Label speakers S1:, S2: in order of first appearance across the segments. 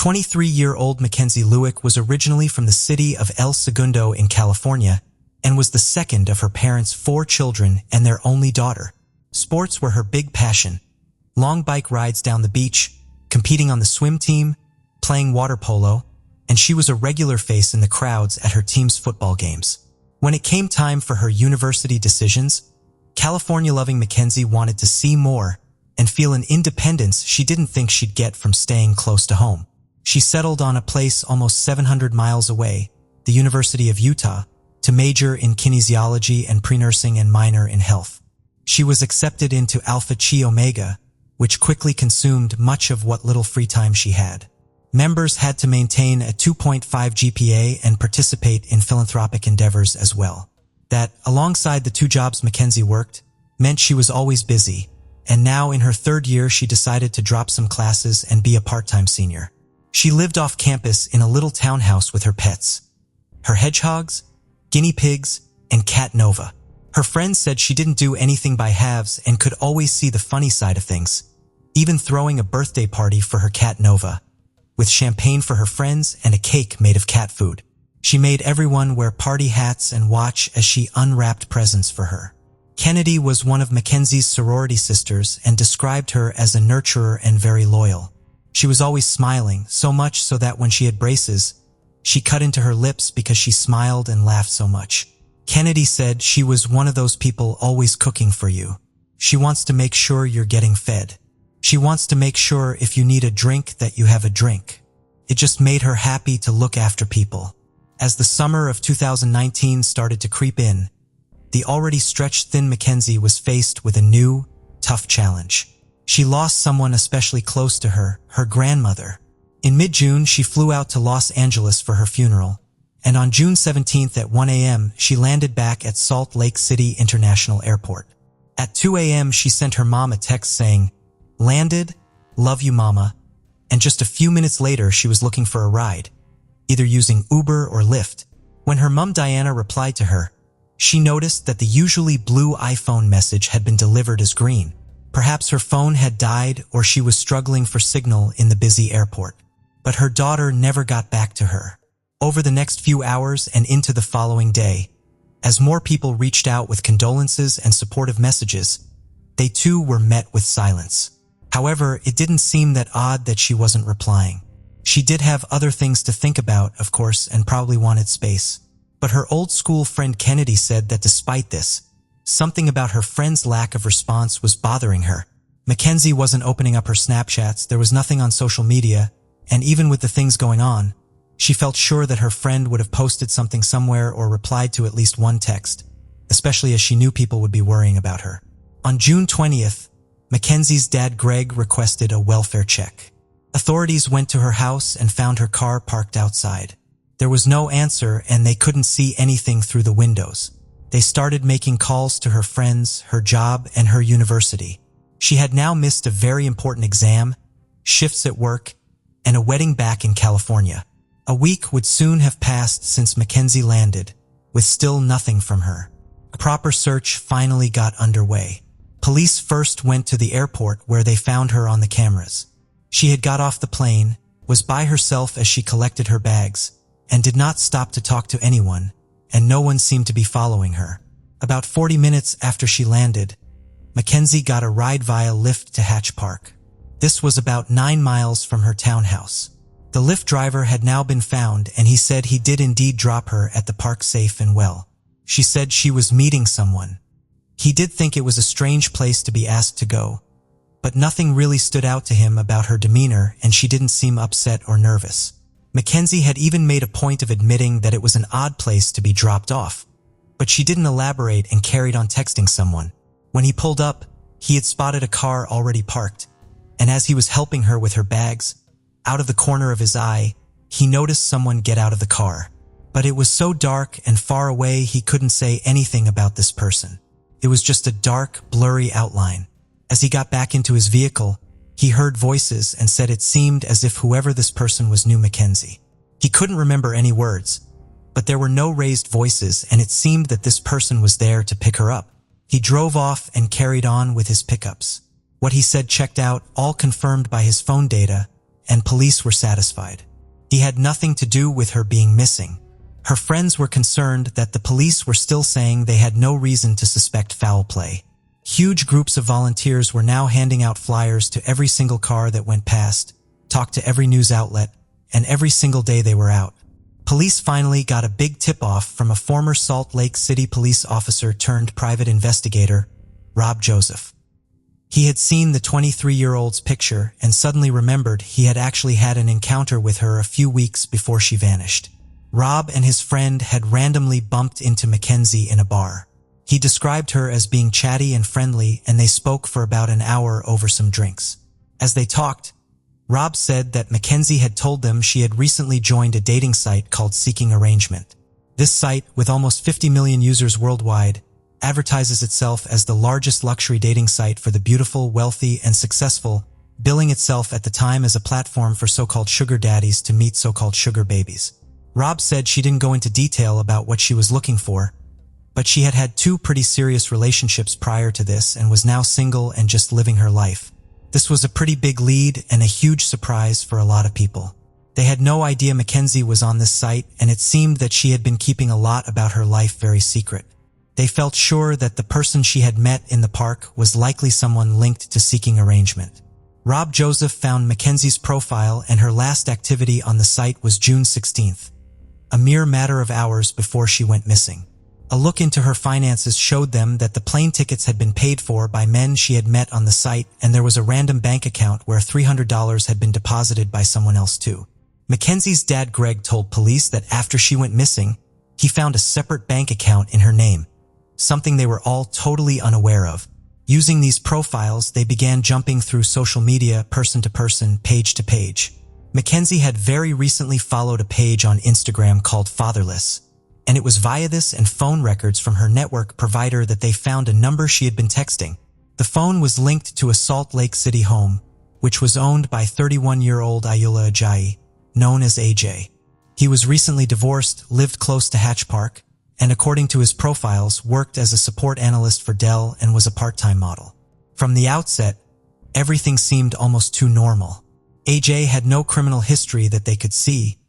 S1: 23-year-old Mackenzie Lewick was originally from the city of El Segundo in California and was the second of her parents' 4 children and their only daughter. Sports were her big passion. Long bike rides down the beach, competing on the swim team, playing water polo, and she was a regular face in the crowds at her team's football games. When it came time for her university decisions, California-loving Mackenzie wanted to see more and feel an independence she didn't think she'd get from staying close to home. She settled on a place almost 700 miles away, the University of Utah, to major in kinesiology and pre-nursing and minor in health. She was accepted into Alpha Chi Omega, which quickly consumed much of what little free time she had. Members had to maintain a 2.5 GPA and participate in philanthropic endeavors as well. That, alongside the 2 jobs Mackenzie worked, meant she was always busy, and now in her 3rd year she decided to drop some classes and be a part-time senior. She lived off campus in a little townhouse with her pets, her hedgehogs, guinea pigs, and cat Nova. Her friends said she didn't do anything by halves and could always see the funny side of things, even throwing a birthday party for her cat Nova, with champagne for her friends and a cake made of cat food. She made everyone wear party hats and watch as she unwrapped presents for her. Kennedy was one of Mackenzie's sorority sisters and described her as a nurturer and very loyal. She was always smiling, so much so that when she had braces, she cut into her lips because she smiled and laughed so much. Kennedy said she was one of those people always cooking for you. She wants to make sure you're getting fed. She wants to make sure if you need a drink that you have a drink. It just made her happy to look after people. As the summer of 2019 started to creep in, the already stretched thin Mackenzie was faced with a new, tough challenge. She lost someone especially close to her, her grandmother. In mid-June, she flew out to Los Angeles for her funeral, and on June 17th at 1 a.m., she landed back at Salt Lake City International Airport. At 2 a.m., she sent her mom a text saying, "Landed, love you mama," and just a few minutes later she was looking for a ride, either using Uber or Lyft. When her mom Diana replied to her, she noticed that the usually blue iPhone message had been delivered as green. Perhaps her phone had died or she was struggling for signal in the busy airport. But her daughter never got back to her. Over the next few hours and into the following day, as more people reached out with condolences and supportive messages, they too were met with silence. However, it didn't seem that odd that she wasn't replying. She did have other things to think about, of course, and probably wanted space. But her old school friend Kennedy said that despite this, something about her friend's lack of response was bothering her. Mackenzie wasn't opening up her Snapchats, there was nothing on social media, and even with the things going on, she felt sure that her friend would have posted something somewhere or replied to at least one text, especially as she knew people would be worrying about her. On June 20th, Mackenzie's dad Greg requested a welfare check. Authorities went to her house and found her car parked outside. There was no answer and they couldn't see anything through the windows. They started making calls to her friends, her job, and her university. She had now missed a very important exam, shifts at work, and a wedding back in California. A week would soon have passed since Mackenzie landed, with still nothing from her. A proper search finally got underway. Police first went to the airport where they found her on the cameras. She had got off the plane, was by herself as she collected her bags, and did not stop to talk to anyone, and no one seemed to be following her. About 40 minutes after she landed, Mackenzie got a ride via Lyft to Hatch Park. This was about 9 miles from her townhouse. The Lyft driver had now been found and he said he did indeed drop her at the park safe and well. She said she was meeting someone. He did think it was a strange place to be asked to go, but nothing really stood out to him about her demeanor and she didn't seem upset or nervous. Mackenzie had even made a point of admitting that it was an odd place to be dropped off, but she didn't elaborate and carried on texting someone. When he pulled up, he had spotted a car already parked, and as he was helping her with her bags, out of the corner of his eye, he noticed someone get out of the car. But it was so dark and far away he couldn't say anything about this person. It was just a dark, blurry outline. As he got back into his vehicle, he heard voices and said it seemed as if whoever this person was knew Mackenzie. He couldn't remember any words, but there were no raised voices and it seemed that this person was there to pick her up. He drove off and carried on with his pickups. What he said checked out, all confirmed by his phone data, and police were satisfied. He had nothing to do with her being missing. Her friends were concerned that the police were still saying they had no reason to suspect foul play. Huge groups of volunteers were now handing out flyers to every single car that went past, talked to every news outlet, and every single day they were out. Police finally got a big tip-off from a former Salt Lake City police officer turned private investigator, Rob Joseph. He had seen the 23-year-old's picture and suddenly remembered he had actually had an encounter with her a few weeks before she vanished. Rob and his friend had randomly bumped into Mackenzie in a bar. He described her as being chatty and friendly, and they spoke for about an hour over some drinks. As they talked, Rob said that Mackenzie had told them she had recently joined a dating site called Seeking Arrangement. This site, with almost 50 million users worldwide, advertises itself as the largest luxury dating site for the beautiful, wealthy, and successful, billing itself at the time as a platform for so-called sugar daddies to meet so-called sugar babies. Rob said she didn't go into detail about what she was looking for, but she had had 2 pretty serious relationships prior to this and was now single and just living her life. This was a pretty big lead and a huge surprise for a lot of people. They had no idea Mackenzie was on this site, and it seemed that she had been keeping a lot about her life very secret. They felt sure that the person she had met in the park was likely someone linked to Seeking Arrangement. Rob Joseph found Mackenzie's profile, and her last activity on the site was June 16th, a mere matter of hours before she went missing. A look into her finances showed them that the plane tickets had been paid for by men she had met on the site, and there was a random bank account where $300 had been deposited by someone else too. Mackenzie's dad Greg told police that after she went missing, he found a separate bank account in her name, something they were all totally unaware of. Using these profiles, they began jumping through social media, person to person, page to page. Mackenzie had very recently followed a page on Instagram called Fatherless, and it was via this and phone records from her network provider that they found a number she had been texting. The phone was linked to a Salt Lake City home, which was owned by 31-year-old Ayula Ajayi, known as AJ. He was recently divorced, lived close to Hatch Park, and according to his profiles, worked as a support analyst for Dell and was a part-time model. From the outset, everything seemed almost too normal. AJ had no criminal history that they could see,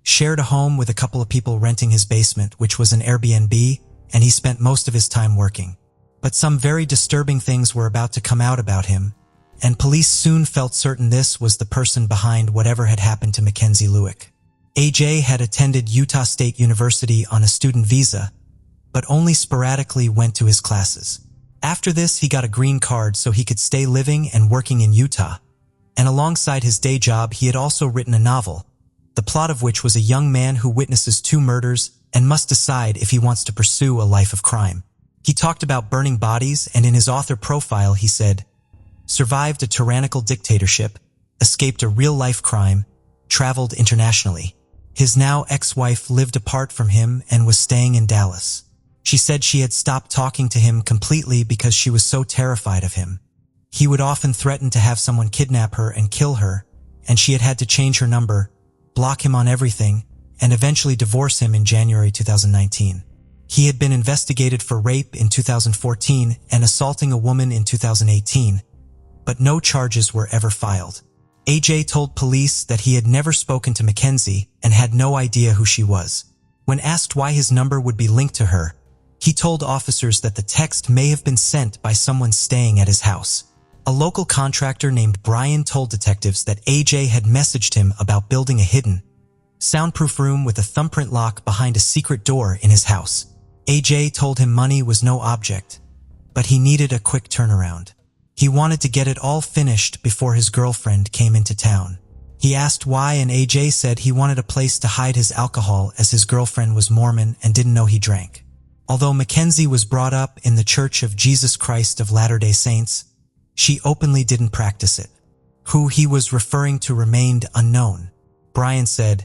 S1: shared a home with a couple of people renting his basement, which was an Airbnb, and he spent most of his time working. But some very disturbing things were about to come out about him, and police soon felt certain this was the person behind whatever had happened to Mackenzie Lueck. AJ had attended Utah State University on a student visa, but only sporadically went to his classes. After this, he got a green card so he could stay living and working in Utah, and alongside his day job, he had also written a novel, the plot of which was a young man who witnesses 2 murders and must decide if he wants to pursue a life of crime. He talked about burning bodies, and in his author profile he said, "Survived a tyrannical dictatorship, escaped a real-life crime, traveled internationally." His now ex-wife lived apart from him and was staying in Dallas. She said she had stopped talking to him completely because she was so terrified of him. He would often threaten to have someone kidnap her and kill her, and she had had to change her number, block him on everything, and eventually divorce him in January 2019. He had been investigated for rape in 2014 and assaulting a woman in 2018, but no charges were ever filed. AJ told police that he had never spoken to Mackenzie and had no idea who she was. When asked why his number would be linked to her, he told officers that the text may have been sent by someone staying at his house. A local contractor named Brian told detectives that AJ had messaged him about building a hidden, soundproof room with a thumbprint lock behind a secret door in his house. AJ told him money was no object, but he needed a quick turnaround. He wanted to get it all finished before his girlfriend came into town. He asked why, and AJ said he wanted a place to hide his alcohol as his girlfriend was Mormon and didn't know he drank. Although Mackenzie was brought up in the Church of Jesus Christ of Latter-day Saints, she openly didn't practice it. Who he was referring to remained unknown. Brian said,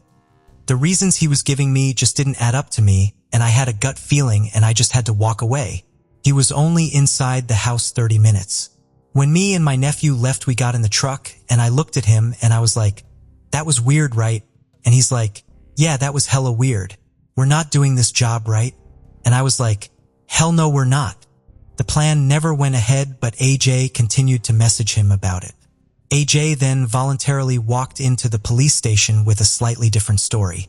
S1: "The reasons he was giving me just didn't add up to me, and I had a gut feeling and I just had to walk away. He was only inside the house 30 minutes. When me and my nephew left, we got in the truck and I looked at him and I was like, 'That was weird, right?' And he's like, 'Yeah, that was hella weird. We're not doing this job right.' And I was like, 'Hell no, we're not.' The plan never went ahead, but AJ continued to message him about it. AJ then voluntarily walked into the police station with a slightly different story.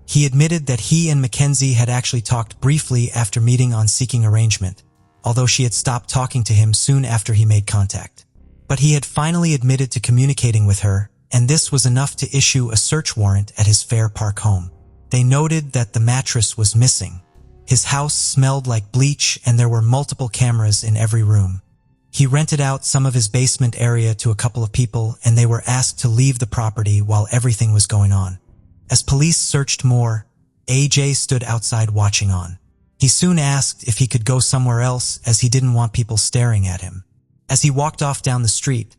S1: He admitted that he and Mackenzie had actually talked briefly after meeting on seeking arrangement, although she had stopped talking to him soon after he made contact. But he had finally admitted to communicating with her, and this was enough to issue a search warrant at his Fair Park home. They noted that the mattress was missing. His house smelled like bleach and there were multiple cameras in every room. He rented out some of his basement area to a couple of people and they were asked to leave the property while everything was going on. As police searched more, AJ stood outside watching on. He soon asked if he could go somewhere else as he didn't want people staring at him. As he walked off down the street,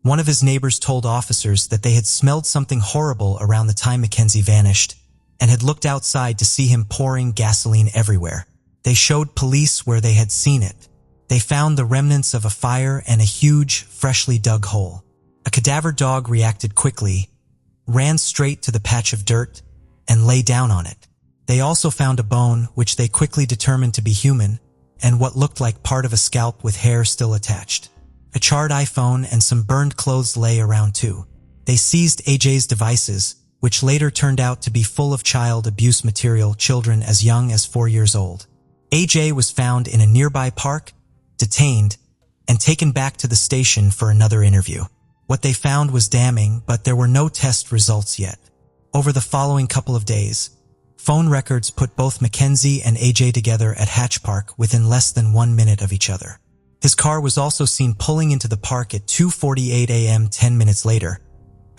S1: one of his neighbors told officers that they had smelled something horrible around the time Mackenzie vanished and had looked outside to see him pouring gasoline everywhere. They showed police where they had seen it. They found the remnants of a fire and a huge, freshly dug hole. A cadaver dog reacted quickly, ran straight to the patch of dirt, and lay down on it. They also found a bone, which they quickly determined to be human, and what looked like part of a scalp with hair still attached. A charred iPhone and some burned clothes lay around too. They seized AJ's devices, which later turned out to be full of child abuse material, children as young as 4 years old. AJ was found in a nearby park, detained, and taken back to the station for another interview. What they found was damning, but there were no test results yet. Over the following couple of days, phone records put both Mackenzie and AJ together at Hatch Park within less than 1 minute of each other. His car was also seen pulling into the park at 2:48 a.m. 10 minutes later.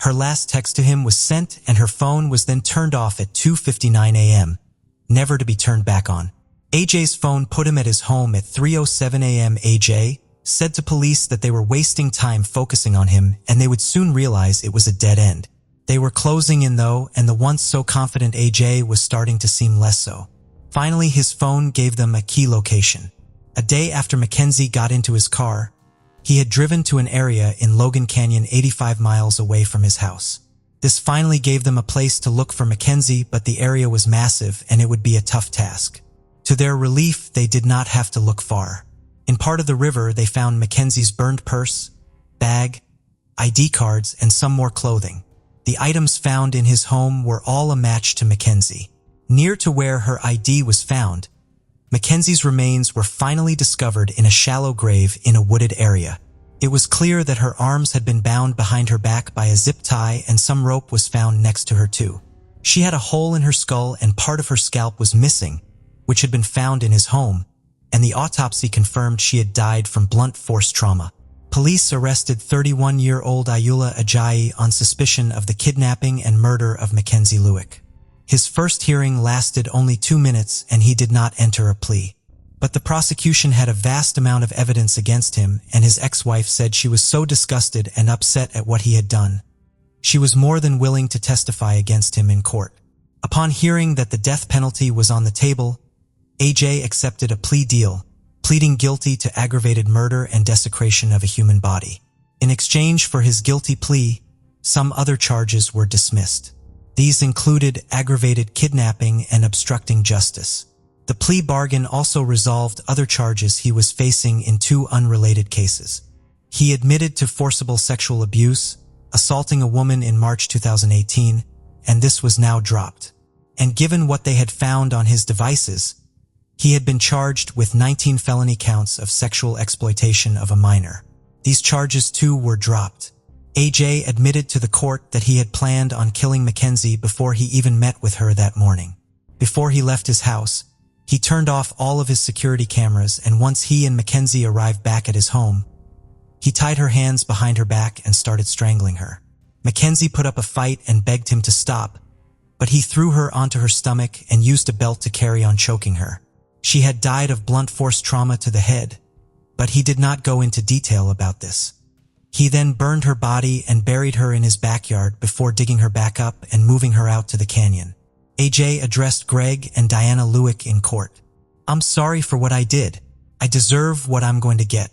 S1: Her last text to him was sent and her phone was then turned off at 2:59 a.m., never to be turned back on. AJ's phone put him at his home at 3:07 a.m. AJ said to police that they were wasting time focusing on him and they would soon realize it was a dead end. They were closing in though, and the once so confident AJ was starting to seem less so. Finally, his phone gave them a key location. A day after Mackenzie got into his car, he had driven to an area in Logan Canyon 85 miles away from his house. This finally gave them a place to look for Mackenzie, but the area was massive and it would be a tough task. To their relief, they did not have to look far. In part of the river, they found Mackenzie's burned purse, bag, ID cards, and some more clothing. The items found in his home were all a match to Mackenzie. Near to where her ID was found, Mackenzie's remains were finally discovered in a shallow grave in a wooded area. It was clear that her arms had been bound behind her back by a zip tie and some rope was found next to her too. She had a hole in her skull and part of her scalp was missing, which had been found in his home, and the autopsy confirmed she had died from blunt force trauma. Police arrested 31-year-old Ayula Ajayi on suspicion of the kidnapping and murder of Mackenzie Lueck. His first hearing lasted only 2 minutes and he did not enter a plea. But the prosecution had a vast amount of evidence against him and his ex-wife said she was so disgusted and upset at what he had done. She was more than willing to testify against him in court. Upon hearing that the death penalty was on the table, AJ accepted a plea deal, pleading guilty to aggravated murder and desecration of a human body. In exchange for his guilty plea, some other charges were dismissed. These included aggravated kidnapping and obstructing justice. The plea bargain also resolved other charges he was facing in 2 unrelated cases. He admitted to forcible sexual abuse, assaulting a woman in March 2018, and this was now dropped. And given what they had found on his devices, he had been charged with 19 felony counts of sexual exploitation of a minor. These charges too were dropped. AJ admitted to the court that he had planned on killing Mackenzie before he even met with her that morning. Before he left his house, he turned off all of his security cameras and once he and Mackenzie arrived back at his home, he tied her hands behind her back and started strangling her. Mackenzie put up a fight and begged him to stop, but he threw her onto her stomach and used a belt to carry on choking her. She had died of blunt force trauma to the head, but he did not go into detail about this. He then burned her body and buried her in his backyard before digging her back up and moving her out to the canyon. AJ addressed Greg and Diana Lueck in court. "I'm sorry for what I did. I deserve what I'm going to get.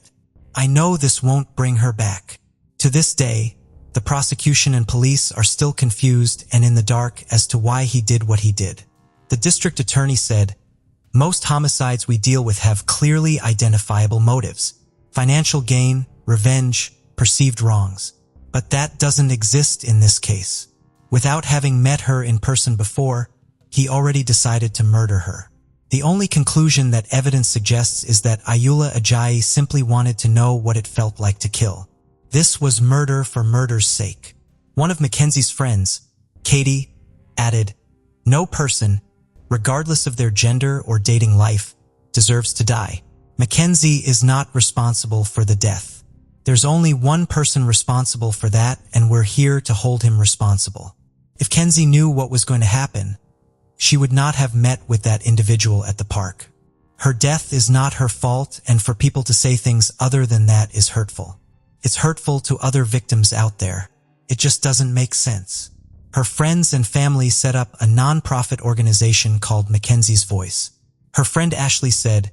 S1: I know this won't bring her back." To this day, the prosecution and police are still confused and in the dark as to why he did what he did. The district attorney said, "Most homicides we deal with have clearly identifiable motives: financial gain, revenge, perceived wrongs. But that doesn't exist in this case. Without having met her in person before, he already decided to murder her. The only conclusion that evidence suggests is that Ayoola Ajayi simply wanted to know what it felt like to kill. This was murder for murder's sake. One of Mackenzie's friends, Katie, added, "No person, regardless of their gender or dating life, deserves to die. Mackenzie is not responsible for the death. There's only one person responsible for that, and we're here to hold him responsible." If Kenzie knew what was going to happen, she would not have met with that individual at the park. Her death is not her fault, and for people to say things other than that is hurtful. It's hurtful to other victims out there. It just doesn't make sense. Her friends and family set up a non-profit organization called Mackenzie's Voice. Her friend Ashley said,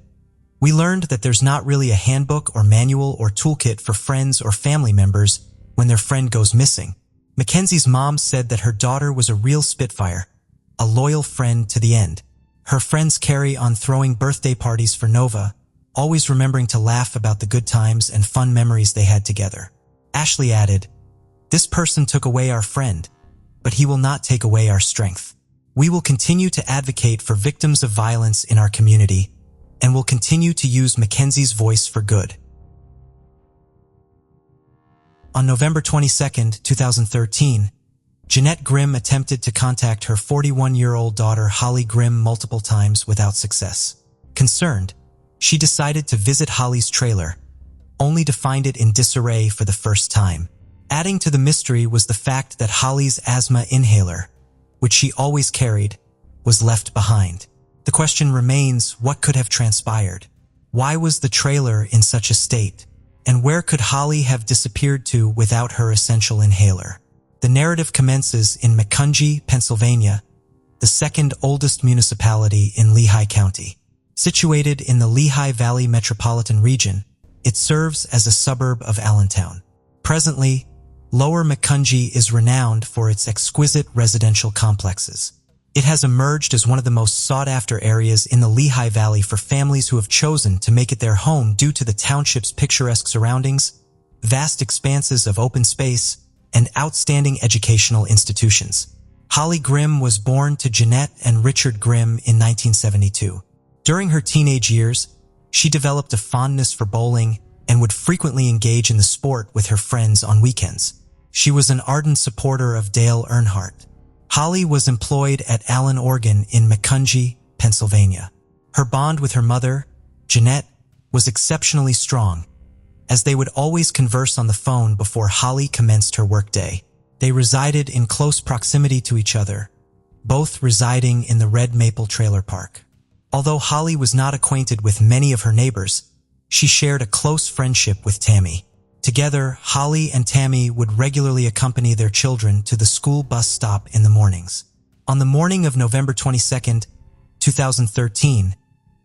S1: "We learned that there's not really a handbook or manual or toolkit for friends or family members when their friend goes missing." Mackenzie's mom said that her daughter was a real spitfire, a loyal friend to the end. Her friends carry on throwing birthday parties for Nova, always remembering to laugh about the good times and fun memories they had together. Ashley added, "This person took away our friend, but he will not take away our strength. We will continue to advocate for victims of violence in our community, and will continue to use Mackenzie's Voice for good." On November 22, 2013, Jeanette Grimm attempted to contact her 41-year-old daughter Holly Grimm multiple times without success. Concerned, she decided to visit Holly's trailer, only to find it in disarray for the first time. Adding to the mystery was the fact that Holly's asthma inhaler, which she always carried, was left behind. The question remains, what could have transpired? Why was the trailer in such a state? And where could Holly have disappeared to without her essential inhaler? The narrative commences in Macungie, Pennsylvania, the second oldest municipality in Lehigh County. Situated in the Lehigh Valley metropolitan region, it serves as a suburb of Allentown. Presently, Lower Macungie is renowned for its exquisite residential complexes. It has emerged as one of the most sought-after areas in the Lehigh Valley for families who have chosen to make it their home due to the township's picturesque surroundings, vast expanses of open space, and outstanding educational institutions. Holly Grimm was born to Jeanette and Richard Grimm in 1972. During her teenage years, she developed a fondness for bowling and would frequently engage in the sport with her friends on weekends. She was an ardent supporter of Dale Earnhardt. Holly was employed at Allen Organ in Macungie, Pennsylvania. Her bond with her mother, Jeanette, was exceptionally strong, as they would always converse on the phone before Holly commenced her workday. They resided in close proximity to each other, both residing in the Red Maple Trailer Park. Although Holly was not acquainted with many of her neighbors, she shared a close friendship with Tammy. Together, Holly and Tammy would regularly accompany their children to the school bus stop in the mornings. On the morning of November 22, 2013,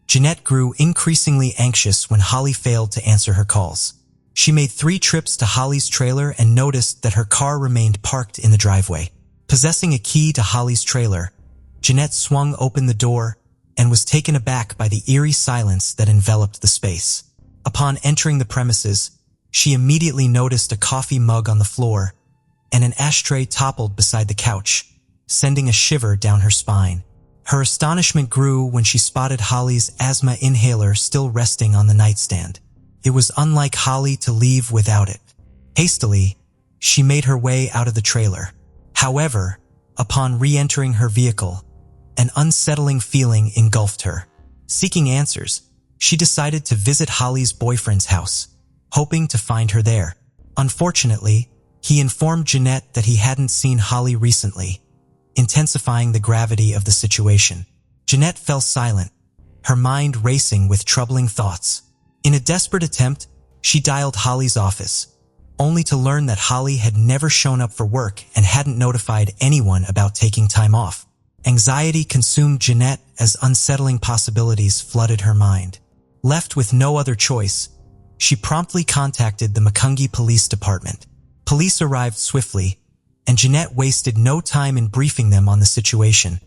S1: Jeanette grew increasingly anxious when Holly failed to answer her calls. She made 3 trips to Holly's trailer and noticed that her car remained parked in the driveway. Possessing a key to Holly's trailer, Jeanette swung open the door and was taken aback by the eerie silence that enveloped the space. Upon entering the premises, she immediately noticed a coffee mug on the floor and an ashtray toppled beside the couch, sending a shiver down her spine. Her astonishment grew when she spotted Holly's asthma inhaler still resting on the nightstand. It was unlike Holly to leave without it. Hastily, she made her way out of the trailer. However, upon re-entering her vehicle, an unsettling feeling engulfed her. Seeking answers, she decided to visit Holly's boyfriend's house, hoping to find her there. Unfortunately, he informed Jeanette that he hadn't seen Holly recently, intensifying the gravity of the situation. Jeanette fell silent, her mind racing with troubling thoughts. In a desperate attempt, she dialed Holly's office, only to learn that Holly had never shown up for work and hadn't notified anyone about taking time off. Anxiety consumed Jeanette as unsettling possibilities flooded her mind. Left with no other choice, she promptly contacted the Macungie Police Department. Police arrived swiftly, and Jeanette wasted no time in briefing them on the situation,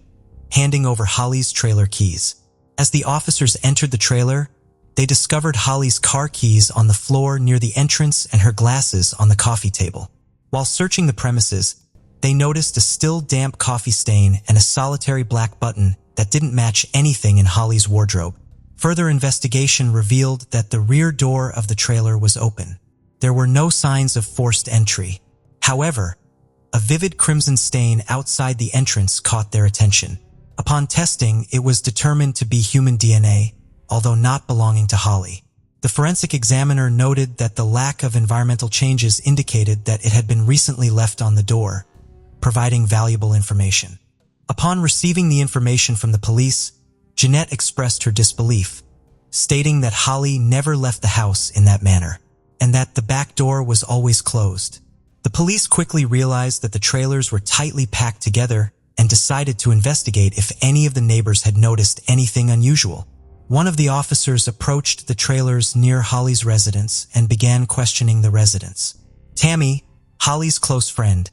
S1: handing over Holly's trailer keys. As the officers entered the trailer, they discovered Holly's car keys on the floor near the entrance and her glasses on the coffee table. While searching the premises, they noticed a still damp coffee stain and a solitary black button that didn't match anything in Holly's wardrobe. Further investigation revealed that the rear door of the trailer was open. There were no signs of forced entry. However, a vivid crimson stain outside the entrance caught their attention. Upon testing, it was determined to be human DNA, although not belonging to Holly. The forensic examiner noted that the lack of environmental changes indicated that it had been recently left on the door, providing valuable information. Upon receiving the information from the police, Jeanette expressed her disbelief, stating that Holly never left the house in that manner, and that the back door was always closed. The police quickly realized that the trailers were tightly packed together and decided to investigate if any of the neighbors had noticed anything unusual. One of the officers approached the trailers near Holly's residence and began questioning the residents. Tammy, Holly's close friend,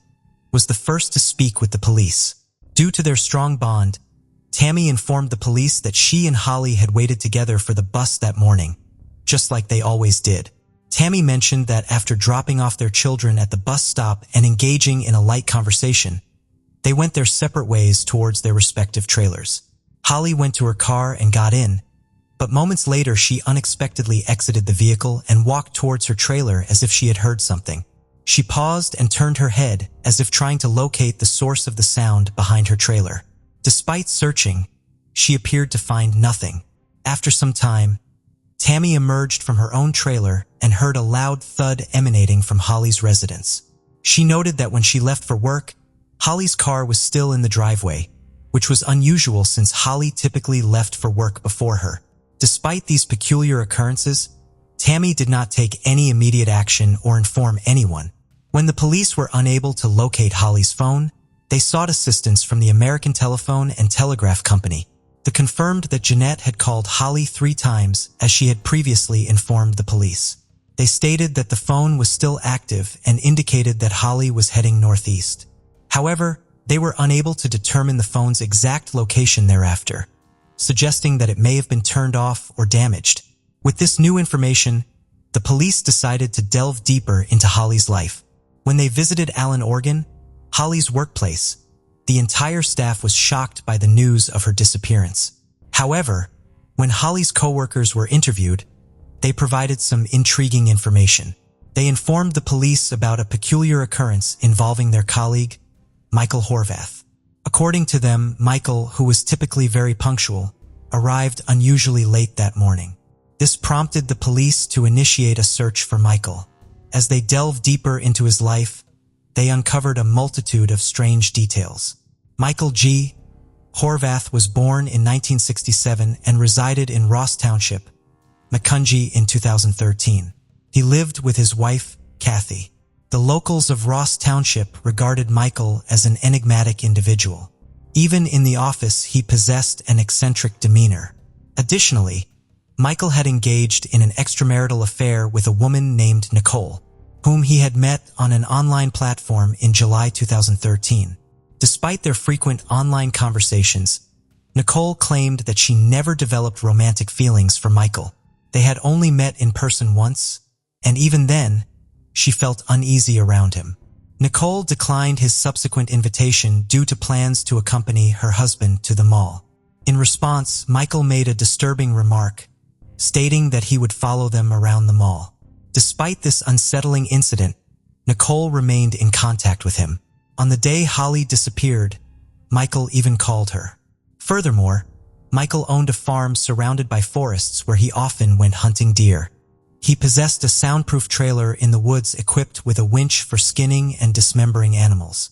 S1: was the first to speak with the police. Due to their strong bond, Tammy informed the police that she and Holly had waited together for the bus that morning, just like they always did. Tammy mentioned that after dropping off their children at the bus stop and engaging in a light conversation, they went their separate ways towards their respective trailers. Holly went to her car and got in, but moments later she unexpectedly exited the vehicle and walked towards her trailer as if she had heard something. She paused and turned her head as if trying to locate the source of the sound behind her trailer. Despite searching, she appeared to find nothing. After some time, Tammy emerged from her own trailer and heard a loud thud emanating from Holly's residence. She noted that when she left for work, Holly's car was still in the driveway, which was unusual since Holly typically left for work before her. Despite these peculiar occurrences, Tammy did not take any immediate action or inform anyone. When the police were unable to locate Holly's phone, they sought assistance from the American Telephone and Telegraph Company. They confirmed that Jeanette had called Holly 3 times as she had previously informed the police. They stated that the phone was still active and indicated that Holly was heading northeast. However, they were unable to determine the phone's exact location thereafter, suggesting that it may have been turned off or damaged. With this new information, the police decided to delve deeper into Holly's life. When they visited Allen, Oregon, Holly's workplace, the entire staff was shocked by the news of her disappearance. However, when Holly's coworkers were interviewed, they provided some intriguing information. They informed the police about a peculiar occurrence involving their colleague, Michael Horvath. According to them, Michael, who was typically very punctual, arrived unusually late that morning. This prompted the police to initiate a search for Michael. As they delved deeper into his life, they uncovered a multitude of strange details. Michael G. Horvath was born in 1967 and resided in Ross Township, Macungie in 2013. He lived with his wife, Kathy. The locals of Ross Township regarded Michael as an enigmatic individual. Even in the office, he possessed an eccentric demeanor. Additionally, Michael had engaged in an extramarital affair with a woman named Nicole, whom he had met on an online platform in July 2013. Despite their frequent online conversations, Nicole claimed that she never developed romantic feelings for Michael. They had only met in person once, and even then, she felt uneasy around him. Nicole declined his subsequent invitation due to plans to accompany her husband to the mall. In response, Michael made a disturbing remark, stating that he would follow them around the mall. Despite this unsettling incident, Nicole remained in contact with him. On the day Holly disappeared, Michael even called her. Furthermore, Michael owned a farm surrounded by forests where he often went hunting deer. He possessed a soundproof trailer in the woods equipped with a winch for skinning and dismembering animals.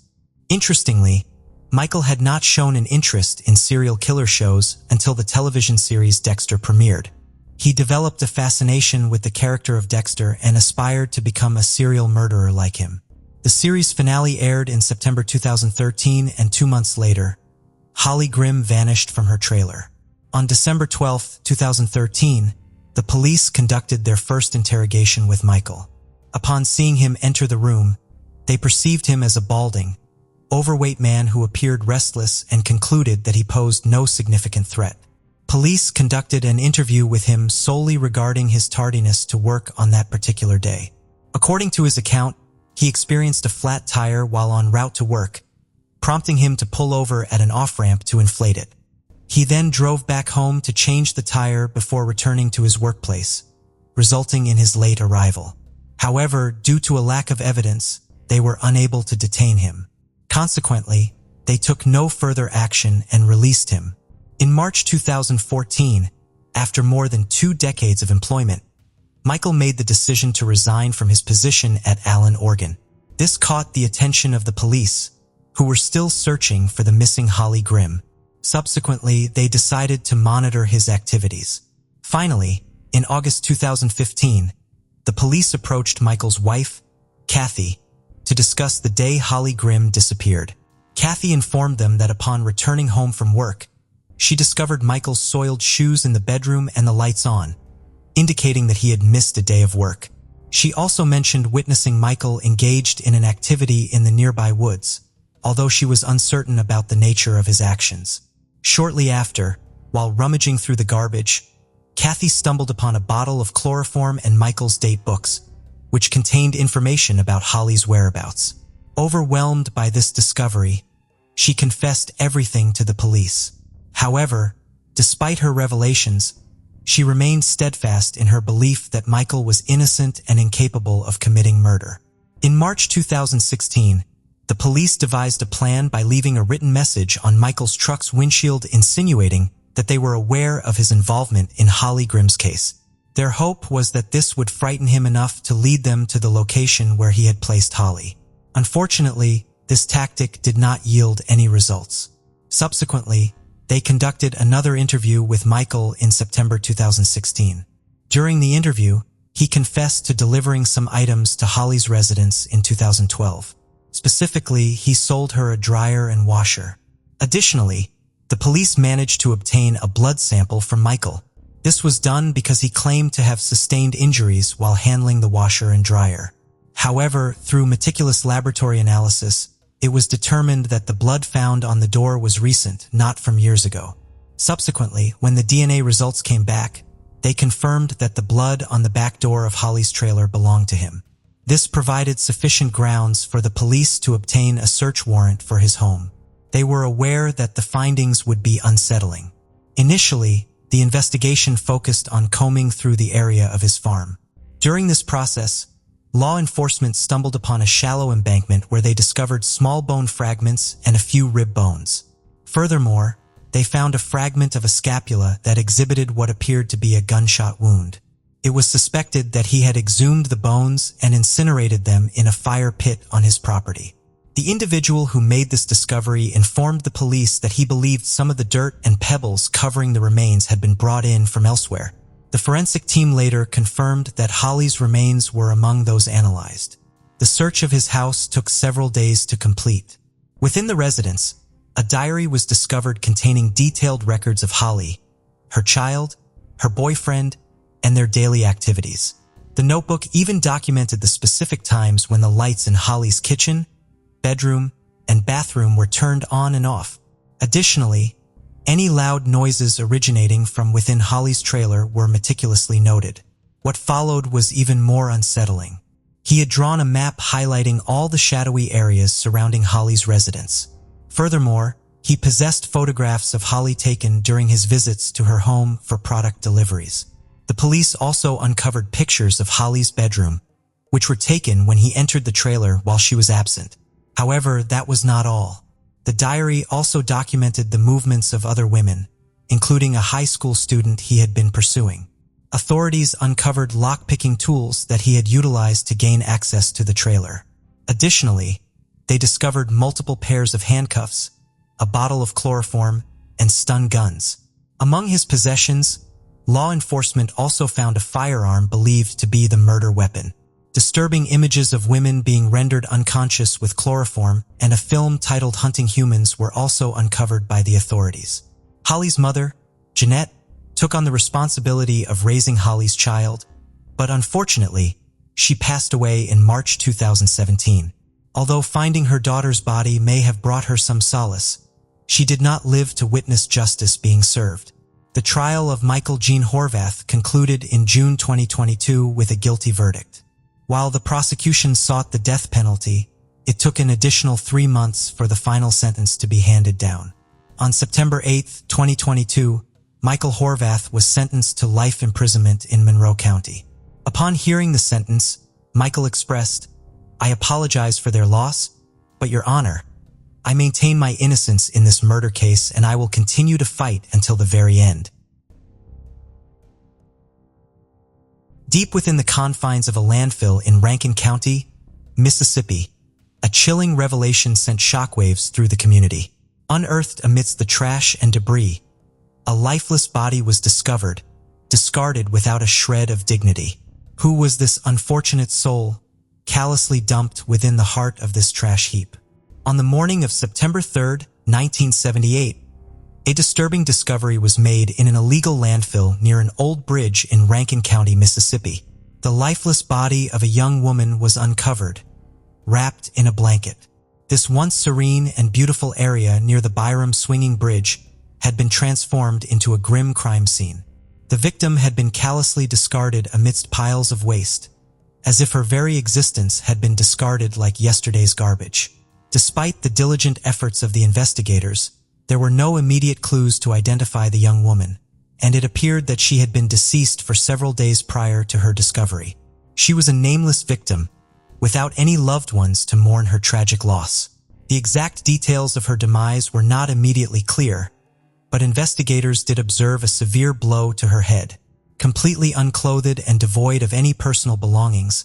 S1: Interestingly, Michael had not shown an interest in serial killer shows until the television series Dexter premiered. He developed a fascination with the character of Dexter and aspired to become a serial murderer like him. The series finale aired in September 2013, and 2 months later, Holly Grimm vanished from her trailer. On December 12, 2013, the police conducted their first interrogation with Michael. Upon seeing him enter the room, they perceived him as a balding, overweight man who appeared restless and concluded that he posed no significant threat. Police conducted an interview with him solely regarding his tardiness to work on that particular day. According to his account, he experienced a flat tire while en route to work, prompting him to pull over at an off-ramp to inflate it. He then drove back home to change the tire before returning to his workplace, resulting in his late arrival. However, due to a lack of evidence, they were unable to detain him. Consequently, they took no further action and released him. In March 2014, after more than 2 decades of employment, Michael made the decision to resign from his position at Allen, Oregon. This caught the attention of the police, who were still searching for the missing Holly Grimm. Subsequently, they decided to monitor his activities. Finally, in August 2015, the police approached Michael's wife, Kathy, to discuss the day Holly Grimm disappeared. Kathy informed them that upon returning home from work, she discovered Michael's soiled shoes in the bedroom and the lights on, indicating that he had missed a day of work. She also mentioned witnessing Michael engaged in an activity in the nearby woods, although she was uncertain about the nature of his actions. Shortly after, while rummaging through the garbage, Kathy stumbled upon a bottle of chloroform and Michael's date books, which contained information about Holly's whereabouts. Overwhelmed by this discovery, she confessed everything to the police. However, despite her revelations, she remained steadfast in her belief that Michael was innocent and incapable of committing murder. In March 2016, the police devised a plan by leaving a written message on Michael's truck's windshield insinuating that they were aware of his involvement in Holly Grimm's case. Their hope was that this would frighten him enough to lead them to the location where he had placed Holly. Unfortunately, this tactic did not yield any results. Subsequently, they conducted another interview with Michael in September 2016. During the interview, he confessed to delivering some items to Holly's residence in 2012. Specifically, he sold her a dryer and washer. Additionally, the police managed to obtain a blood sample from Michael. This was done because he claimed to have sustained injuries while handling the washer and dryer. However, through meticulous laboratory analysis, it was determined that the blood found on the door was recent, not from years ago. Subsequently, when the DNA results came back, they confirmed that the blood on the back door of Holly's trailer belonged to him. This provided sufficient grounds for the police to obtain a search warrant for his home. They were aware that the findings would be unsettling. Initially, the investigation focused on combing through the area of his farm. During this process, law enforcement stumbled upon a shallow embankment where they discovered small bone fragments and a few rib bones. Furthermore, they found a fragment of a scapula that exhibited what appeared to be a gunshot wound. It was suspected that he had exhumed the bones and incinerated them in a fire pit on his property. The individual who made this discovery informed the police that he believed some of the dirt and pebbles covering the remains had been brought in from elsewhere. The forensic team later confirmed that Holly's remains were among those analyzed. The search of his house took several days to complete. Within the residence, a diary was discovered containing detailed records of Holly, her child, her boyfriend, and their daily activities. The notebook even documented the specific times when the lights in Holly's kitchen, bedroom, and bathroom were turned on and off. Additionally, any loud noises originating from within Holly's trailer were meticulously noted. What followed was even more unsettling. He had drawn a map highlighting all the shadowy areas surrounding Holly's residence. Furthermore, he possessed photographs of Holly taken during his visits to her home for product deliveries. The police also uncovered pictures of Holly's bedroom, which were taken when he entered the trailer while she was absent. However, that was not all. The diary also documented the movements of other women, including a high school student he had been pursuing. Authorities uncovered lock-picking tools that he had utilized to gain access to the trailer. Additionally, they discovered multiple pairs of handcuffs, a bottle of chloroform, and stun guns. Among his possessions, law enforcement also found a firearm believed to be the murder weapon. Disturbing images of women being rendered unconscious with chloroform and a film titled Hunting Humans were also uncovered by the authorities. Holly's mother, Jeanette, took on the responsibility of raising Holly's child, but unfortunately, she passed away in March 2017. Although finding her daughter's body may have brought her some solace, she did not live to witness justice being served. The trial of Michael Jean Horvath concluded in June 2022 with a guilty verdict. While the prosecution sought the death penalty, it took an additional 3 months for the final sentence to be handed down. On September 8, 2022, Michael Horvath was sentenced to life imprisonment in Monroe County. Upon hearing the sentence, Michael expressed, "I apologize for their loss, but Your Honor, I maintain my innocence in this murder case and I will continue to fight until the very end." Deep within the confines of a landfill in Rankin County, Mississippi, a chilling revelation sent shockwaves through the community. Unearthed amidst the trash and debris, a lifeless body was discovered, discarded without a shred of dignity. Who was this unfortunate soul, callously dumped within the heart of this trash heap? On the morning of September 3, 1978, a disturbing discovery was made in an illegal landfill near an old bridge in Rankin County, Mississippi. The lifeless body of a young woman was uncovered, wrapped in a blanket. This once serene and beautiful area near the Byram swinging bridge had been transformed into a grim crime scene. The victim had been callously discarded amidst piles of waste, as if her very existence had been discarded like yesterday's garbage. Despite the diligent efforts of the investigators, there were no immediate clues to identify the young woman, and it appeared that she had been deceased for several days prior to her discovery. She was a nameless victim, without any loved ones to mourn her tragic loss. The exact details of her demise were not immediately clear, but investigators did observe a severe blow to her head. Completely unclothed and devoid of any personal belongings,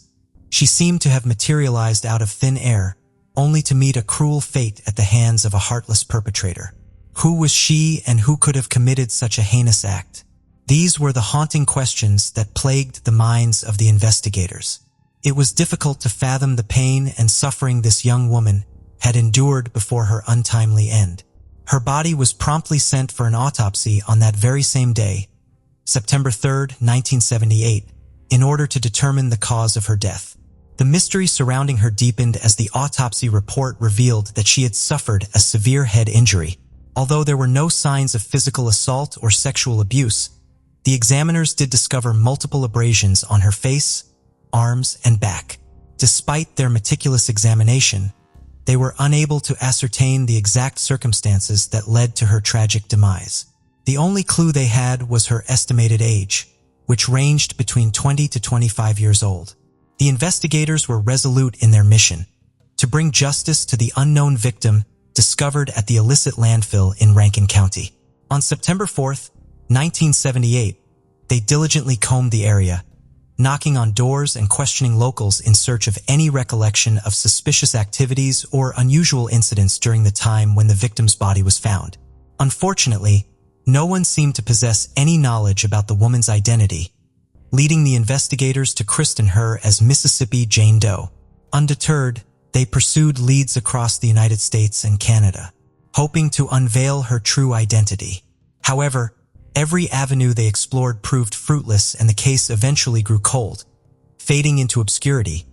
S1: she seemed to have materialized out of thin air, only to meet a cruel fate at the hands of a heartless perpetrator. Who was she and who could have committed such a heinous act? These were the haunting questions that plagued the minds of the investigators. It was difficult to fathom the pain and suffering this young woman had endured before her untimely end. Her body was promptly sent for an autopsy on that very same day, September 3, 1978, in order to determine the cause of her death. The mystery surrounding her deepened as the autopsy report revealed that she had suffered a severe head injury. Although there were no signs of physical assault or sexual abuse, the examiners did discover multiple abrasions on her face, arms, and back. Despite their meticulous examination, they were unable to ascertain the exact circumstances that led to her tragic demise. The only clue they had was her estimated age, which ranged between 20 to 25 years old. The investigators were resolute in their mission to bring justice to the unknown victim discovered at the illicit landfill in Rankin County. On September 4, 1978, they diligently combed the area, knocking on doors and questioning locals in search of any recollection of suspicious activities or unusual incidents during the time when the victim's body was found. Unfortunately, no one seemed to possess any knowledge about the woman's identity, leading the investigators to christen her as Mississippi Jane Doe. Undeterred, they pursued leads across the United States and Canada, hoping to unveil her true identity. However, every avenue they explored proved fruitless and the case eventually grew cold, fading into obscurity,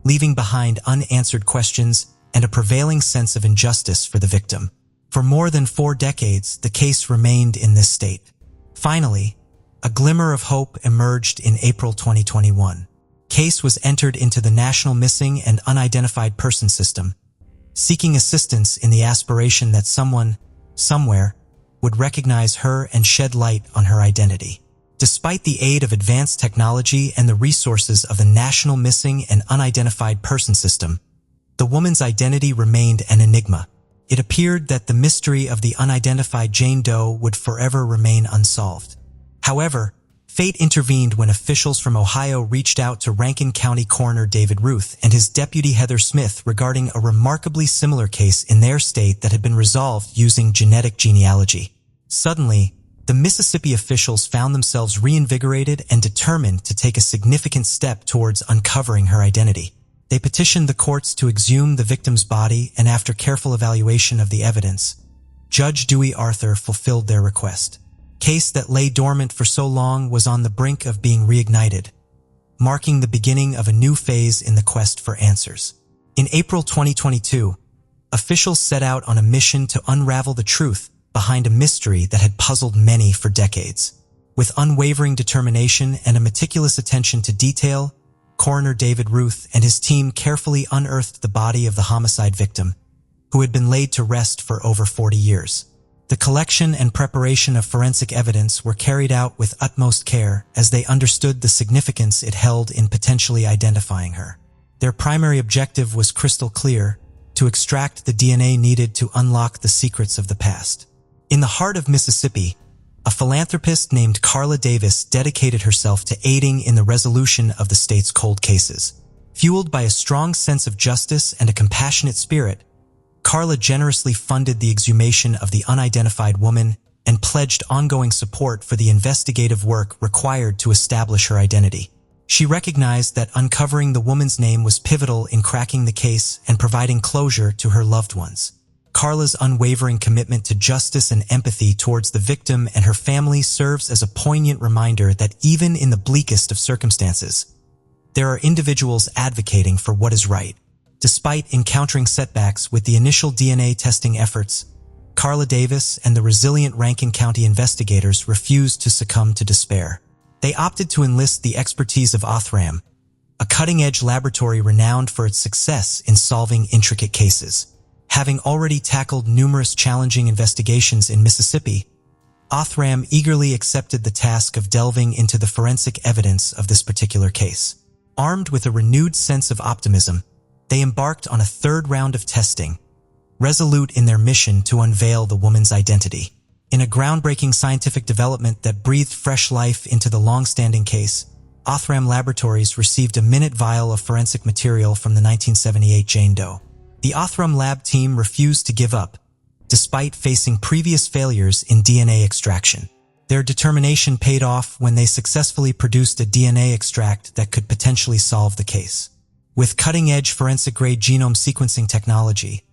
S1: leaving behind unanswered questions and a prevailing sense of injustice for the victim. For more than 4 decades, the case remained in this state. Finally, a glimmer of hope emerged in April 2021. Case was entered into the National Missing and Unidentified Person System, seeking assistance in the aspiration that someone, somewhere, would recognize her and shed light on her identity. Despite the aid of advanced technology and the resources of the National Missing and Unidentified Person System, the woman's identity remained an enigma. It appeared that the mystery of the unidentified Jane Doe would forever remain unsolved. However, fate intervened when officials from Ohio reached out to Rankin County Coroner David Ruth and his deputy Heather Smith regarding a remarkably similar case in their state that had been resolved using genetic genealogy. Suddenly, the Mississippi officials found themselves reinvigorated and determined to take a significant step towards uncovering her identity. They petitioned the courts to exhume the victim's body, and after careful evaluation of the evidence, Judge Dewey Arthur fulfilled their request. Case that lay dormant for so long was on the brink of being reignited, marking the beginning of a new phase in the quest for answers. In April 2022, officials set out on a mission to unravel the truth behind a mystery that had puzzled many for decades. With unwavering determination and a meticulous attention to detail, Coroner David Ruth and his team carefully unearthed the body of the homicide victim, who had been laid to rest for over 40 years. The collection and preparation of forensic evidence were carried out with utmost care as they understood the significance it held in potentially identifying her. Their primary objective was crystal clear: to extract the DNA needed to unlock the secrets of the past. In the heart of Mississippi, a philanthropist named Carla Davis dedicated herself to aiding in the resolution of the state's cold cases. Fueled by a strong sense of justice and a compassionate spirit, Carla generously funded the exhumation of the unidentified woman and pledged ongoing support for the investigative work required to establish her identity. She recognized that uncovering the woman's name was pivotal in cracking the case and providing closure to her loved ones. Carla's unwavering commitment to justice and empathy towards the victim and her family serves as a poignant reminder that even in the bleakest of circumstances, there are individuals advocating for what is right. Despite encountering setbacks with the initial DNA testing efforts, Carla Davis and the resilient Rankin County investigators refused to succumb to despair. They opted to enlist the expertise of Othram, a cutting-edge laboratory renowned for its success in solving intricate cases. Having already tackled numerous challenging investigations in Mississippi, Othram eagerly accepted the task of delving into the forensic evidence of this particular case. Armed with a renewed sense of optimism, they embarked on a third round of testing, resolute in their mission to unveil the woman's identity. In a groundbreaking scientific development that breathed fresh life into the long-standing case, Othram Laboratories received a minute vial of forensic material from the 1978 Jane Doe. The Othram lab team refused to give up, despite facing previous failures in DNA extraction. Their determination paid off when they successfully produced a DNA extract that could potentially solve the case. With cutting-edge forensic-grade genome sequencing technology,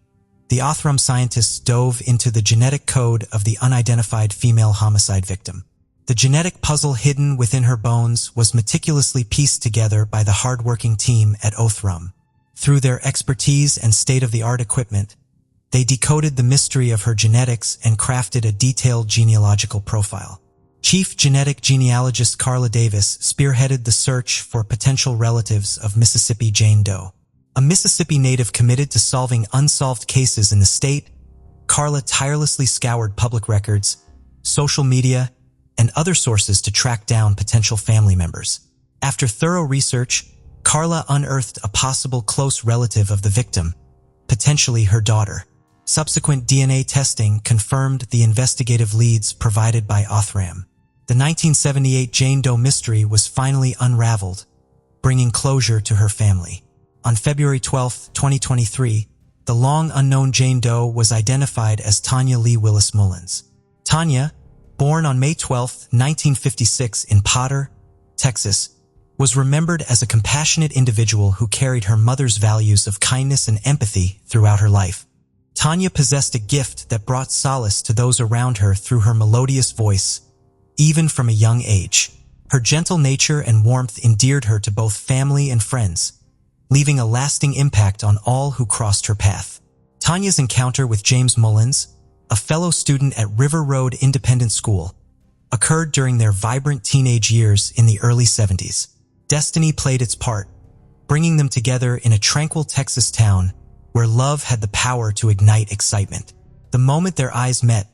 S1: the Othram scientists dove into the genetic code of the unidentified female homicide victim. The genetic puzzle hidden within her bones was meticulously pieced together by the hard-working team at Othram. Through their expertise and state-of-the-art equipment, they decoded the mystery of her genetics and crafted a detailed genealogical profile. Chief genetic genealogist Carla Davis spearheaded the search for potential relatives of Mississippi Jane Doe. A Mississippi native committed to solving unsolved cases in the state, Carla tirelessly scoured public records, social media, and other sources to track down potential family members. After thorough research, Carla unearthed a possible close relative of the victim, potentially her daughter. Subsequent DNA testing confirmed the investigative leads provided by Othram. The 1978 Jane Doe mystery was finally unraveled, bringing closure to her family. On February 12, 2023, the long-unknown Jane Doe was identified as Tanya Lee Willis Mullins. Tanya, born on May 12, 1956 in Potter, Texas, was remembered as a compassionate individual who carried her mother's values of kindness and empathy throughout her life. Tanya possessed a gift that brought solace to those around her through her melodious voice, even from a young age. Her gentle nature and warmth endeared her to both family and friends, leaving a lasting impact on all who crossed her path. Tanya's encounter with James Mullins, a fellow student at River Road Independent School, occurred during their vibrant teenage years in the early 70s. Destiny played its part, bringing them together in a tranquil Texas town where love had the power to ignite excitement. The moment their eyes met,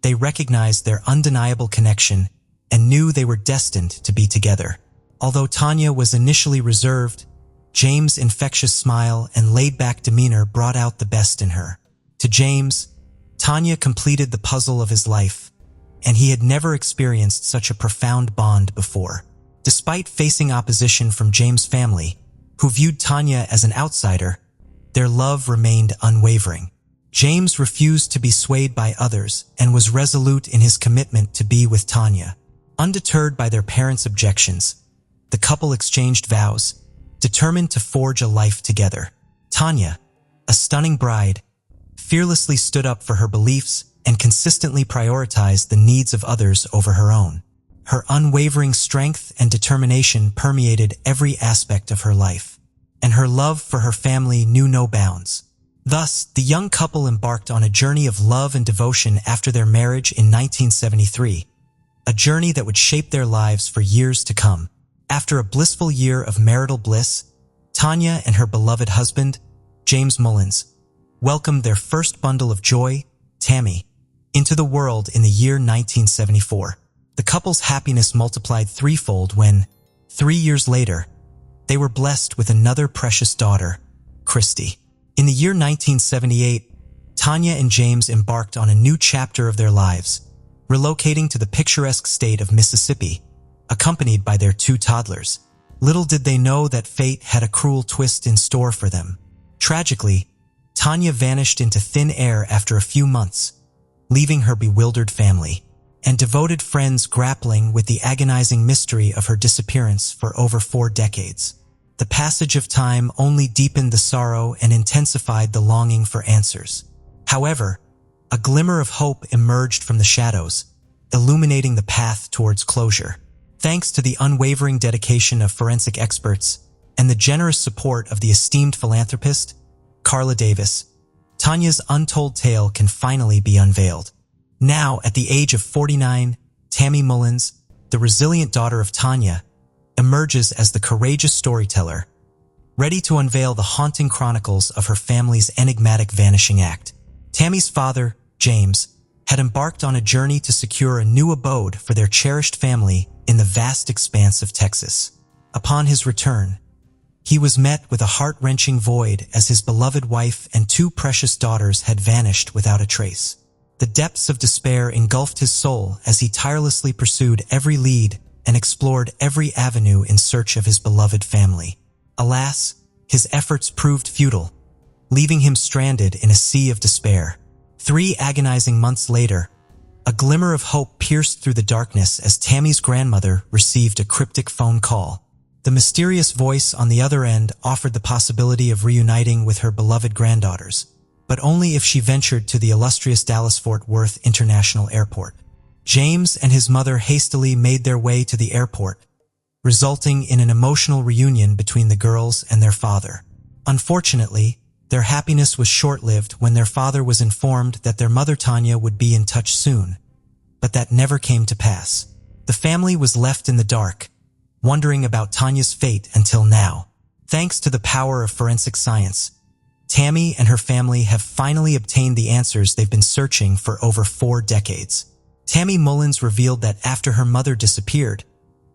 S1: they recognized their undeniable connection and knew they were destined to be together. Although Tanya was initially reserved, James' infectious smile and laid-back demeanor brought out the best in her. To James, Tanya completed the puzzle of his life, and he had never experienced such a profound bond before. Despite facing opposition from James' family, who viewed Tanya as an outsider, their love remained unwavering. James refused to be swayed by others and was resolute in his commitment to be with Tanya. Undeterred by their parents' objections, the couple exchanged vows, determined to forge a life together. Tanya, a stunning bride, fearlessly stood up for her beliefs and consistently prioritized the needs of others over her own. Her unwavering strength and determination permeated every aspect of her life, and her love for her family knew no bounds. Thus, the young couple embarked on a journey of love and devotion after their marriage in 1973, a journey that would shape their lives for years to come. After a blissful year of marital bliss, Tanya and her beloved husband, James Mullins, welcomed their first bundle of joy, Tammy, into the world in the year 1974. The couple's happiness multiplied threefold when, 3 years later, they were blessed with another precious daughter, Christy. In the year 1978, Tanya and James embarked on a new chapter of their lives, relocating to the picturesque state of Mississippi, accompanied by their 2 toddlers. Little did they know that fate had a cruel twist in store for them. Tragically, Tanya vanished into thin air after a few months, leaving her bewildered family and devoted friends grappling with the agonizing mystery of her disappearance for over 4 decades. The passage of time only deepened the sorrow and intensified the longing for answers. However, a glimmer of hope emerged from the shadows, illuminating the path towards closure. Thanks to the unwavering dedication of forensic experts and the generous support of the esteemed philanthropist, Carla Davis, Tanya's untold tale can finally be unveiled. Now, at the age of 49, Tammy Mullins, the resilient daughter of Tanya, emerges as the courageous storyteller, ready to unveil the haunting chronicles of her family's enigmatic vanishing act. Tammy's father, James, had embarked on a journey to secure a new abode for their cherished family in the vast expanse of Texas. Upon his return, he was met with a heart-wrenching void as his beloved wife and 2 precious daughters had vanished without a trace. The depths of despair engulfed his soul as he tirelessly pursued every lead and explored every avenue in search of his beloved family. Alas, his efforts proved futile, leaving him stranded in a sea of despair. 3 agonizing months later, a glimmer of hope pierced through the darkness as Tammy's grandmother received a cryptic phone call. The mysterious voice on the other end offered the possibility of reuniting with her beloved granddaughters, but only if she ventured to the illustrious Dallas-Fort Worth International Airport. James and his mother hastily made their way to the airport, resulting in an emotional reunion between the girls and their father. Unfortunately, their happiness was short-lived when their father was informed that their mother Tanya would be in touch soon, but that never came to pass. The family was left in the dark, wondering about Tanya's fate until now. Thanks to the power of forensic science, Tammy and her family have finally obtained the answers they've been searching for over 4 decades. Tammy Mullins revealed that after her mother disappeared,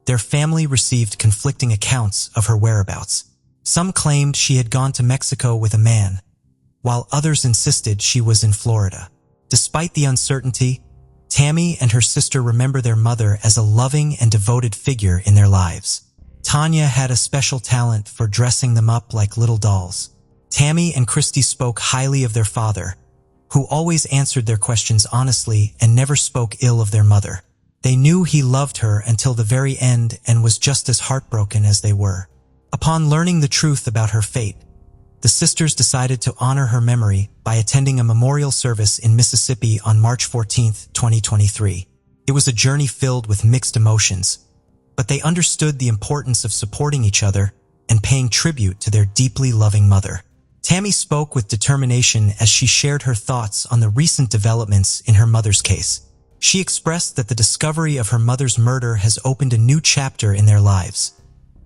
S1: their family received conflicting accounts of her whereabouts. Some claimed she had gone to Mexico with a man, while others insisted she was in Florida. Despite the uncertainty, Tammy and her sister remember their mother as a loving and devoted figure in their lives. Tanya had a special talent for dressing them up like little dolls. Tammy and Christy spoke highly of their father, who always answered their questions honestly and never spoke ill of their mother. They knew he loved her until the very end and was just as heartbroken as they were. Upon learning the truth about her fate, the sisters decided to honor her memory by attending a memorial service in Mississippi on March 14, 2023. It was a journey filled with mixed emotions, but they understood the importance of supporting each other and paying tribute to their deeply loving mother. Tammy spoke with determination as she shared her thoughts on the recent developments in her mother's case. She expressed that the discovery of her mother's murder has opened a new chapter in their lives,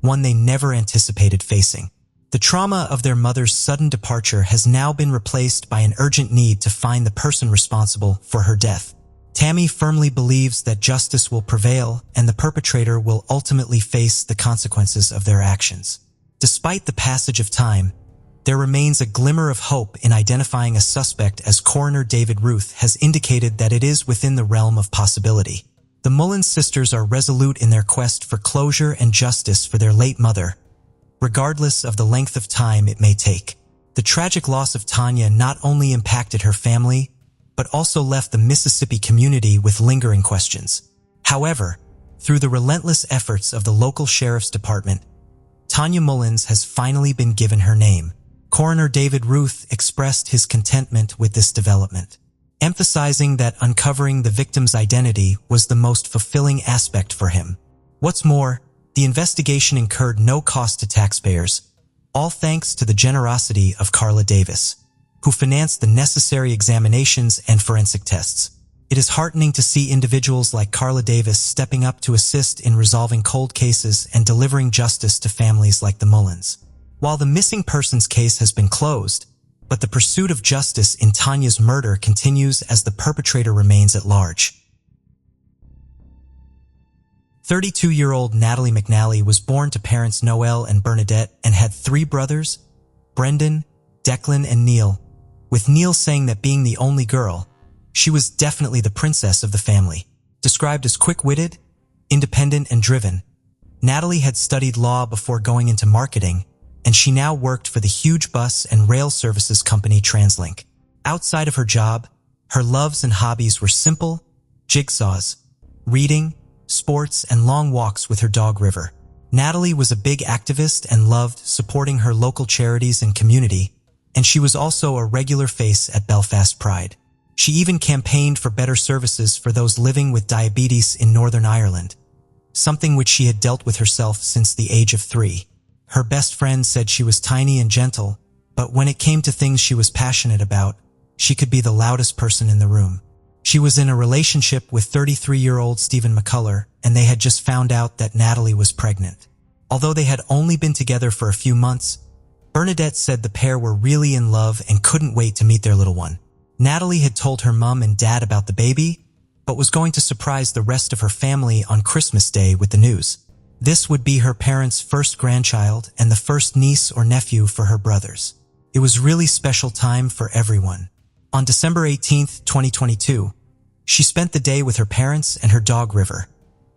S1: one they never anticipated facing. The trauma of their mother's sudden departure has now been replaced by an urgent need to find the person responsible for her death. Tammy firmly believes that justice will prevail and the perpetrator will ultimately face the consequences of their actions. Despite the passage of time, there remains a glimmer of hope in identifying a suspect, as Coroner David Ruth has indicated that it is within the realm of possibility. The Mullins sisters are resolute in their quest for closure and justice for their late mother, regardless of the length of time it may take. The tragic loss of Tanya not only impacted her family, but also left the Mississippi community with lingering questions. However, through the relentless efforts of the local sheriff's department, Tanya Mullins has finally been given her name. Coroner David Ruth expressed his contentment with this development, emphasizing that uncovering the victim's identity was the most fulfilling aspect for him. What's more, the investigation incurred no cost to taxpayers, all thanks to the generosity of Carla Davis, who financed the necessary examinations and forensic tests. It is heartening to see individuals like Carla Davis stepping up to assist in resolving cold cases and delivering justice to families like the Mullins. While the missing persons case has been closed, but the pursuit of justice in Tanya's murder continues as the perpetrator remains at large. 32-year-old Natalie McNally was born to parents Noel and Bernadette and had 3 brothers, Brendan, Declan, and Neil, with Neil saying that being the only girl, she was definitely the princess of the family. Described as quick-witted, independent, and driven, Natalie had studied law before going into marketing, and she now worked for the huge bus and rail services company TransLink. Outside of her job, her loves and hobbies were simple: jigsaws, reading, sports, and long walks with her dog River. Natalie was a big activist and loved supporting her local charities and community, and she was also a regular face at Belfast Pride. She even campaigned for better services for those living with diabetes in Northern Ireland, something which she had dealt with herself since the age of 3. Her best friend said she was tiny and gentle, but when it came to things she was passionate about, she could be the loudest person in the room. She was in a relationship with 33-year-old Stephen McCullough, and they had just found out that Natalie was pregnant. Although they had only been together for a few months, Bernadette said the pair were really in love and couldn't wait to meet their little one. Natalie had told her mom and dad about the baby, but was going to surprise the rest of her family on Christmas Day with the news. This would be her parents' first grandchild and the first niece or nephew for her brothers. It was really special time for everyone. On December 18, 2022, she spent the day with her parents and her dog River,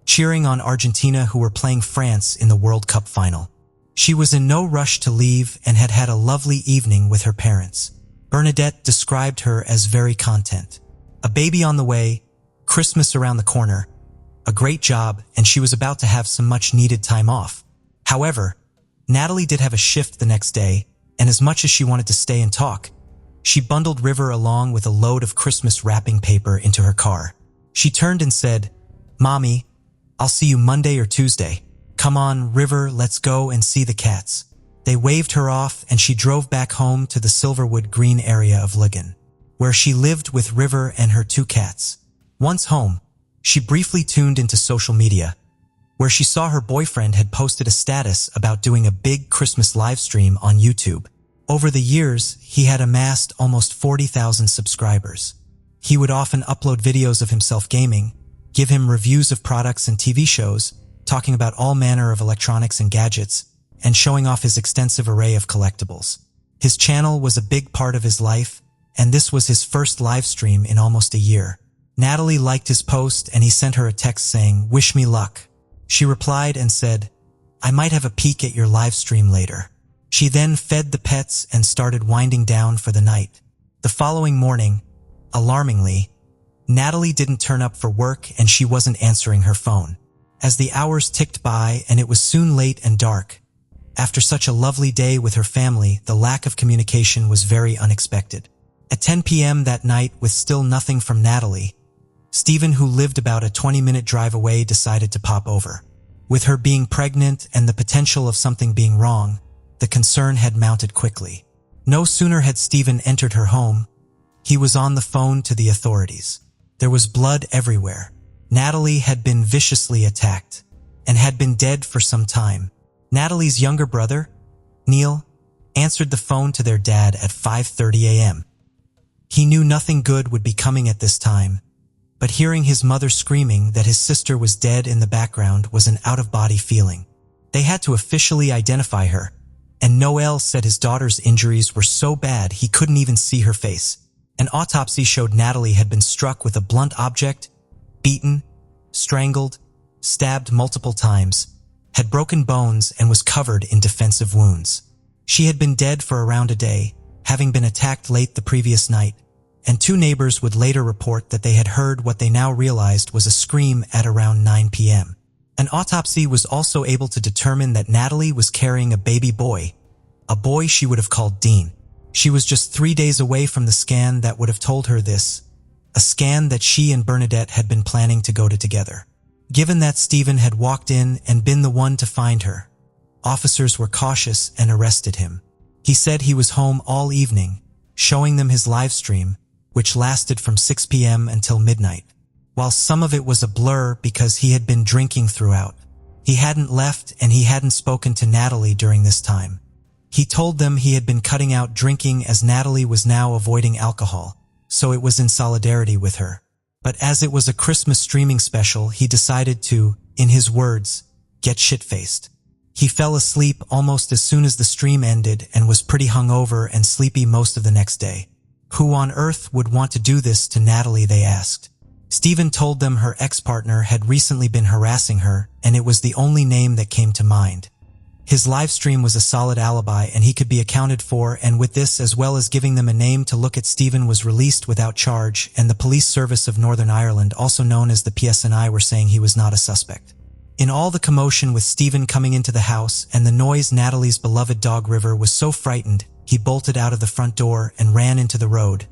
S1: cheering on Argentina, who were playing France in the World Cup final. She was in no rush to leave and had had a lovely evening with her parents. Bernadette described her as very content. A baby on the way, Christmas around the corner, a great job, and she was about to have some much-needed time off. However, Natalie did have a shift the next day, and as much as she wanted to stay and talk, she bundled River along with a load of Christmas wrapping paper into her car. She turned and said, "Mommy, I'll see you Monday or Tuesday. Come on, River, let's go and see the cats." They waved her off and she drove back home to the Silverwood Green area of Ligon, where she lived with River and her 2 cats. Once home, she briefly tuned into social media, where she saw her boyfriend had posted a status about doing a big Christmas live stream on YouTube. Over the years, he had amassed almost 40,000 subscribers. He would often upload videos of himself gaming, give him reviews of products and TV shows, talking about all manner of electronics and gadgets, and showing off his extensive array of collectibles. His channel was a big part of his life, and this was his first live stream in almost a year. Natalie liked his post and he sent her a text saying, "Wish me luck." She replied and said, "I might have a peek at your live stream later." She then fed the pets and started winding down for the night. The following morning, alarmingly, Natalie didn't turn up for work and she wasn't answering her phone. As the hours ticked by and it was soon late and dark, after such a lovely day with her family, the lack of communication was very unexpected. At 10 p.m. that night, with still nothing from Natalie, Stephen, who lived about a 20-minute drive away, decided to pop over. With her being pregnant and the potential of something being wrong, the concern had mounted quickly. No sooner had Stephen entered her home, he was on the phone to the authorities. There was blood everywhere. Natalie had been viciously attacked and had been dead for some time. Natalie's younger brother, Neil, answered the phone to their dad at 5:30 a.m. He knew nothing good would be coming at this time, but hearing his mother screaming that his sister was dead in the background was an out-of-body feeling. They had to officially identify her, and Noel said his daughter's injuries were so bad he couldn't even see her face. An autopsy showed Natalie had been struck with a blunt object, beaten, strangled, stabbed multiple times, had broken bones, and was covered in defensive wounds. She had been dead for around a day, having been attacked late the previous night, and 2 neighbors would later report that they had heard what they now realized was a scream at around 9 p.m. An autopsy was also able to determine that Natalie was carrying a baby boy, a boy she would have called Dean. She was just 3 days away from the scan that would have told her this, a scan that she and Bernadette had been planning to go to together. Given that Stephen had walked in and been the one to find her, officers were cautious and arrested him. He said he was home all evening, showing them his live stream, which lasted from 6 p.m. until midnight. While some of it was a blur because he had been drinking throughout, he hadn't left and he hadn't spoken to Natalie during this time. He told them he had been cutting out drinking as Natalie was now avoiding alcohol, so it was in solidarity with her. But as it was a Christmas streaming special, he decided to, in his words, get shit-faced. He fell asleep almost as soon as the stream ended and was pretty hungover and sleepy most of the next day. Who on earth would want to do this to Natalie, they asked. Steven told them her ex-partner had recently been harassing her, and it was the only name that came to mind. His live stream was a solid alibi and he could be accounted for, and with this as well as giving them a name to look at, Steven was released without charge, and the Police Service of Northern Ireland, also known as the PSNI, were saying he was not a suspect. In all the commotion with Steven coming into the house and the noise, Natalie's beloved dog River was so frightened, he bolted out of the front door and ran into the road,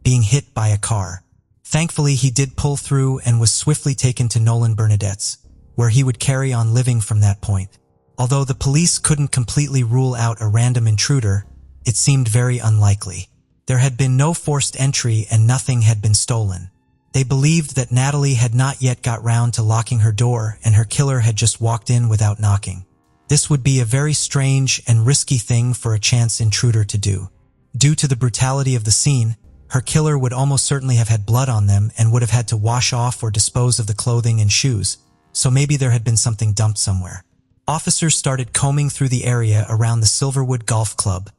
S1: being hit by a car. Thankfully, he did pull through and was swiftly taken to Nolan Bernadette's, where he would carry on living from that point. Although the police couldn't completely rule out a random intruder, it seemed very unlikely. There had been no forced entry and nothing had been stolen. They believed that Natalie had not yet got round to locking her door and her killer had just walked in without knocking. This would be a very strange and risky thing for a chance intruder to do. Due to the brutality of the scene, her killer would almost certainly have had blood on them and would have had to wash off or dispose of the clothing and shoes, so maybe there had been something dumped somewhere. Officers started combing through the area around the Silverwood Golf Club,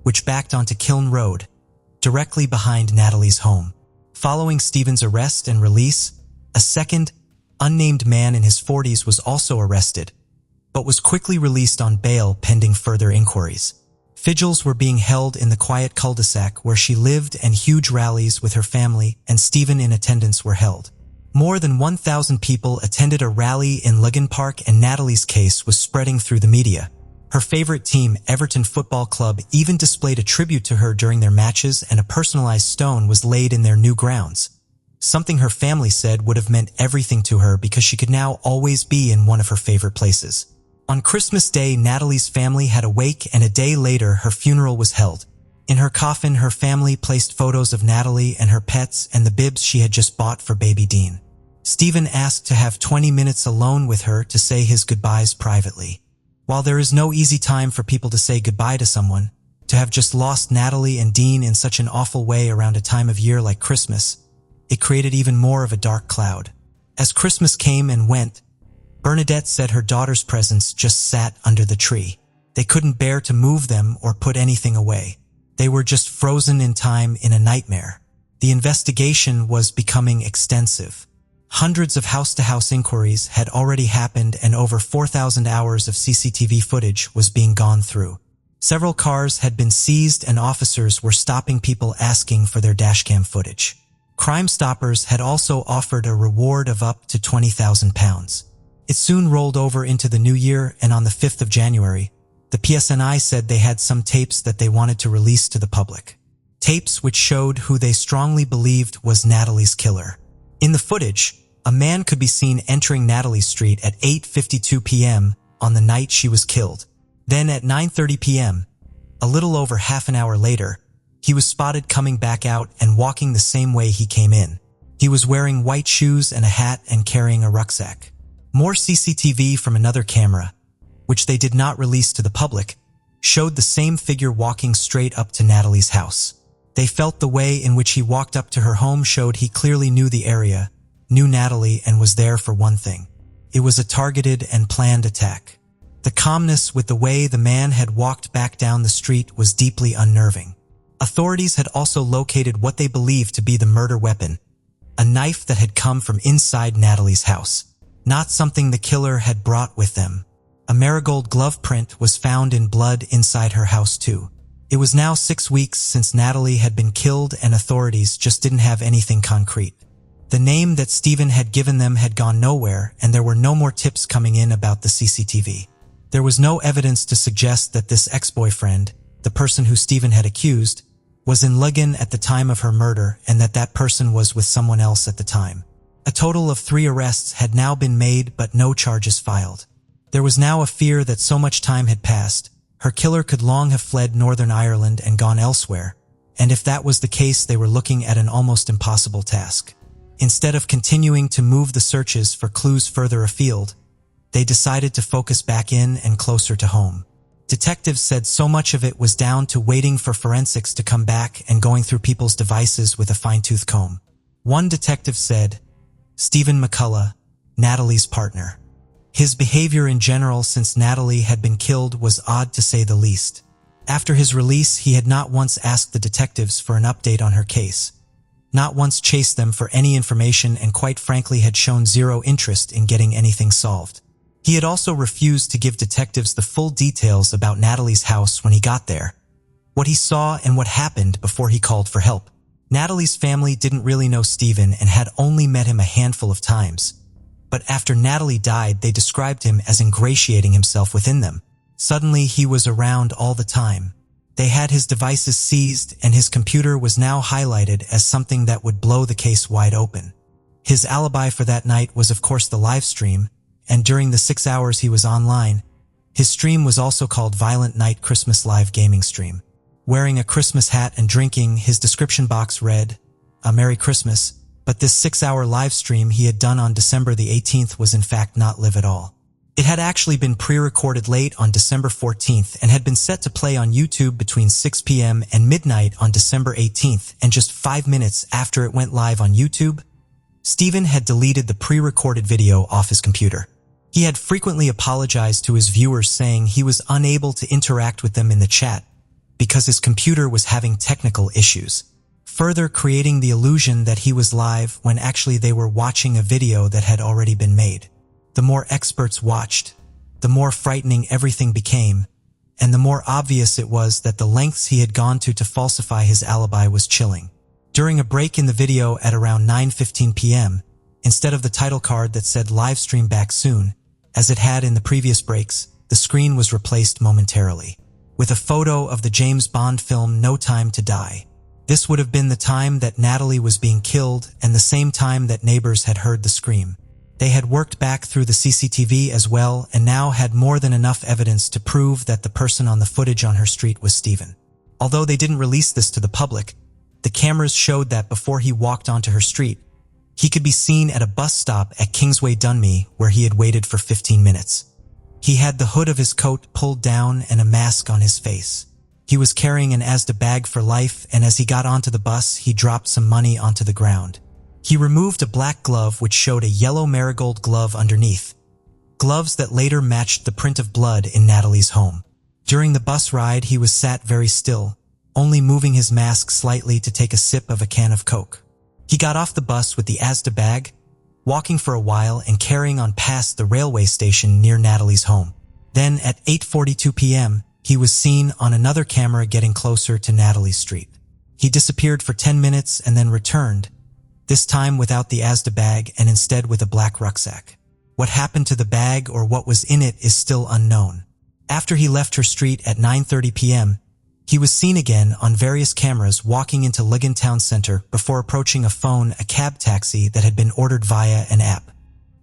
S1: which backed onto Kiln Road, directly behind Natalie's home. Following Steven's arrest and release, a second, unnamed man in his 40s was also arrested, but was quickly released on bail pending further inquiries. Vigils were being held in the quiet cul-de-sac where she lived, and huge rallies with her family and Steven in attendance were held. More than 1,000 people attended a rally in Lugan Park, and Natalie's case was spreading through the media. Her favorite team, Everton Football Club, even displayed a tribute to her during their matches, and a personalized stone was laid in their new grounds. Something her family said would have meant everything to her because she could now always be in one of her favorite places. On Christmas Day, Natalie's family had a wake, and a day later her funeral was held. In her coffin, her family placed photos of Natalie and her pets and the bibs she had just bought for baby Dean. Steven asked to have 20 minutes alone with her to say his goodbyes privately. While there is no easy time for people to say goodbye to someone, to have just lost Natalie and Dean in such an awful way around a time of year like Christmas, it created even more of a dark cloud. As Christmas came and went, Bernadette said her daughter's presents just sat under the tree. They couldn't bear to move them or put anything away. They were just frozen in time in a nightmare. The investigation was becoming extensive. Hundreds of house-to-house inquiries had already happened, and over 4,000 hours of CCTV footage was being gone through. Several cars had been seized and officers were stopping people asking for their dashcam footage. Crime Stoppers had also offered a reward of up to £20,000. It soon rolled over into the new year, and on the 5th of January, the PSNI said they had some tapes that they wanted to release to the public. Tapes which showed who they strongly believed was Natalie's killer. In the footage, a man could be seen entering Natalie Street at 8:52 p.m. on the night she was killed. Then at 9:30 p.m., a little over half an hour later, he was spotted coming back out and walking the same way he came in. He was wearing white shoes and a hat and carrying a rucksack. More CCTV from another camera, which they did not release to the public, showed the same figure walking straight up to Natalie's house. They felt the way in which he walked up to her home showed he clearly knew the area, knew Natalie, and was there for one thing. It was a targeted and planned attack. The calmness with the way the man had walked back down the street was deeply unnerving. Authorities had also located what they believed to be the murder weapon, a knife that had come from inside Natalie's house. Not something the killer had brought with them. A marigold glove print was found in blood inside her house too. It was now 6 weeks since Natalie had been killed, and authorities just didn't have anything concrete. The name that Steven had given them had gone nowhere, and there were no more tips coming in about the CCTV. There was no evidence to suggest that this ex-boyfriend, the person who Steven had accused, was in Lugan at the time of her murder, and that that person was with someone else at the time. A total of 3 arrests had now been made, but no charges filed. There was now a fear that so much time had passed, her killer could long have fled Northern Ireland and gone elsewhere, and if that was the case, they were looking at an almost impossible task. Instead of continuing to move the searches for clues further afield, they decided to focus back in and closer to home. Detectives said so much of it was down to waiting for forensics to come back and going through people's devices with a fine-tooth comb. One detective said, Stephen McCullough, Natalie's partner. His behavior in general since Natalie had been killed was odd to say the least. After his release, he had not once asked the detectives for an update on her case, not once chased them for any information, and quite frankly had shown zero interest in getting anything solved. He had also refused to give detectives the full details about Natalie's house when he got there, what he saw and what happened before he called for help. Natalie's family didn't really know Stephen and had only met him a handful of times, but after Natalie died, they described him as ingratiating himself within them. Suddenly, he was around all the time. They had his devices seized, and his computer was now highlighted as something that would blow the case wide open. His alibi for that night was of course the live stream, and during the 6 hours he was online, his stream was also called Violent Night Christmas Live Gaming Stream. Wearing a Christmas hat and drinking, his description box read, "A Merry Christmas," but this 6-hour live stream he had done on December the 18th was in fact not live at all. It had actually been pre-recorded late on December 14th and had been set to play on YouTube between 6 p.m. and midnight on December 18th, and just 5 minutes after it went live on YouTube, Stephen had deleted the pre-recorded video off his computer. He had frequently apologized to his viewers, saying he was unable to interact with them in the chat because his computer was having technical issues, further creating the illusion that he was live when actually they were watching a video that had already been made. The more experts watched, the more frightening everything became, and the more obvious it was that the lengths he had gone to falsify his alibi was chilling. During a break in the video at around 9:15 p.m., instead of the title card that said "Live stream back soon," as it had in the previous breaks, the screen was replaced momentarily with a photo of the James Bond film No Time to Die. This would have been the time that Natalie was being killed and the same time that neighbors had heard the scream. They had worked back through the CCTV as well and now had more than enough evidence to prove that the person on the footage on her street was Stephen. Although they didn't release this to the public, the cameras showed that before he walked onto her street, he could be seen at a bus stop at Kingsway Dunmee where he had waited for 15 minutes. He had the hood of his coat pulled down and a mask on his face. He was carrying an Asda bag for life, and as he got onto the bus, he dropped some money onto the ground. He removed a black glove which showed a yellow marigold glove underneath, gloves that later matched the print of blood in Natalie's home. During the bus ride, he was sat very still, only moving his mask slightly to take a sip of a can of Coke. He got off the bus with the Asda bag, walking for a while and carrying on past the railway station near Natalie's home. Then at 8:42 p.m., he was seen on another camera getting closer to Natalie's street. He disappeared for 10 minutes and then returned, this time without the Asda bag and instead with a black rucksack. What happened to the bag or what was in it is still unknown. After he left her street at 9:30 p.m., he was seen again on various cameras walking into Ligon Town Center before approaching a cab taxi that had been ordered via an app.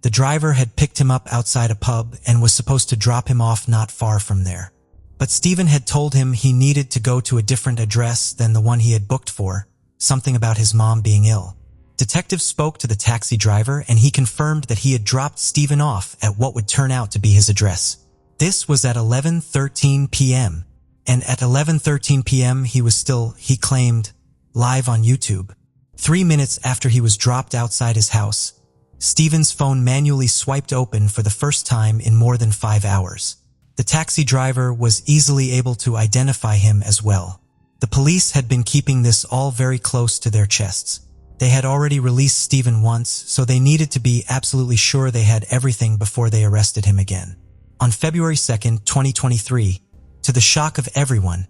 S1: The driver had picked him up outside a pub and was supposed to drop him off not far from there. But Stephen had told him he needed to go to a different address than the one he had booked for, something about his mom being ill. Detectives spoke to the taxi driver and he confirmed that he had dropped Stephen off at what would turn out to be his address. This was at 11:13 p.m. And at 11:13 p.m. he was still, he claimed, live on YouTube. 3 minutes after he was dropped outside his house, Stephen's phone manually swiped open for the first time in more than 5 hours. The taxi driver was easily able to identify him as well. The police had been keeping this all very close to their chests. They had already released Stephen once, so they needed to be absolutely sure they had everything before they arrested him again. On February 2nd, 2023, to the shock of everyone,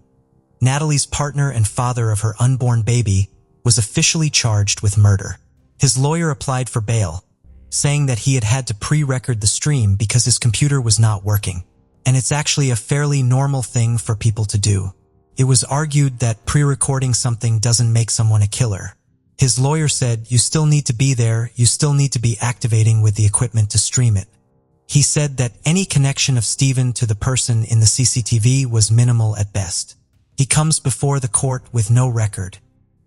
S1: Natalie's partner and father of her unborn baby was officially charged with murder. His lawyer applied for bail, saying that he had had to pre-record the stream because his computer was not working. And it's actually a fairly normal thing for people to do. It was argued that pre-recording something doesn't make someone a killer. His lawyer said, "You still need to be there, you still need to be activating with the equipment to stream it." He said that any connection of Stephen to the person in the CCTV was minimal at best. He comes before the court with no record.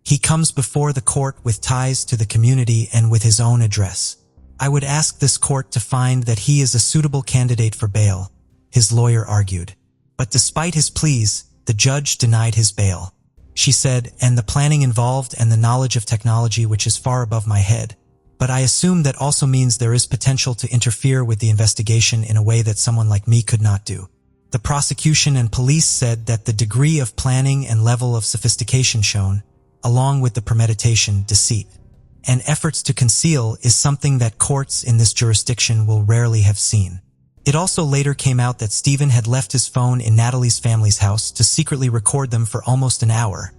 S1: He comes before the court with ties to the community and with his own address. I would ask this court to find that he is a suitable candidate for bail, his lawyer argued. But despite his pleas, the judge denied his bail. She said, and the planning involved and the knowledge of technology which is far above my head. But I assume that also means there is potential to interfere with the investigation in a way that someone like me could not do. The prosecution and police said that the degree of planning and level of sophistication shown, along with the premeditation, deceit, and efforts to conceal is something that courts in this jurisdiction will rarely have seen. It also later came out that Stephen had left his phone in Natalie's family's house to secretly record them for almost an hour.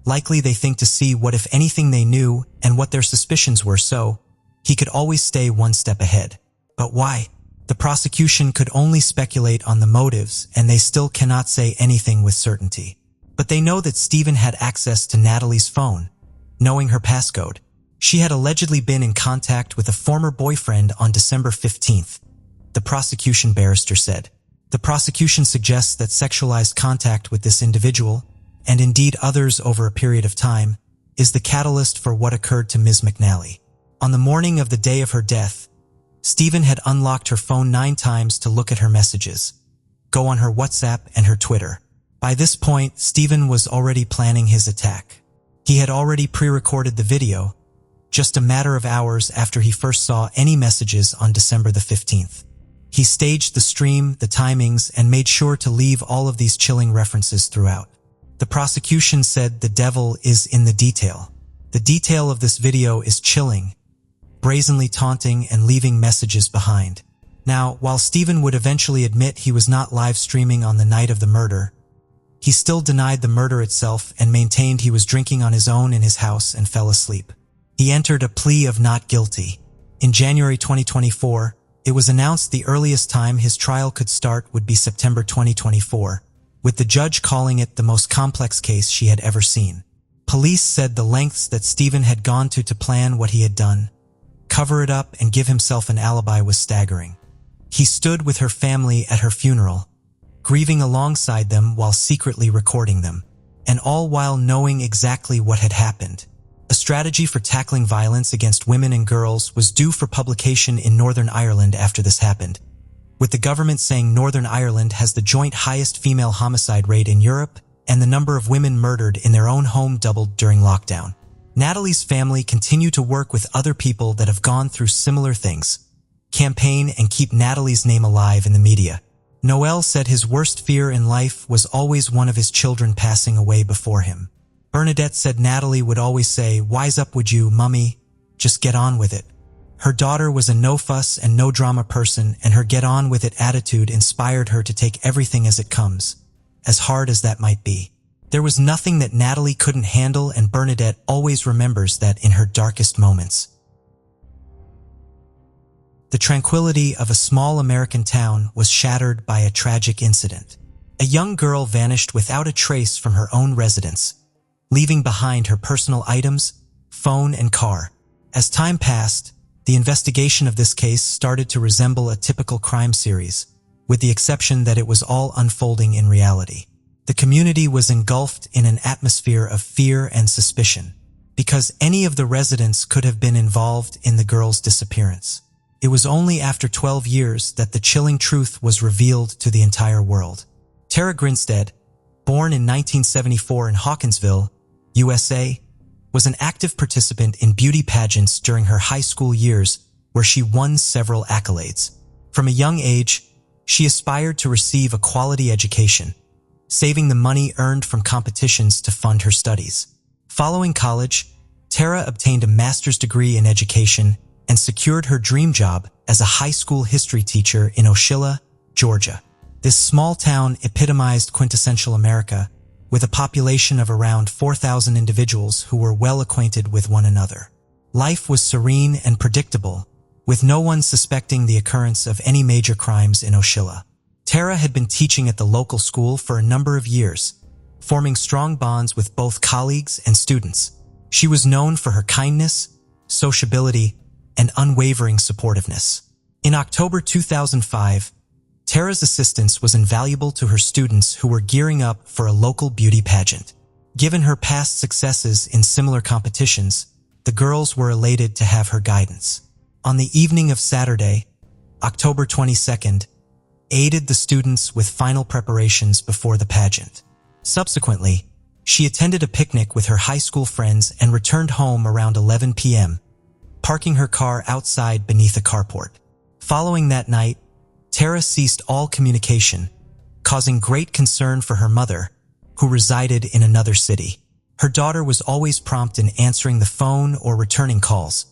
S1: Likely they think to see what if anything they knew and what their suspicions were, so he could always stay one step ahead. But why? The prosecution could only speculate on the motives, and they still cannot say anything with certainty. But they know that Stephen had access to Natalie's phone, knowing her passcode. She had allegedly been in contact with a former boyfriend on December 15th, the prosecution barrister said. The prosecution suggests that sexualized contact with this individual, and indeed others over a period of time, is the catalyst for what occurred to Ms. McNally. On the morning of the day of her death, Stephen had unlocked her phone 9 times to look at her messages, go on her WhatsApp and her Twitter. By this point, Stephen was already planning his attack. He had already pre-recorded the video, just a matter of hours after he first saw any messages on December the 15th. He staged the stream, the timings, and made sure to leave all of these chilling references throughout. The prosecution said the devil is in the detail. The detail of this video is chilling, brazenly taunting and leaving messages behind. Now, while Stephen would eventually admit he was not live streaming on the night of the murder, he still denied the murder itself and maintained he was drinking on his own in his house and fell asleep. He entered a plea of not guilty. In January 2024, it was announced the earliest time his trial could start would be September 2024, with the judge calling it the most complex case she had ever seen. Police said the lengths that Stephen had gone to plan what he had done, cover it up and give himself an alibi, was staggering. He stood with her family at her funeral, grieving alongside them while secretly recording them, and all while knowing exactly what had happened. A strategy for tackling violence against women and girls was due for publication in Northern Ireland after this happened, with the government saying Northern Ireland has the joint highest female homicide rate in Europe and the number of women murdered in their own home doubled during lockdown. Natalie's family continue to work with other people that have gone through similar things, campaign and keep Natalie's name alive in the media. Noel said his worst fear in life was always one of his children passing away before him. Bernadette said Natalie would always say, "Wise up would you, mummy, just get on with it." Her daughter was a no-fuss and no-drama person, and her get-on-with-it attitude inspired her to take everything as it comes, as hard as that might be. There was nothing that Natalie couldn't handle, and Bernadette always remembers that in her darkest moments. The tranquility of a small American town was shattered by a tragic incident. A young girl vanished without a trace from her own residence, leaving behind her personal items, phone, and car. As time passed, the investigation of this case started to resemble a typical crime series, with the exception that it was all unfolding in reality. The community was engulfed in an atmosphere of fear and suspicion, because any of the residents could have been involved in the girl's disappearance. It was only after 12 years that the chilling truth was revealed to the entire world. Tara Grinstead, born in 1974 in Hawkinsville, USA, was an active participant in beauty pageants during her high school years, where she won several accolades. From a young age, she aspired to receive a quality education, saving the money earned from competitions to fund her studies. Following college, Tara obtained a master's degree in education and secured her dream job as a high school history teacher in Ocilla, Georgia. This small town epitomized quintessential America, with a population of around 4,000 individuals who were well acquainted with one another. Life was serene and predictable, with no one suspecting the occurrence of any major crimes in Ocilla. Tara had been teaching at the local school for a number of years, forming strong bonds with both colleagues and students. She was known for her kindness, sociability, and unwavering supportiveness. In October 2005, Tara's assistance was invaluable to her students who were gearing up for a local beauty pageant. Given her past successes in similar competitions, the girls were elated to have her guidance. On the evening of Saturday, October 22nd, aided the students with final preparations before the pageant. Subsequently, she attended a picnic with her high school friends and returned home around 11 p.m., parking her car outside beneath a carport. Following that night, Tara ceased all communication, causing great concern for her mother, who resided in another city. Her daughter was always prompt in answering the phone or returning calls,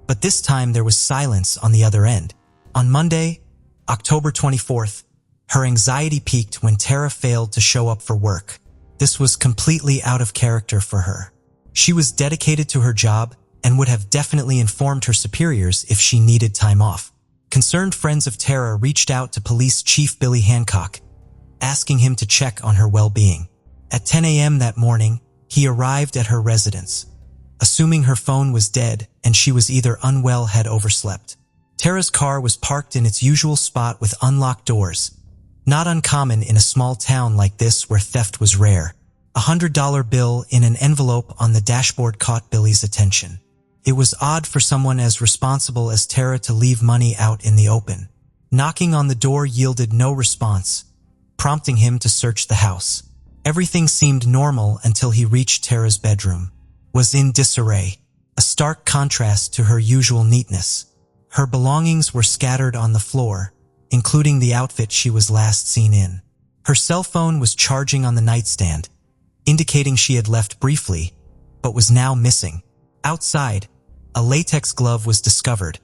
S1: but this time there was silence on the other end. On Monday, October 24th, her anxiety peaked when Tara failed to show up for work. This was completely out of character for her. She was dedicated to her job and would have definitely informed her superiors if she needed time off. Concerned friends of Tara reached out to Police Chief Billy Hancock, asking him to check on her well-being. At 10 a.m. that morning, he arrived at her residence, assuming her phone was dead and she was either unwell or had overslept. Tara's car was parked in its usual spot with unlocked doors, not uncommon in a small town like this where theft was rare. A $100 bill in an envelope on the dashboard caught Billy's attention. It was odd for someone as responsible as Tara to leave money out in the open. Knocking on the door yielded no response, prompting him to search the house. Everything seemed normal until he reached Tara's bedroom. It was in disarray, a stark contrast to her usual neatness. Her belongings were scattered on the floor, including the outfit she was last seen in. Her cell phone was charging on the nightstand, indicating she had left briefly, but was now missing. Outside, a latex glove was discovered,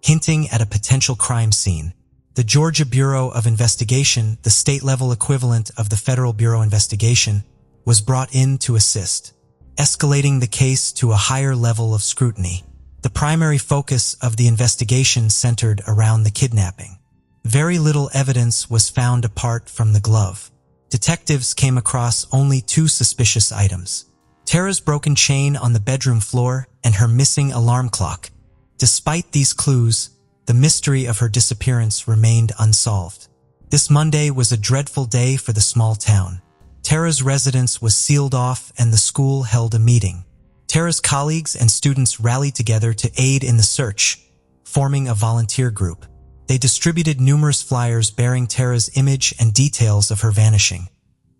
S1: hinting at a potential crime scene. The Georgia Bureau of Investigation, the state-level equivalent of the Federal Bureau of Investigation, was brought in to assist, escalating the case to a higher level of scrutiny. The primary focus of the investigation centered around the kidnapping. Very little evidence was found apart from the glove. Detectives came across only two suspicious items: Tara's broken chain on the bedroom floor and her missing alarm clock. Despite these clues, the mystery of her disappearance remained unsolved. This Monday was a dreadful day for the small town. Tara's residence was sealed off and the school held a meeting. Tara's colleagues and students rallied together to aid in the search, forming a volunteer group. They distributed numerous flyers bearing Tara's image and details of her vanishing,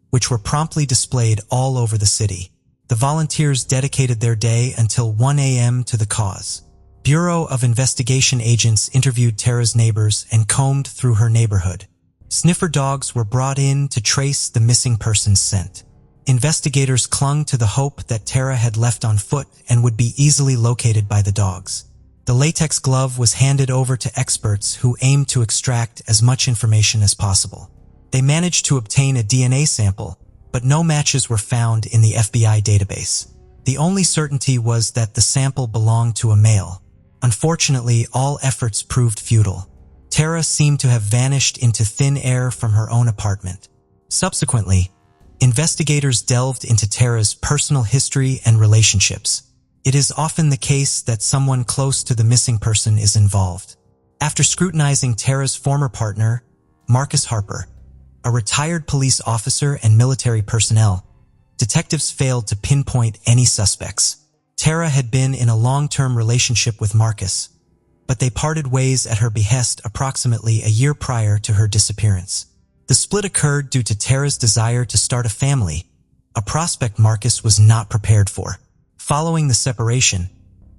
S1: which were promptly displayed all over the city. The volunteers dedicated their day until 1 a.m. to the cause. Bureau of Investigation agents interviewed Tara's neighbors and combed through her neighborhood. Sniffer dogs were brought in to trace the missing person's scent. Investigators clung to the hope that Tara had left on foot and would be easily located by the dogs. The latex glove was handed over to experts who aimed to extract as much information as possible. They managed to obtain a DNA sample, but no matches were found in the FBI database. The only certainty was that the sample belonged to a male. Unfortunately, all efforts proved futile. Tara seemed to have vanished into thin air from her own apartment. Subsequently, investigators delved into Tara's personal history and relationships. It is often the case that someone close to the missing person is involved. After scrutinizing Tara's former partner, Marcus Harper, a retired police officer and military personnel, detectives failed to pinpoint any suspects. Tara had been in a long-term relationship with Marcus, but they parted ways at her behest approximately a year prior to her disappearance. The split occurred due to Tara's desire to start a family, a prospect Marcus was not prepared for. Following the separation,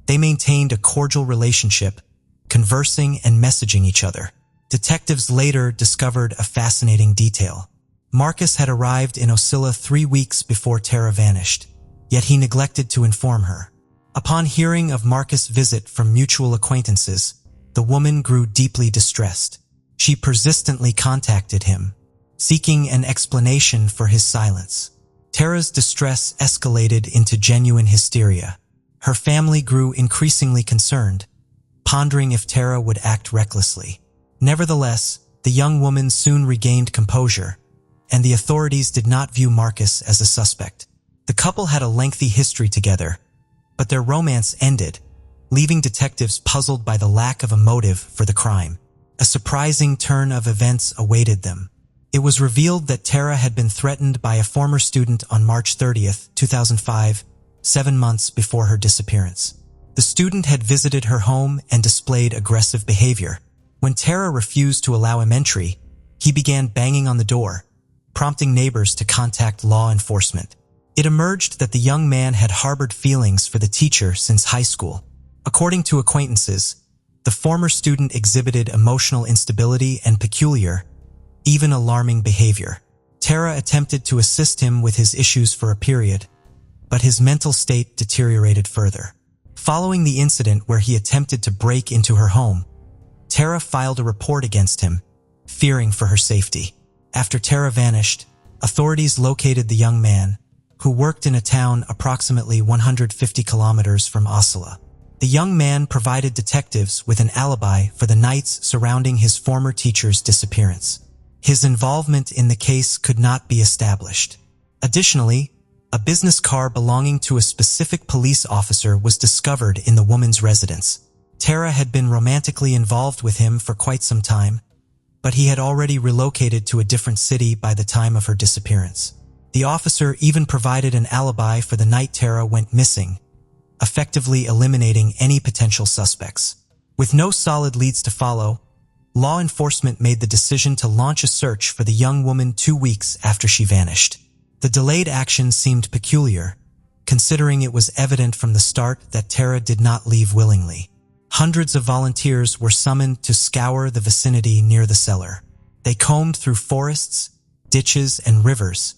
S1: they maintained a cordial relationship, conversing and messaging each other. Detectives later discovered a fascinating detail. Marcus had arrived in Ocilla 3 weeks before Tara vanished, yet he neglected to inform her. Upon hearing of Marcus' visit from mutual acquaintances, the woman grew deeply distressed. She persistently contacted him, seeking an explanation for his silence. Tara's distress escalated into genuine hysteria. Her family grew increasingly concerned, pondering if Tara would act recklessly. Nevertheless, the young woman soon regained composure, and the authorities did not view Marcus as a suspect. The couple had a lengthy history together, but their romance ended, leaving detectives puzzled by the lack of a motive for the crime. a surprising turn of events awaited them. It was revealed that Tara had been threatened by a former student on March 30th, 2005, 7 months before her disappearance. The student had visited her home and displayed aggressive behavior. When Tara refused to allow him entry, he began banging on the door, prompting neighbors to contact law enforcement. It emerged that the young man had harbored feelings for the teacher since high school. According to acquaintances, the former student exhibited emotional instability and peculiar, even alarming behavior. Tara attempted to assist him with his issues for a period, but his mental state deteriorated further. Following the incident where he attempted to break into her home, Tara filed a report against him, fearing for her safety. After Tara vanished, authorities located the young man, who worked in a town approximately 150 kilometers from Oslo. The young man provided detectives with an alibi for the nights surrounding his former teacher's disappearance. His involvement in the case could not be established. Additionally, a business car belonging to a specific police officer was discovered in the woman's residence. Tara had been romantically involved with him for quite some time, but he had already relocated to a different city by the time of her disappearance. The officer even provided an alibi for the night Tara went missing, effectively eliminating any potential suspects. With no solid leads to follow, law enforcement made the decision to launch a search for the young woman 2 weeks after she vanished. The delayed action seemed peculiar, considering it was evident from the start that Tara did not leave willingly. Hundreds of volunteers were summoned to scour the vicinity near the cellar. They combed through forests, ditches, and rivers,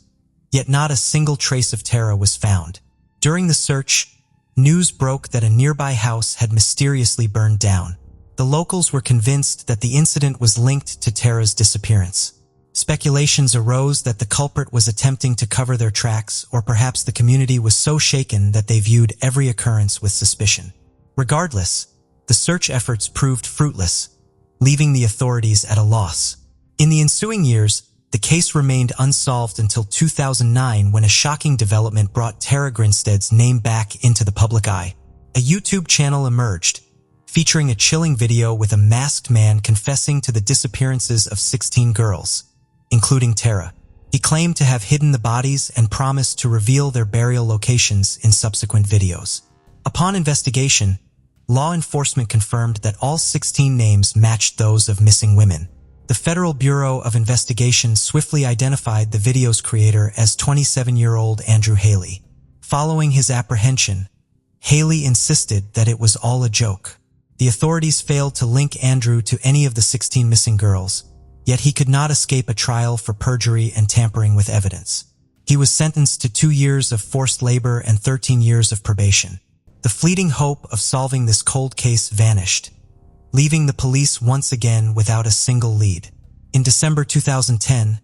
S1: yet not a single trace of Tara was found. During the search, news broke that a nearby house had mysteriously burned down. The locals were convinced that the incident was linked to Tara's disappearance. Speculations arose that the culprit was attempting to cover their tracks, or perhaps the community was so shaken that they viewed every occurrence with suspicion. Regardless, the search efforts proved fruitless, leaving the authorities at a loss. In the ensuing years, the case remained unsolved until 2009 when a shocking development brought Tara Grinsted's name back into the public eye. A YouTube channel emerged, featuring a chilling video with a masked man confessing to the disappearances of 16 girls, including Tara. He claimed to have hidden the bodies and promised to reveal their burial locations in subsequent videos. Upon investigation, law enforcement confirmed that all 16 names matched those of missing women. The Federal Bureau of Investigation swiftly identified the video's creator as 27-year-old Andrew Haley. Following his apprehension, Haley insisted that it was all a joke. The authorities failed to link Andrew to any of the 16 missing girls, yet he could not escape a trial for perjury and tampering with evidence. He was sentenced to 2 years of forced labor and 13 years of probation. The fleeting hope of solving this cold case vanished, leaving the police once again without a single lead. In December 2010,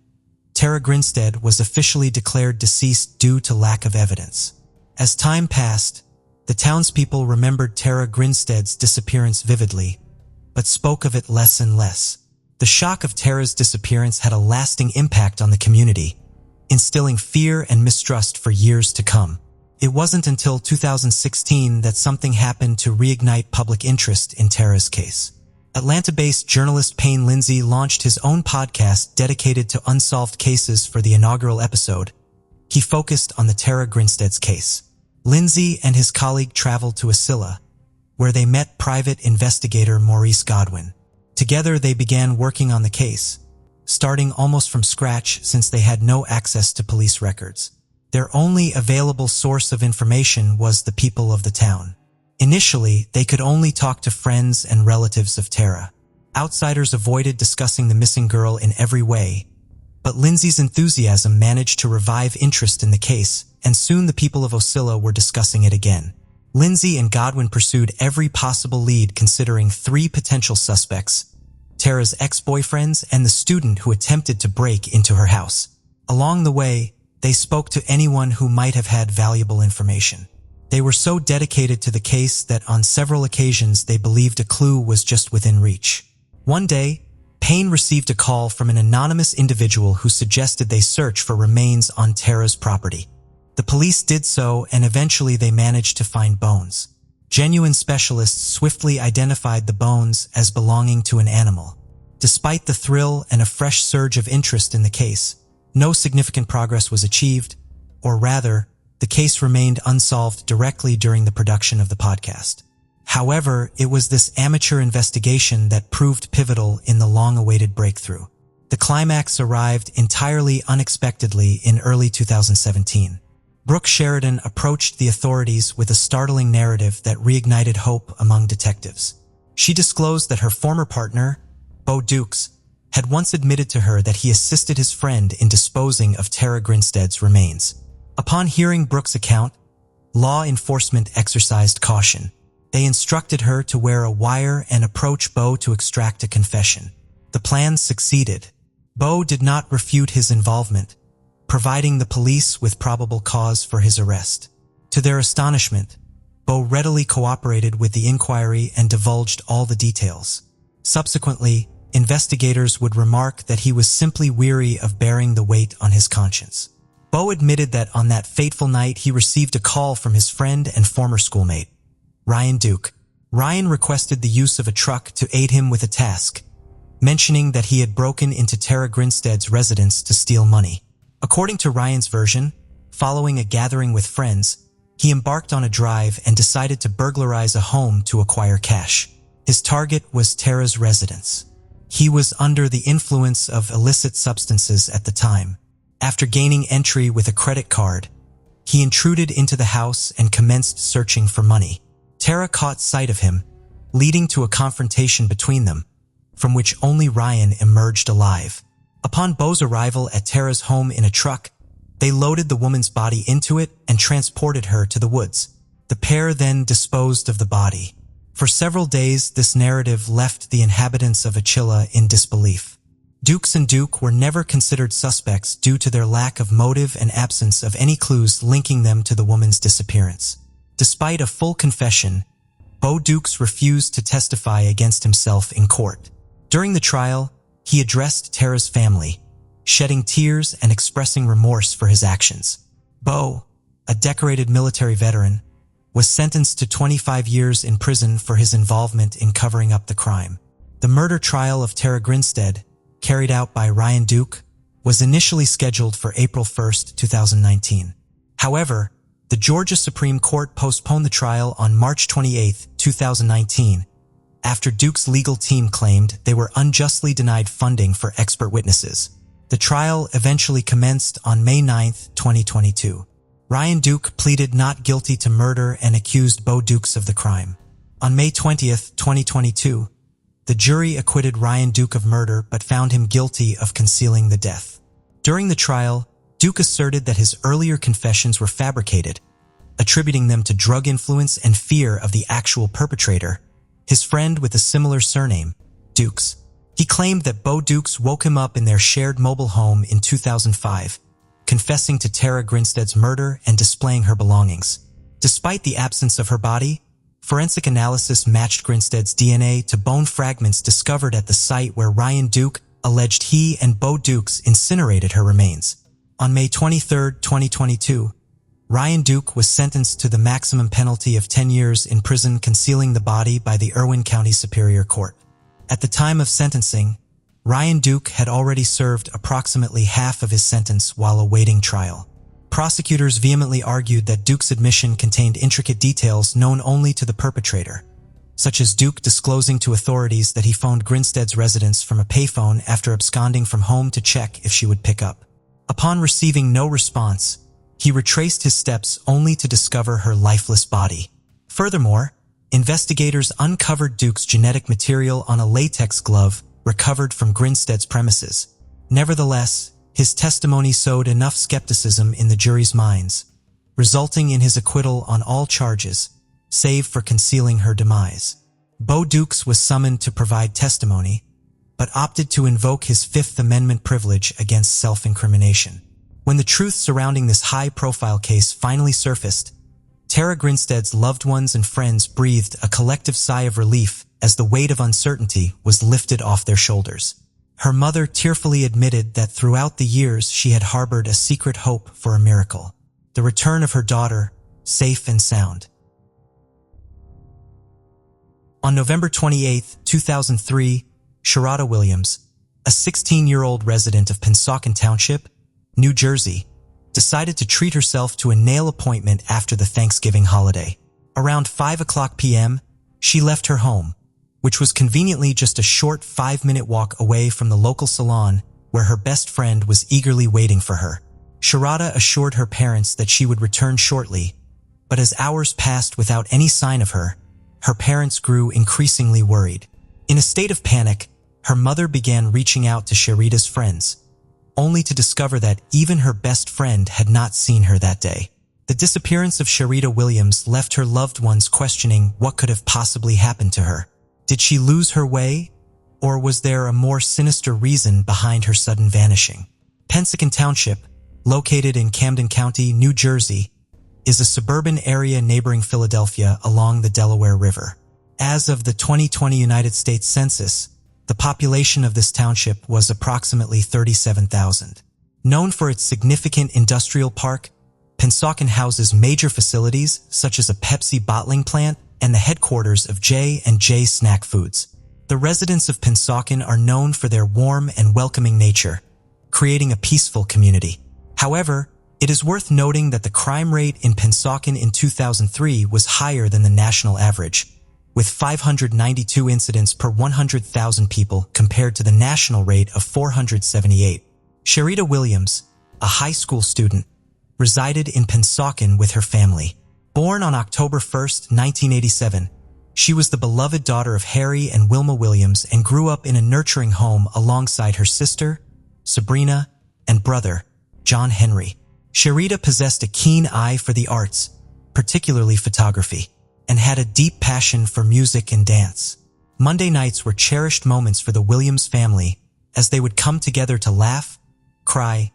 S1: Tara Grinsted was officially declared deceased due to lack of evidence. As time passed, the townspeople remembered Tara Grinsted's disappearance vividly, but spoke of it less and less. The shock of Tara's disappearance had a lasting impact on the community, instilling fear and mistrust for years to come. It wasn't until 2016 that something happened to reignite public interest in Tara's case. Atlanta-based journalist Payne Lindsay launched his own podcast dedicated to unsolved cases for the inaugural episode. He focused on the Tara Grinsted's case. Lindsay and his colleague traveled to Oslo, where they met private investigator Maurice Godwin. Together they began working on the case, starting almost from scratch since they had no access to police records. Their only available source of information was the people of the town. Initially, they could only talk to friends and relatives of Tara. Outsiders avoided discussing the missing girl in every way, but Lindsay's enthusiasm managed to revive interest in the case, and soon the people of Oslo were discussing it again. Lindsay and Godwin pursued every possible lead, considering 3 potential suspects: Tara's ex-boyfriends and the student who attempted to break into her house. Along the way, they spoke to anyone who might have had valuable information. They were so dedicated to the case that on several occasions they believed a clue was just within reach. One day, Payne received a call from an anonymous individual who suggested they search for remains on Tara's property. The police did so, and eventually they managed to find bones. Genuine specialists swiftly identified the bones as belonging to an animal. Despite the thrill and a fresh surge of interest in the case, no significant progress was achieved, or rather, the case remained unsolved directly during the production of the podcast. However, it was this amateur investigation that proved pivotal in the long-awaited breakthrough. The climax arrived entirely unexpectedly in early 2017. Brooke Sheridan approached the authorities with a startling narrative that reignited hope among detectives. She disclosed that her former partner, Bo Dukes, had once admitted to her that he assisted his friend in disposing of Tara Grinstead's remains. Upon hearing Brooke's account, law enforcement exercised caution. They instructed her to wear a wire and approach Bo to extract a confession. The plan succeeded. Bo did not refute his involvement, providing the police with probable cause for his arrest. To their astonishment, Bo readily cooperated with the inquiry and divulged all the details. Subsequently, investigators would remark that he was simply weary of bearing the weight on his conscience. Bo admitted that on that fateful night he received a call from his friend and former schoolmate, Ryan Duke. Ryan requested the use of a truck to aid him with a task, mentioning that he had broken into Tara Grinstead's residence to steal money. According to Ryan's version, following a gathering with friends, he embarked on a drive and decided to burglarize a home to acquire cash. His target was Tara's residence. He was under the influence of illicit substances at the time. After gaining entry with a credit card, he intruded into the house and commenced searching for money. Tara caught sight of him, leading to a confrontation between them, from which only Ryan emerged alive. Upon Bo's arrival at Tara's home in a truck, they loaded the woman's body into it and transported her to the woods. The pair then disposed of the body. For several days, this narrative left the inhabitants of Achilla in disbelief. Dukes and Duke were never considered suspects due to their lack of motive and absence of any clues linking them to the woman's disappearance. Despite a full confession, Bo Dukes refused to testify against himself in court. During the trial, he addressed Tara's family, shedding tears and expressing remorse for his actions. Bo, a decorated military veteran, was sentenced to 25 years in prison for his involvement in covering up the crime. The murder trial of Tara Grinstead, carried out by Ryan Duke, was initially scheduled for April 1, 2019. However, the Georgia Supreme Court postponed the trial on March 28, 2019, after Duke's legal team claimed they were unjustly denied funding for expert witnesses. The trial eventually commenced on May 9, 2022. Ryan Duke pleaded not guilty to murder and accused Bo Dukes of the crime. On May 20, 2022, the jury acquitted Ryan Duke of murder but found him guilty of concealing the death. During the trial, Duke asserted that his earlier confessions were fabricated, attributing them to drug influence and fear of the actual perpetrator, his friend with a similar surname, Dukes. He claimed that Bo Dukes woke him up in their shared mobile home in 2005, confessing to Tara Grinstead's murder and displaying her belongings. Despite the absence of her body, forensic analysis matched Grinstead's DNA to bone fragments discovered at the site where Ryan Duke alleged he and Bo Dukes incinerated her remains. On May 23, 2022, Ryan Duke was sentenced to the maximum penalty of 10 years in prison concealing the body by the Irwin County Superior Court. At the time of sentencing, Ryan Duke had already served approximately half of his sentence while awaiting trial. Prosecutors vehemently argued that Duke's admission contained intricate details known only to the perpetrator, such as Duke disclosing to authorities that he phoned Grinstead's residence from a payphone after absconding from home to check if she would pick up. Upon receiving no response, he retraced his steps only to discover her lifeless body. Furthermore, investigators uncovered Duke's genetic material on a latex glove recovered from Grinstead's premises. Nevertheless, his testimony sowed enough skepticism in the jury's minds, resulting in his acquittal on all charges, save for concealing her demise. Bo Dukes was summoned to provide testimony, but opted to invoke his Fifth Amendment privilege against self-incrimination. When the truth surrounding this high-profile case finally surfaced, Tara Grinstead's loved ones and friends breathed a collective sigh of relief as the weight of uncertainty was lifted off their shoulders. Her mother tearfully admitted that throughout the years she had harbored a secret hope for a miracle, the return of her daughter, safe and sound. On November 28, 2003, Sharada Williams, a 16-year-old resident of Pennsauken Township, New Jersey, decided to treat herself to a nail appointment after the Thanksgiving holiday. Around 5 p.m., she left her home, which was conveniently just a short 5-minute walk away from the local salon where her best friend was eagerly waiting for her. Sharada assured her parents that she would return shortly, but as hours passed without any sign of her, her parents grew increasingly worried. In a state of panic, her mother began reaching out to Sharita's friends, only to discover that even her best friend had not seen her that day. The disappearance of Sharita Williams left her loved ones questioning what could have possibly happened to her. Did she lose her way, or was there a more sinister reason behind her sudden vanishing? Pennsauken Township, located in Camden County, New Jersey, is a suburban area neighboring Philadelphia along the Delaware River. As of the 2020 United States Census, the population of this township was approximately 37,000. Known for its significant industrial park, Pennsauken houses major facilities such as a Pepsi bottling plant and the headquarters of J&J Snack Foods. The residents of Pennsauken are known for their warm and welcoming nature, creating a peaceful community. However, it is worth noting that the crime rate in Pennsauken in 2003 was higher than the national average, with 592 incidents per 100,000 people compared to the national rate of 478. Sharita Williams, a high school student, resided in Pennsauken with her family. Born on October 1, 1987, she was the beloved daughter of Harry and Wilma Williams and grew up in a nurturing home alongside her sister, Sabrina, and brother, John Henry. Sharita possessed a keen eye for the arts, particularly photography, and had a deep passion for music and dance. Monday nights were cherished moments for the Williams family as they would come together to laugh, cry,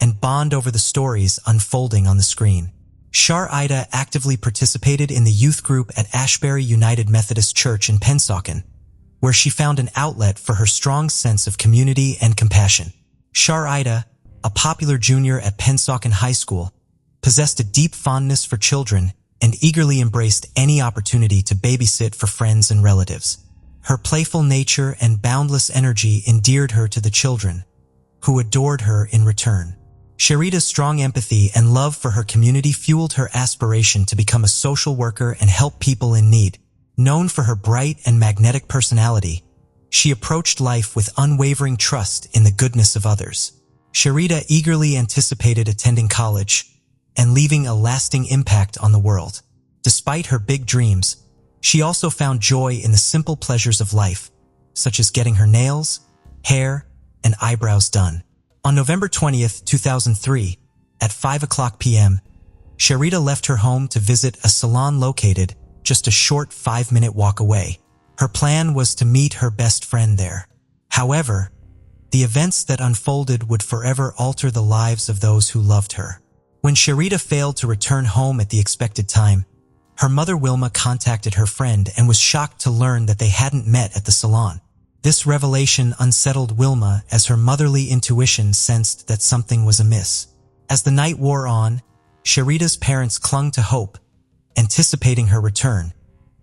S1: and bond over the stories unfolding on the screen. Sharita actively participated in the youth group at Ashbury United Methodist Church in Pennsauken, where she found an outlet for her strong sense of community and compassion. Sharita, a popular junior at Pennsauken High School, possessed a deep fondness for children and eagerly embraced any opportunity to babysit for friends and relatives. Her playful nature and boundless energy endeared her to the children, who adored her in return. Sharita's strong empathy and love for her community fueled her aspiration to become a social worker and help people in need. Known for her bright and magnetic personality, she approached life with unwavering trust in the goodness of others. Sharita eagerly anticipated attending college and leaving a lasting impact on the world. Despite her big dreams, she also found joy in the simple pleasures of life, such as getting her nails, hair, and eyebrows done. On November 20th, 2003, at 5 p.m., Sharita left her home to visit a salon located just a short 5-minute walk away. Her plan was to meet her best friend there. However, the events that unfolded would forever alter the lives of those who loved her. When Sharita failed to return home at the expected time, her mother Wilma contacted her friend and was shocked to learn that they hadn't met at the salon. This revelation unsettled Wilma as her motherly intuition sensed that something was amiss. As the night wore on, Sharita's parents clung to hope, anticipating her return,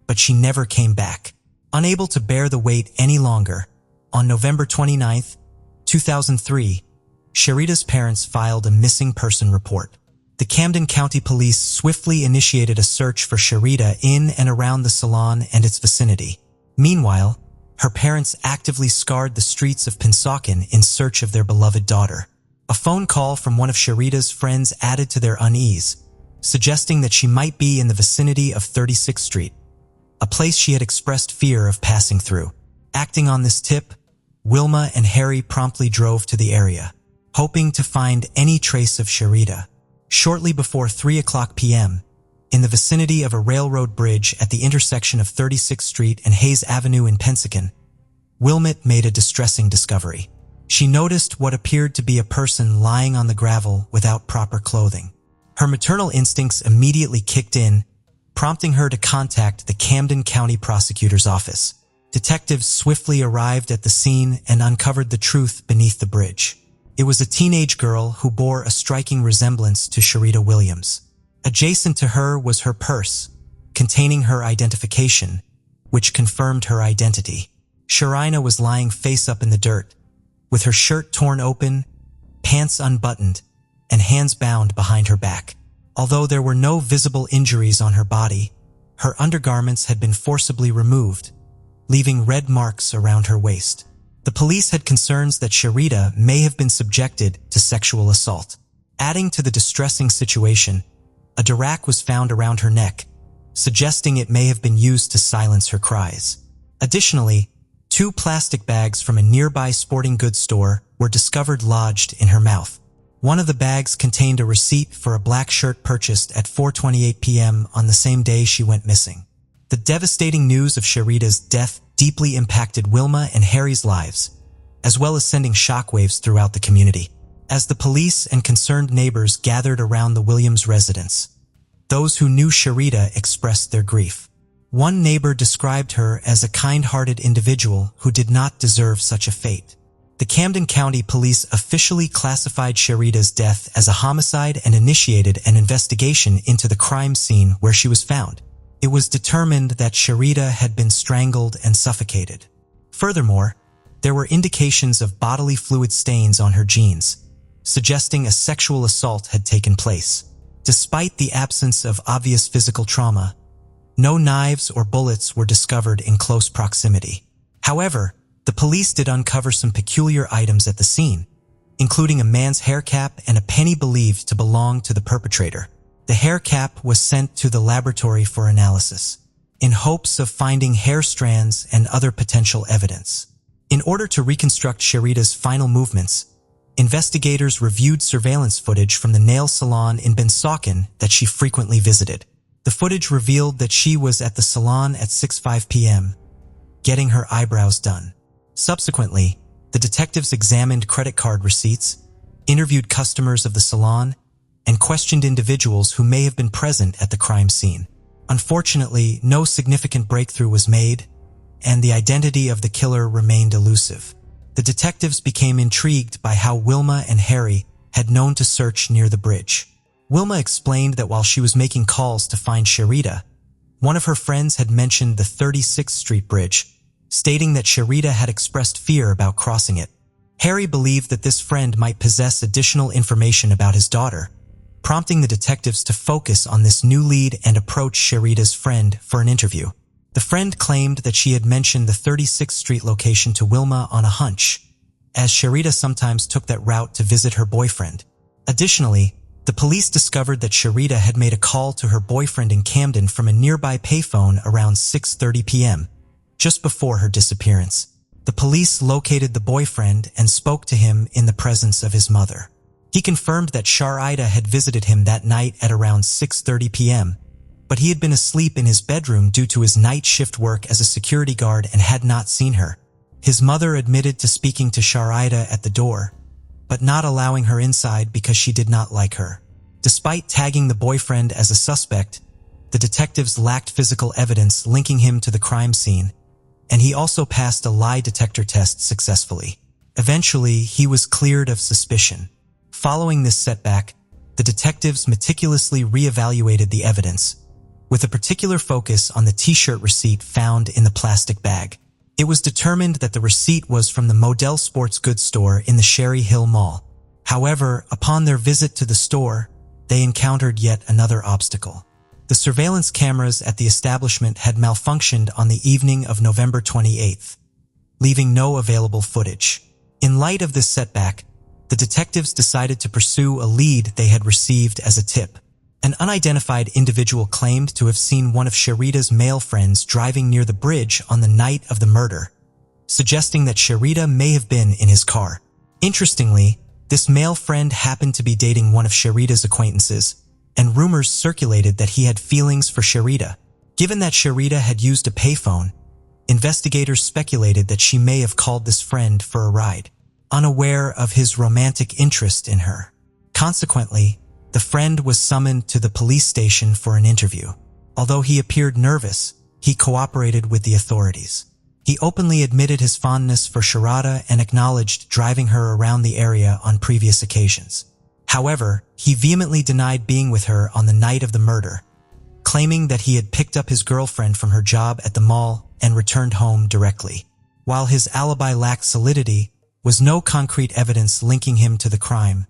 S1: but she never came back. Unable to bear the wait any longer, on November 29, 2003, Sharita's parents filed a missing person report. The Camden County Police swiftly initiated a search for Sharita in and around the salon and its vicinity. Meanwhile, her parents actively scoured the streets of Pennsauken in search of their beloved daughter. A phone call from one of Sharita's friends added to their unease, suggesting that she might be in the vicinity of 36th Street, a place she had expressed fear of passing through. Acting on this tip, Wilma and Harry promptly drove to the area, hoping to find any trace of Sharita. Shortly before 3 p.m., in the vicinity of a railroad bridge at the intersection of 36th Street and Hayes Avenue in Pennsauken, Wilmot made a distressing discovery. She noticed what appeared to be a person lying on the gravel without proper clothing. Her maternal instincts immediately kicked in, prompting her to contact the Camden County Prosecutor's Office. Detectives swiftly arrived at the scene and uncovered the truth beneath the bridge. It was a teenage girl who bore a striking resemblance to Sharita Williams. Adjacent to her was her purse, containing her identification, which confirmed her identity. Sharina was lying face up in the dirt, with her shirt torn open, pants unbuttoned, and hands bound behind her back. Although there were no visible injuries on her body, her undergarments had been forcibly removed, leaving red marks around her waist. The police had concerns that Sharita may have been subjected to sexual assault. Adding to the distressing situation, a darak was found around her neck, suggesting it may have been used to silence her cries. Additionally, 2 plastic bags from a nearby sporting goods store were discovered lodged in her mouth. One of the bags contained a receipt for a black shirt purchased at 4:28 p.m. on the same day she went missing. The devastating news of Sharita's death deeply impacted Wilma and Harry's lives, as well as sending shockwaves throughout the community. As the police and concerned neighbors gathered around the Williams residence, those who knew Sharita expressed their grief. One neighbor described her as a kind-hearted individual who did not deserve such a fate. The Camden County Police officially classified Sharita's death as a homicide and initiated an investigation into the crime scene where she was found. It was determined that Sharita had been strangled and suffocated. Furthermore, there were indications of bodily fluid stains on her jeans, suggesting a sexual assault had taken place. Despite the absence of obvious physical trauma, no knives or bullets were discovered in close proximity. However, the police did uncover some peculiar items at the scene, including a man's hair cap and a penny believed to belong to the perpetrator. The hair cap was sent to the laboratory for analysis, in hopes of finding hair strands and other potential evidence. In order to reconstruct Sharita's final movements, investigators reviewed surveillance footage from the nail salon in Bensauken that she frequently visited. The footage revealed that she was at the salon at 6:05 p.m., getting her eyebrows done. Subsequently, the detectives examined credit card receipts, interviewed customers of the salon, and questioned individuals who may have been present at the crime scene. Unfortunately, no significant breakthrough was made, and the identity of the killer remained elusive. The detectives became intrigued by how Wilma and Harry had known to search near the bridge. Wilma explained that while she was making calls to find Sharita, one of her friends had mentioned the 36th Street Bridge, stating that Sharita had expressed fear about crossing it. Harry believed that this friend might possess additional information about his daughter, prompting the detectives to focus on this new lead and approach Sharita's friend for an interview. The friend claimed that she had mentioned the 36th Street location to Wilma on a hunch, as Sharita sometimes took that route to visit her boyfriend. Additionally, the police discovered that Sharita had made a call to her boyfriend in Camden from a nearby payphone around 6:30 p.m., just before her disappearance. The police located the boyfriend and spoke to him in the presence of his mother. He confirmed that Sharita had visited him that night at around 6:30 p.m., but he had been asleep in his bedroom due to his night shift work as a security guard and had not seen her. His mother admitted to speaking to Sharita at the door, but not allowing her inside because she did not like her. Despite tagging the boyfriend as a suspect, the detectives lacked physical evidence linking him to the crime scene, and he also passed a lie detector test successfully. Eventually, he was cleared of suspicion. Following this setback, the detectives meticulously reevaluated the evidence, with a particular focus on the t-shirt receipt found in the plastic bag. It was determined that the receipt was from the Model Sports Goods store in the Sherry Hill Mall. However, upon their visit to the store, they encountered yet another obstacle. The surveillance cameras at the establishment had malfunctioned on the evening of November 28th, leaving no available footage. In light of this setback, the detectives decided to pursue a lead they had received as a tip. An unidentified individual claimed to have seen one of Sharita's male friends driving near the bridge on the night of the murder, suggesting that Sharita may have been in his car. Interestingly, this male friend happened to be dating one of Sharita's acquaintances, and rumors circulated that he had feelings for Sharita. Given that Sharita had used a payphone, investigators speculated that she may have called this friend for a ride, unaware of his romantic interest in her. Consequently, the friend was summoned to the police station for an interview. Although he appeared nervous, he cooperated with the authorities. He openly admitted his fondness for Sharita and acknowledged driving her around the area on previous occasions. However, he vehemently denied being with her on the night of the murder, claiming that he had picked up his girlfriend from her job at the mall and returned home directly. While his alibi lacked solidity, was no concrete evidence linking him to the crime,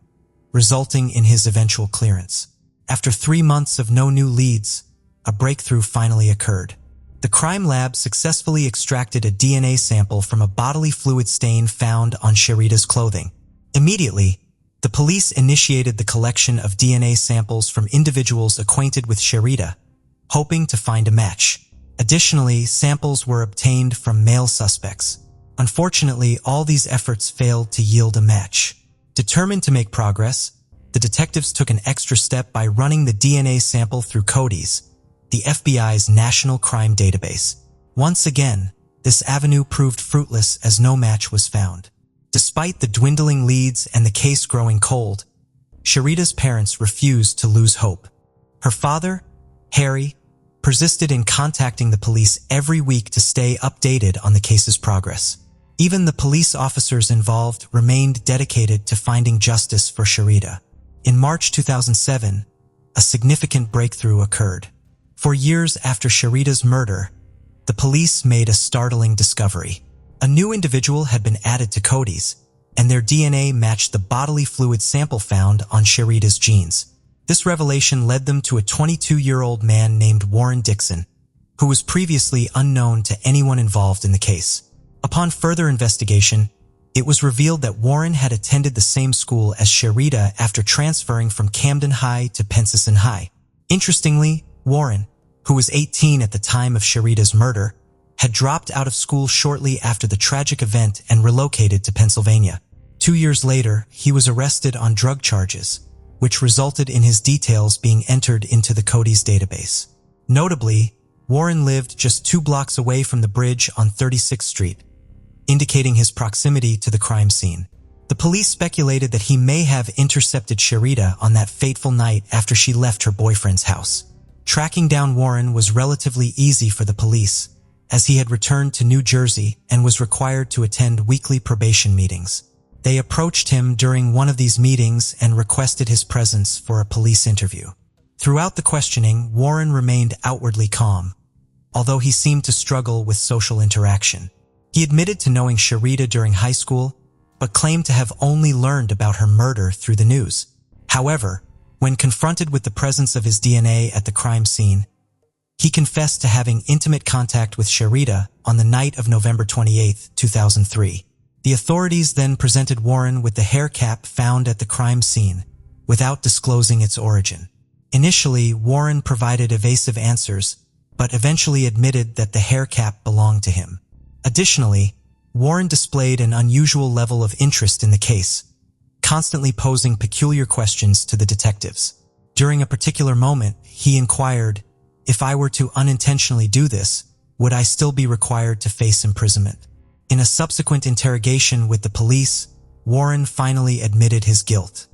S1: resulting in his eventual clearance. After 3 months of no new leads, a breakthrough finally occurred. The crime lab successfully extracted a DNA sample from a bodily fluid stain found on Sherida's clothing. Immediately, the police initiated the collection of DNA samples from individuals acquainted with Sherida, hoping to find a match. Additionally, samples were obtained from male suspects. Unfortunately, all these efforts failed to yield a match. Determined to make progress, the detectives took an extra step by running the DNA sample through CODIS, the FBI's national crime database. Once again, this avenue proved fruitless as no match was found. Despite the dwindling leads and the case growing cold, Sherida's parents refused to lose hope. Her father, Harry, persisted in contacting the police every week to stay updated on the case's progress. Even the police officers involved remained dedicated to finding justice for Sherida. In March 2007, a significant breakthrough occurred. For years after Sherida's murder, the police made a startling discovery. A new individual had been added to CODIS, and their DNA matched the bodily fluid sample found on Sherida's jeans. This revelation led them to a 22-year-old man named Warren Dixon, who was previously unknown to anyone involved in the case. Upon further investigation, it was revealed that Warren had attended the same school as Sherida after transferring from Camden High to Pensacon High. Interestingly, Warren, who was 18 at the time of Sherida's murder, had dropped out of school shortly after the tragic event and relocated to Pennsylvania. 2 years later, he was arrested on drug charges, which resulted in his details being entered into the CODIS database. Notably, Warren lived just 2 blocks away from the bridge on 36th Street, indicating his proximity to the crime scene. The police speculated that he may have intercepted Sherida on that fateful night after she left her boyfriend's house. Tracking down Warren was relatively easy for the police, as he had returned to New Jersey and was required to attend weekly probation meetings. They approached him during one of these meetings and requested his presence for a police interview. Throughout the questioning, Warren remained outwardly calm, although he seemed to struggle with social interaction. He admitted to knowing Sherida during high school, but claimed to have only learned about her murder through the news. However, when confronted with the presence of his DNA at the crime scene, he confessed to having intimate contact with Sherida on the night of November 28, 2003. The authorities then presented Warren with the hair cap found at the crime scene, without disclosing its origin. Initially, Warren provided evasive answers, but eventually admitted that the hair cap belonged to him. Additionally, Warren displayed an unusual level of interest in the case, constantly posing peculiar questions to the detectives. During a particular moment, he inquired, "If I were to unintentionally do this, would I still be required to face imprisonment?" In a subsequent interrogation with the police, Warren finally admitted his guilt.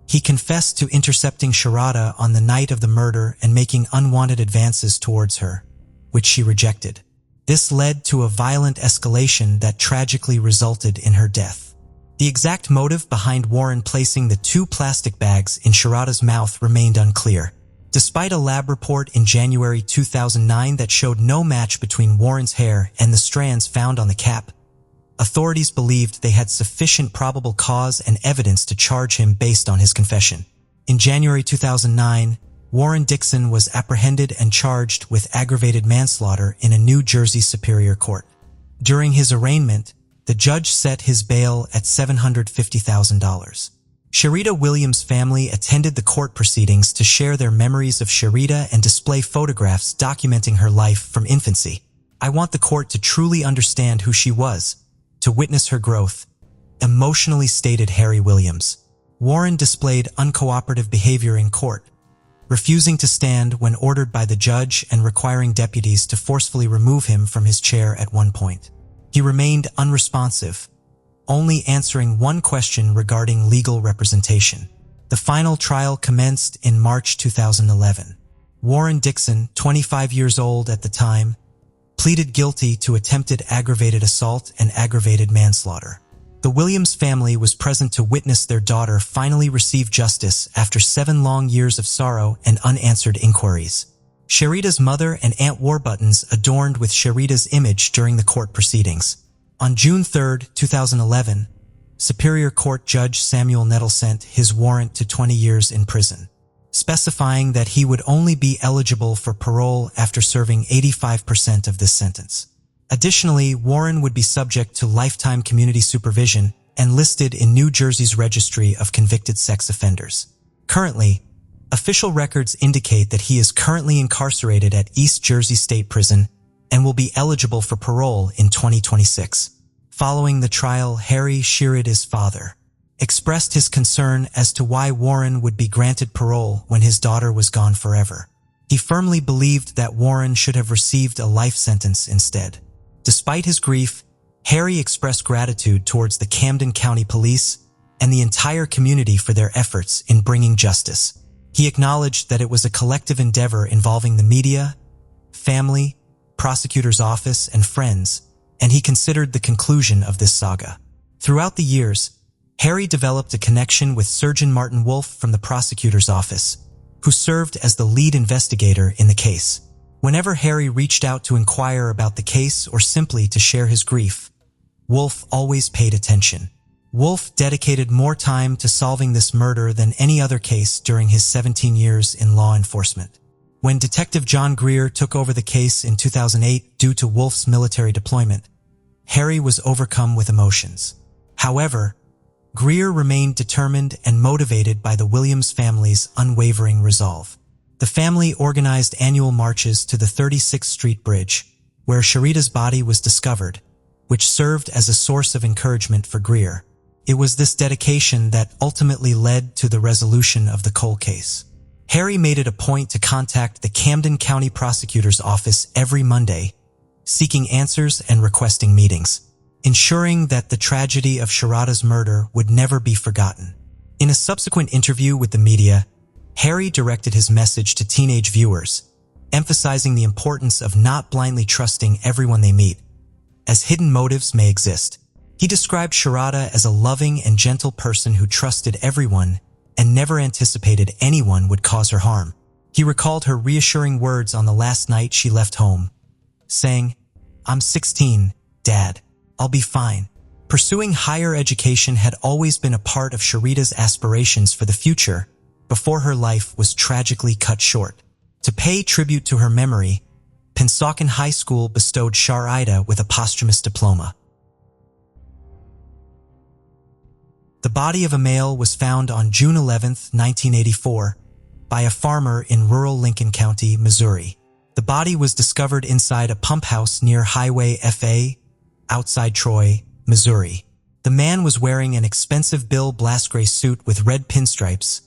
S1: He confessed to intercepting Sherida on the night of the murder and making unwanted advances towards her, which she rejected. This led to a violent escalation that tragically resulted in her death. The exact motive behind Warren placing the 2 plastic bags in Sherida's mouth remained unclear. Despite a lab report in January 2009 that showed no match between Warren's hair and the strands found on the cap, authorities believed they had sufficient probable cause and evidence to charge him based on his confession. In January 2009, Warren Dixon was apprehended and charged with aggravated manslaughter in a New Jersey Superior Court. During his arraignment, the judge set his bail at $750,000. Sherida Williams' family attended the court proceedings to share their memories of Sherida and display photographs documenting her life from infancy. "I want the court to truly understand who she was, to witness her growth," emotionally stated Harry Williams. Warren displayed uncooperative behavior in court, refusing to stand when ordered by the judge and requiring deputies to forcefully remove him from his chair at one point. He remained unresponsive, only answering one question regarding legal representation. The final trial commenced in March 2011. Warren Dixon, 25 years old at the time, pleaded guilty to attempted aggravated assault and aggravated manslaughter. The Williams family was present to witness their daughter finally receive justice after 7 long years of sorrow and unanswered inquiries. Sherida's mother and Aunt Warbuttons adorned with Sherida's image during the court proceedings. On June 3, 2011, Superior Court Judge Samuel Nettle sent his warrant to 20 years in prison, specifying that he would only be eligible for parole after serving 85% of this sentence. Additionally, Warren would be subject to lifetime community supervision and listed in New Jersey's Registry of Convicted Sex Offenders. Currently, official records indicate that he is currently incarcerated at East Jersey State Prison and will be eligible for parole in 2026. Following the trial, Harry Sheridan's father expressed his concern as to why Warren would be granted parole when his daughter was gone forever. He firmly believed that Warren should have received a life sentence instead. Despite his grief, Harry expressed gratitude towards the Camden County Police and the entire community for their efforts in bringing justice. He acknowledged that it was a collective endeavor involving the media, family, prosecutor's office, and friends, and he considered the conclusion of this saga. Throughout the years, Harry developed a connection with Surgeon Martin Wolf from the prosecutor's office, who served as the lead investigator in the case. Whenever Harry reached out to inquire about the case or simply to share his grief, Wolf always paid attention. Wolf dedicated more time to solving this murder than any other case during his 17 years in law enforcement. When Detective John Greer took over the case in 2008 due to Wolf's military deployment, Harry was overcome with emotions. However, Greer remained determined and motivated by the Williams family's unwavering resolve. The family organized annual marches to the 36th Street Bridge, where Sheridan's body was discovered, which served as a source of encouragement for Greer. It was this dedication that ultimately led to the resolution of the cold case. Harry made it a point to contact the Camden County Prosecutor's Office every Monday, seeking answers and requesting meetings, ensuring that the tragedy of Sheridan's murder would never be forgotten. In a subsequent interview with the media, Harry directed his message to teenage viewers, emphasizing the importance of not blindly trusting everyone they meet, as hidden motives may exist. He described Sheridan as a loving and gentle person who trusted everyone and never anticipated anyone would cause her harm. He recalled her reassuring words on the last night she left home, saying, "I'm 16, Dad. I'll be fine." Pursuing higher education had always been a part of Sheridan's aspirations for the future before her life was tragically cut short. To pay tribute to her memory, Pennsauken High School bestowed Sheridan with a posthumous diploma. The body of a male was found on June 11, 1984, by a farmer in rural Lincoln County, Missouri. The body was discovered inside a pump house near Highway FA, outside Troy, Missouri. The man was wearing an expensive Bill Blass-gray suit with red pinstripes,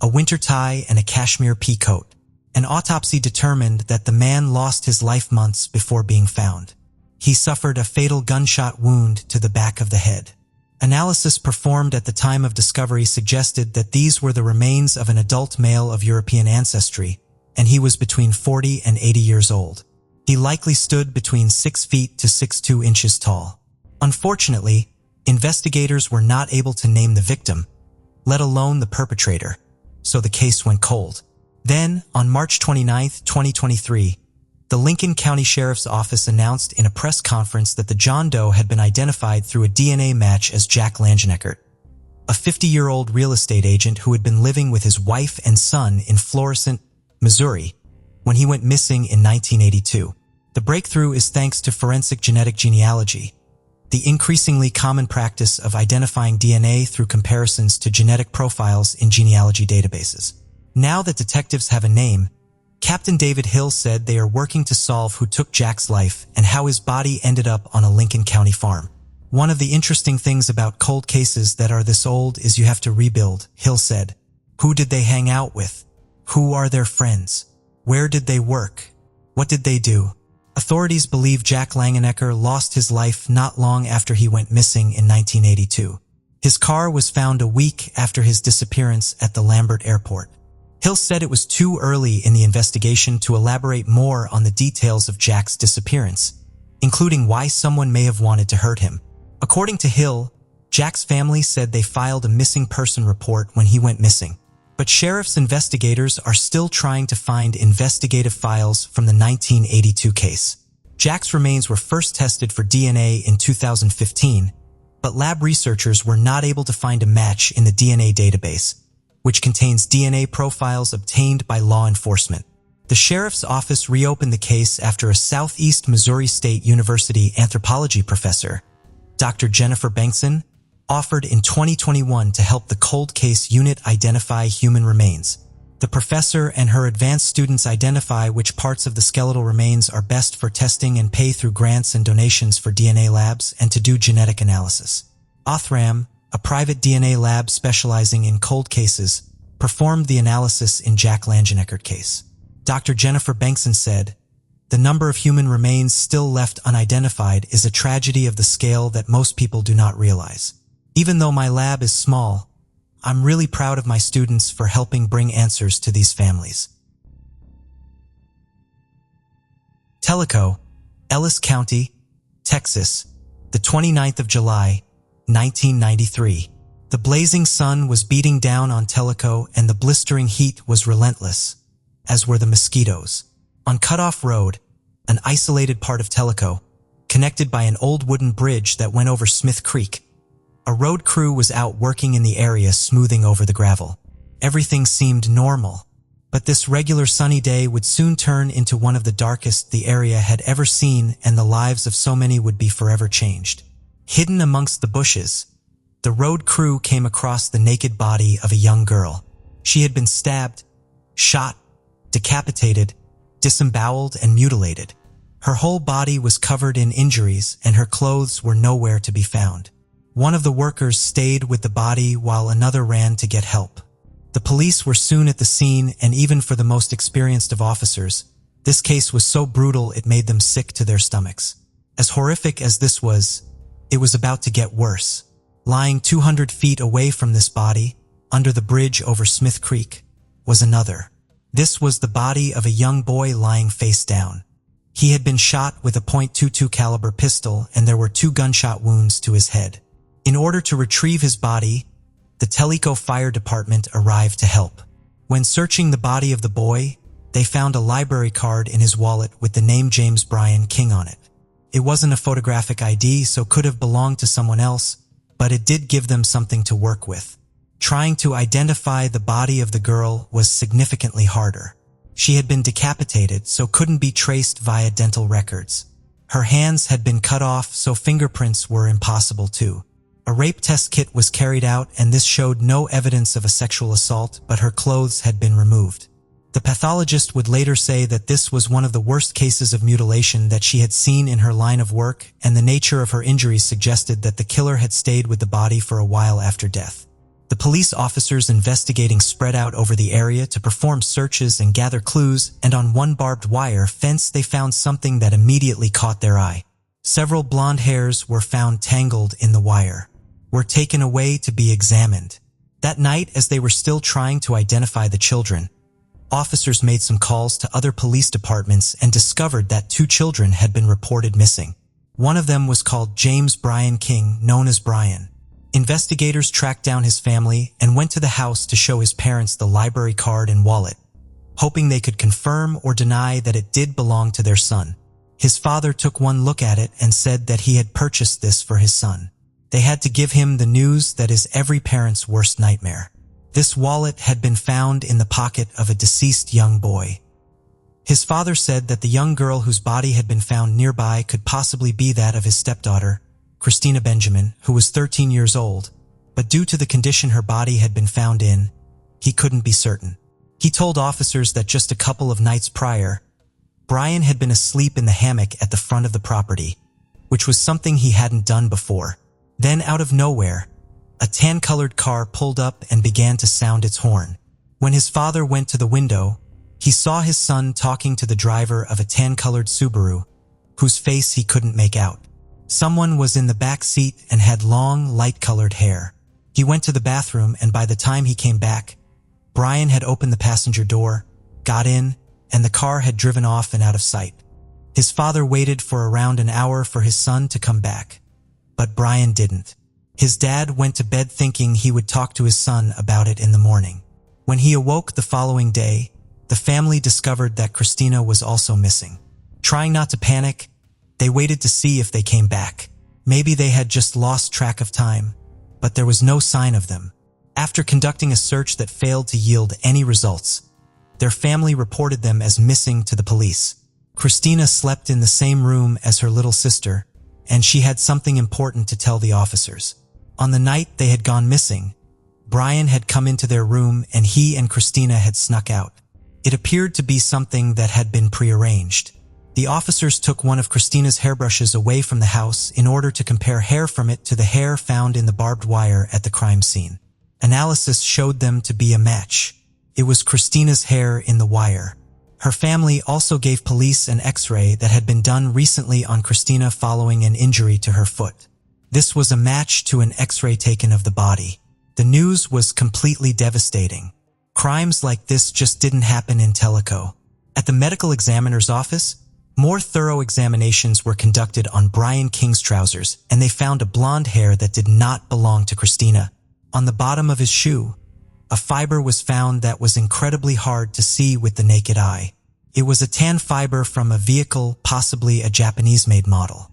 S1: a winter tie, and a cashmere pea coat. An autopsy determined that the man lost his life months before being found. He suffered a fatal gunshot wound to the back of the head. Analysis performed at the time of discovery suggested that these were the remains of an adult male of European ancestry, and he was between 40 and 80 years old. He likely stood between 6 feet to 6'2" inches tall. Unfortunately, investigators were not able to name the victim, let alone the perpetrator, so the case went cold. Then, on March 29, 2023, the Lincoln County Sheriff's Office announced in a press conference that the John Doe had been identified through a DNA match as Jack Langenecker, a 50-year-old real estate agent who had been living with his wife and son in Florissant, Missouri, when he went missing in 1982. The breakthrough is thanks to forensic genetic genealogy, the increasingly common practice of identifying DNA through comparisons to genetic profiles in genealogy databases. Now that detectives have a name, Captain David Hill said they are working to solve who took Jack's life and how his body ended up on a Lincoln County farm. "One of the interesting things about cold cases that are this old is you have to rebuild," Hill said. "Who did they hang out with? Who are their friends? Where did they work? What did they do?" Authorities believe Jack Langenecker lost his life not long after he went missing in 1982. His car was found a week after his disappearance at the Lambert Airport. Hill said it was too early in the investigation to elaborate more on the details of Jack's disappearance, including why someone may have wanted to hurt him. According to Hill, Jack's family said they filed a missing person report when he went missing, but sheriff's investigators are still trying to find investigative files from the 1982 case. Jack's remains were first tested for DNA in 2015, but lab researchers were not able to find a match in the DNA database, which contains DNA profiles obtained by law enforcement. The sheriff's office reopened the case after a Southeast Missouri State University anthropology professor, Dr. Jennifer Bengtson, offered in 2021 to help the cold case unit identify human remains. The professor and her advanced students identify which parts of the skeletal remains are best for testing and pay through grants and donations for DNA labs and to do genetic analysis. Othram, a private DNA lab specializing in cold cases, performed the analysis in Jack Langeneckert case. Dr. Jennifer Bengtson said, "The number of human remains still left unidentified is a tragedy of the scale that most people do not realize. Even though my lab is small, I'm really proud of my students for helping bring answers to these families." Tellico, Ellis County, Texas, the 29th of July, 1993. The blazing sun was beating down on Tellico and the blistering heat was relentless, as were the mosquitoes. On Cutoff Road, an isolated part of Tellico, connected by an old wooden bridge that went over Smith Creek, a road crew was out working in the area smoothing over the gravel. Everything seemed normal, but this regular sunny day would soon turn into one of the darkest the area had ever seen, and the lives of so many would be forever changed. Hidden amongst the bushes, the road crew came across the naked body of a young girl. She had been stabbed, shot, decapitated, disemboweled, and mutilated. Her whole body was covered in injuries and her clothes were nowhere to be found. One of the workers stayed with the body while another ran to get help. The police were soon at the scene, and even for the most experienced of officers, this case was so brutal it made them sick to their stomachs. As horrific as this was, it was about to get worse. Lying 200 feet away from this body, under the bridge over Smith Creek, was another. This was the body of a young boy lying face down. He had been shot with a .22 caliber pistol and there were 2 gunshot wounds to his head. In order to retrieve his body, the Tellico Fire Department arrived to help. When searching the body of the boy, they found a library card in his wallet with the name James Brian King on it. It wasn't a photographic ID, so could have belonged to someone else, but it did give them something to work with. Trying to identify the body of the girl was significantly harder. She had been decapitated, so couldn't be traced via dental records. Her hands had been cut off, so fingerprints were impossible too. A rape test kit was carried out, and this showed no evidence of a sexual assault, but her clothes had been removed. The pathologist would later say that this was one of the worst cases of mutilation that she had seen in her line of work, and the nature of her injuries suggested that the killer had stayed with the body for a while after death. The police officers investigating spread out over the area to perform searches and gather clues, and on one barbed wire fence they found something that immediately caught their eye. Several blonde hairs were found tangled in the wire, were taken away to be examined. That night, as they were still trying to identify the children, officers made some calls to other police departments and discovered that 2 children had been reported missing. One of them was called James Brian King, known as Brian. Investigators tracked down his family and went to the house to show his parents the library card and wallet, hoping they could confirm or deny that it did belong to their son. His father took one look at it and said that he had purchased this for his son. They had to give him the news that is every parent's worst nightmare. This wallet had been found in the pocket of a deceased young boy. His father said that the young girl whose body had been found nearby could possibly be that of his stepdaughter, Christina Benjamin, who was 13 years old, but due to the condition her body had been found in, he couldn't be certain. He told officers that just a couple of nights prior, Brian had been asleep in the hammock at the front of the property, which was something he hadn't done before. Then, out of nowhere, a tan-colored car pulled up and began to sound its horn. When his father went to the window, he saw his son talking to the driver of a tan-colored Subaru, whose face he couldn't make out. Someone was in the back seat and had long, light-colored hair. He went to the bathroom, and by the time he came back, Brian had opened the passenger door, got in, and the car had driven off and out of sight. His father waited for around an hour for his son to come back, but Brian didn't. His dad went to bed thinking he would talk to his son about it in the morning. When he awoke the following day, the family discovered that Christina was also missing. Trying not to panic, They waited to see if they came back. Maybe they had just lost track of time, but there was no sign of them. After conducting a search that failed to yield any results, their family reported them as missing to the police. Christina slept in the same room as her little sister, and she had something important to tell the officers. On the night they had gone missing, Brian had come into their room and he and Christina had snuck out. It appeared to be something that had been prearranged. The officers took one of Christina's hairbrushes away from the house in order to compare hair from it to the hair found in the barbed wire at the crime scene. Analysis showed them to be a match. It was Christina's hair in the wire. Her family also gave police an X-ray that had been done recently on Christina following an injury to her foot. This was a match to an X-ray taken of the body. The news was completely devastating. Crimes like this just didn't happen in Tellico. At the medical examiner's office, more thorough examinations were conducted on Brian King's trousers, and they found a blonde hair that did not belong to Christina. On the bottom of his shoe, a fiber was found that was incredibly hard to see with the naked eye. It was a tan fiber from a vehicle, possibly a Japanese-made model.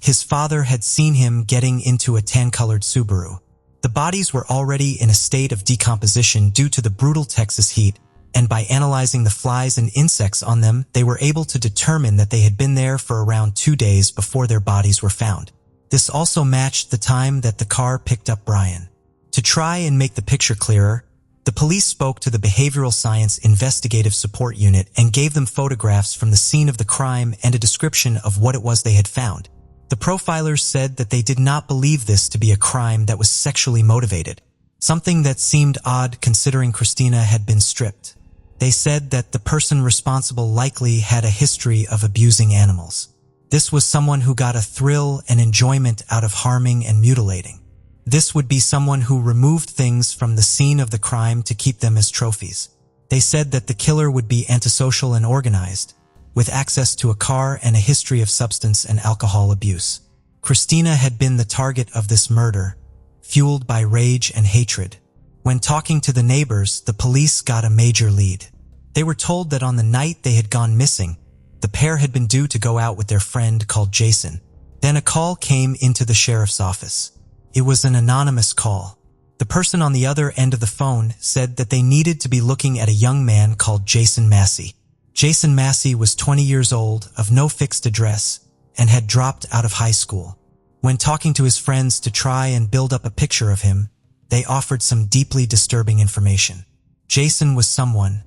S1: His father had seen him getting into a tan-colored Subaru. The bodies were already in a state of decomposition due to the brutal Texas heat, and by analyzing the flies and insects on them, they were able to determine that they had been there for around 2 days before their bodies were found. This also matched the time that the car picked up Brian. To try and make the picture clearer, the police spoke to the Behavioral Science Investigative Support Unit and gave them photographs from the scene of the crime and a description of what it was they had found. The profilers said that they did not believe this to be a crime that was sexually motivated, something that seemed odd considering Christina had been stripped. They said that the person responsible likely had a history of abusing animals. This was someone who got a thrill and enjoyment out of harming and mutilating. This would be someone who removed things from the scene of the crime to keep them as trophies. They said that the killer would be antisocial and organized, with access to a car and a history of substance and alcohol abuse. Christina had been the target of this murder, fueled by rage and hatred. When talking to the neighbors, the police got a major lead. They were told that on the night they had gone missing, the pair had been due to go out with their friend called Jason. Then a call came into the sheriff's office. It was an anonymous call. The person on the other end of the phone said that they needed to be looking at a young man called Jason Massey. Jason Massey was 20 years old, of no fixed address, and had dropped out of high school. When talking to his friends to try and build up a picture of him, they offered some deeply disturbing information. Jason was someone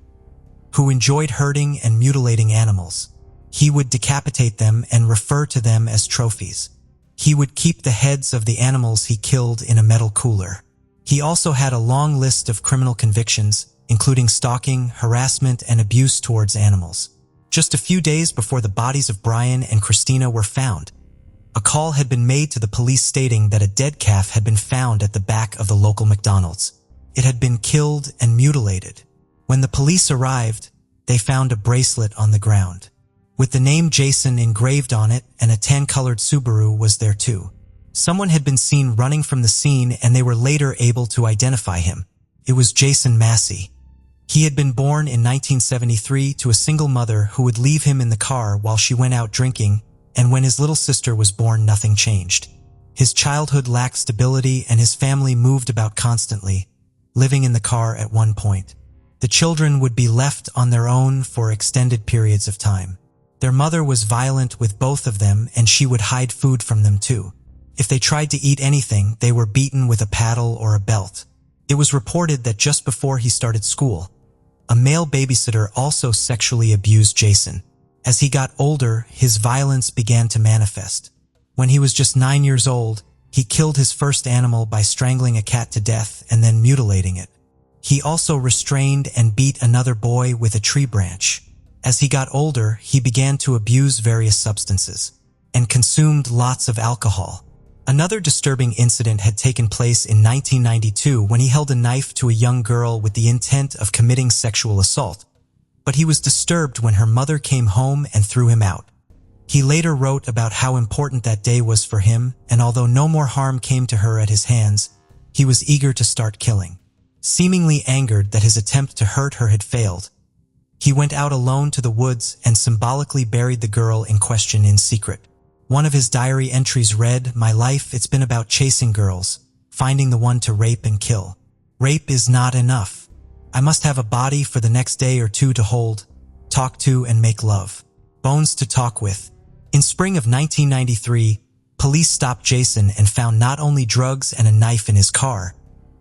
S1: who enjoyed hurting and mutilating animals. He would decapitate them and refer to them as trophies. He would keep the heads of the animals he killed in a metal cooler. He also had a long list of criminal convictions, including stalking, harassment, and abuse towards animals. Just a few days before the bodies of Brian and Christina were found, a call had been made to the police stating that a dead calf had been found at the back of the local McDonald's. It had been killed and mutilated. When the police arrived, they found a bracelet on the ground. With the name Jason engraved on it, and a tan-colored Subaru was there too. Someone had been seen running from the scene and they were later able to identify him. It was Jason Massey. He had been born in 1973 to a single mother who would leave him in the car while she went out drinking, and when his little sister was born, nothing changed. His childhood lacked stability and his family moved about constantly, living in the car at one point. The children would be left on their own for extended periods of time. Their mother was violent with both of them and she would hide food from them too. If they tried to eat anything, they were beaten with a paddle or a belt. It was reported that just before he started school, a male babysitter also sexually abused Jason. As he got older, his violence began to manifest. When he was just 9 years old, he killed his first animal by strangling a cat to death and then mutilating it. He also restrained and beat another boy with a tree branch. As he got older, he began to abuse various substances and consumed lots of alcohol. Another disturbing incident had taken place in 1992 when he held a knife to a young girl with the intent of committing sexual assault, but he was disturbed when her mother came home and threw him out. He later wrote about how important that day was for him, and although no more harm came to her at his hands, he was eager to start killing. Seemingly angered that his attempt to hurt her had failed, he went out alone to the woods and symbolically buried the girl in question in secret. One of his diary entries read, "My life, it's been about chasing girls, finding the one to rape and kill. Rape is not enough. I must have a body for the next day or two to hold, talk to, and make love. Bones to talk with." In spring of 1993, police stopped Jason and found not only drugs and a knife in his car,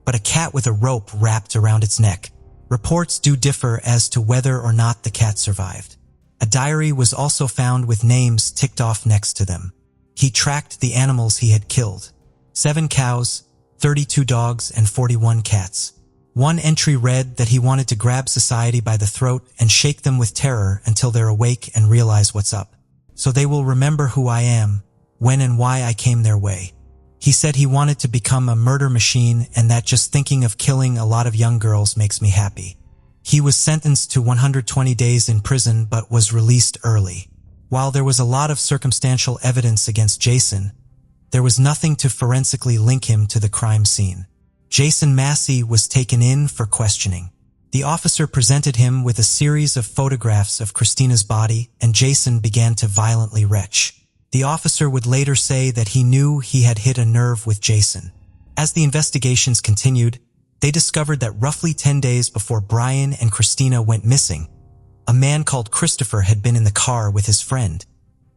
S1: but a cat with a rope wrapped around its neck. Reports do differ as to whether or not the cat survived. A diary was also found with names ticked off next to them. He tracked the animals he had killed: 7 cows, 32 dogs, and 41 cats. One entry read that he wanted to grab society by the throat and shake them with terror until they're awake and realize what's up. "So they will remember who I am, when and why I came their way." He said he wanted to become a murder machine and that just thinking of killing a lot of young girls makes me happy. He was sentenced to 120 days in prison but was released early. While there was a lot of circumstantial evidence against Jason, there was nothing to forensically link him to the crime scene. Jason Massey was taken in for questioning. The officer presented him with a series of photographs of Christina's body, and Jason began to violently retch. The officer would later say that he knew he had hit a nerve with Jason. As the investigations continued, they discovered that roughly 10 days before Brian and Christina went missing, a man called Christopher had been in the car with his friend,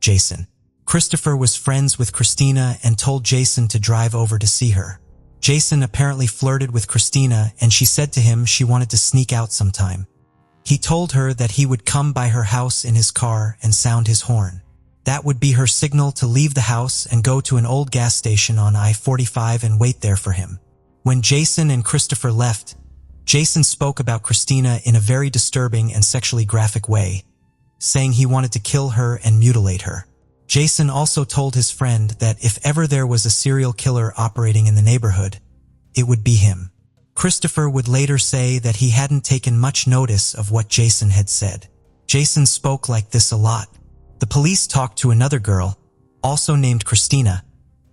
S1: Jason. Christopher was friends with Christina and told Jason to drive over to see her. Jason apparently flirted with Christina, and she said to him she wanted to sneak out sometime. He told her that he would come by her house in his car and sound his horn. That would be her signal to leave the house and go to an old gas station on I-45 and wait there for him. When Jason and Christopher left, Jason spoke about Christina in a very disturbing and sexually graphic way, saying he wanted to kill her and mutilate her. Jason also told his friend that if ever there was a serial killer operating in the neighborhood, it would be him. Christopher would later say that he hadn't taken much notice of what Jason had said. Jason spoke like this a lot. The police talked to another girl, also named Christina,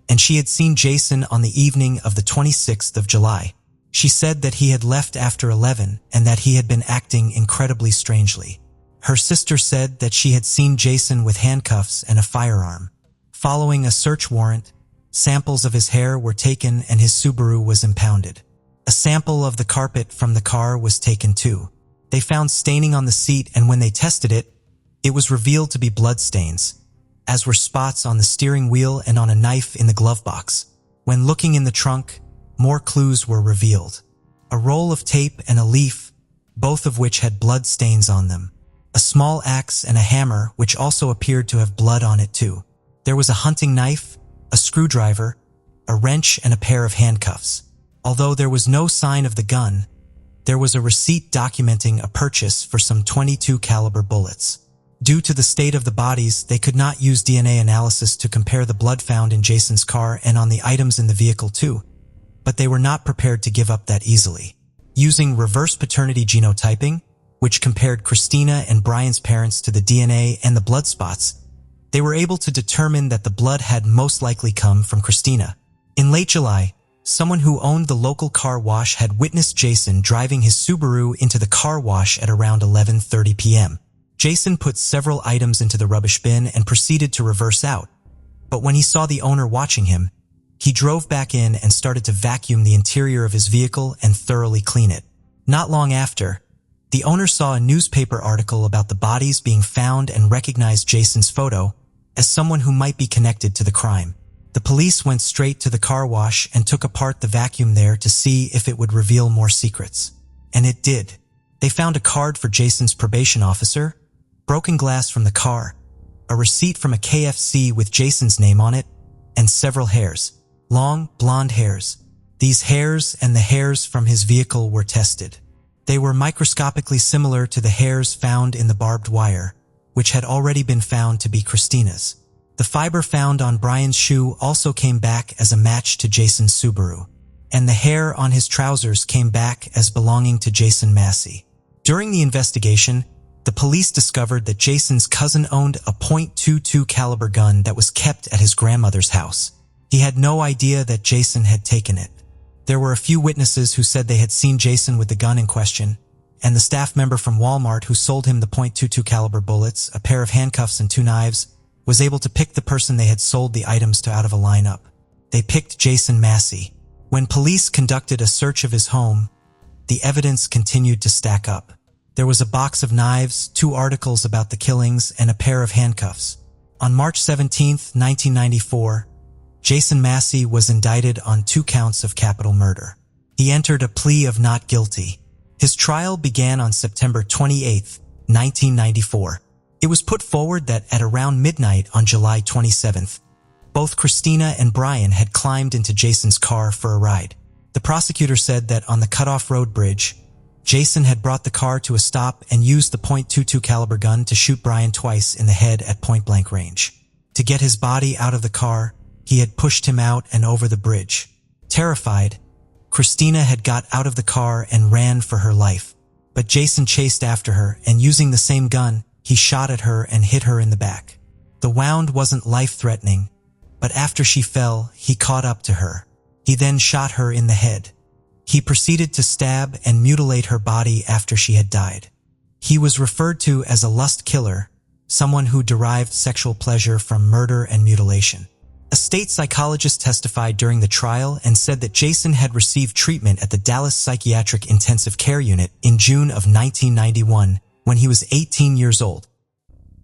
S1: and she had seen Jason on the evening of the 26th of July. She said that he had left after 11 and that he had been acting incredibly strangely. Her sister said that she had seen Jason with handcuffs and a firearm. Following a search warrant, samples of his hair were taken and his Subaru was impounded. A sample of the carpet from the car was taken too. They found staining on the seat, and when they tested it, it was revealed to be blood stains, as were spots on the steering wheel and on a knife in the glove box. When looking in the trunk, more clues were revealed. A roll of tape and a leaf, both of which had blood stains on them. A small axe and a hammer, which also appeared to have blood on it too. There was a hunting knife, a screwdriver, a wrench, and a pair of handcuffs. Although there was no sign of the gun, there was a receipt documenting a purchase for some .22 caliber bullets. Due to the state of the bodies, they could not use DNA analysis to compare the blood found in Jason's car and on the items in the vehicle too, but they were not prepared to give up that easily. Using reverse paternity genotyping, which compared Christina and Brian's parents to the DNA and the blood spots, they were able to determine that the blood had most likely come from Christina. In late July, someone who owned the local car wash had witnessed Jason driving his Subaru into the car wash at around 11:30 p.m. Jason put several items into the rubbish bin and proceeded to reverse out, but when he saw the owner watching him, he drove back in and started to vacuum the interior of his vehicle and thoroughly clean it. Not long after, the owner saw a newspaper article about the bodies being found and recognized Jason's photo as someone who might be connected to the crime. The police went straight to the car wash and took apart the vacuum there to see if it would reveal more secrets. And it did. They found a card for Jason's probation officer, broken glass from the car, a receipt from a KFC with Jason's name on it, and several hairs. Long, blonde hairs. These hairs and the hairs from his vehicle were tested. They were microscopically similar to the hairs found in the barbed wire, which had already been found to be Christina's. The fiber found on Brian's shoe also came back as a match to Jason's Subaru, and the hair on his trousers came back as belonging to Jason Massey. During the investigation, the police discovered that Jason's cousin owned a .22 caliber gun that was kept at his grandmother's house. He had no idea that Jason had taken it. There were a few witnesses who said they had seen Jason with the gun in question, and the staff member from Walmart who sold him the .22 caliber bullets, a pair of handcuffs, and 2 knives, was able to pick the person they had sold the items to out of a lineup. They picked Jason Massey. When police conducted a search of his home, the evidence continued to stack up. There was a box of knives, 2 articles about the killings, and a pair of handcuffs. On March 17, 1994, Jason Massey was indicted on 2 counts of capital murder. He entered a plea of not guilty. His trial began on September 28, 1994. It was put forward that at around midnight on July 27th, both Christina and Brian had climbed into Jason's car for a ride. The prosecutor said that on the cutoff road bridge, Jason had brought the car to a stop and used the .22 caliber gun to shoot Brian twice in the head at point-blank range. To get his body out of the car, he had pushed him out and over the bridge. Terrified, Christina had got out of the car and ran for her life. But Jason chased after her, and using the same gun, he shot at her and hit her in the back. The wound wasn't life-threatening, but after she fell, he caught up to her. He then shot her in the head. He proceeded to stab and mutilate her body after she had died. He was referred to as a lust killer, someone who derived sexual pleasure from murder and mutilation. A state psychologist testified during the trial and said that Jason had received treatment at the Dallas Psychiatric Intensive Care Unit in June of 1991 when he was 18 years old.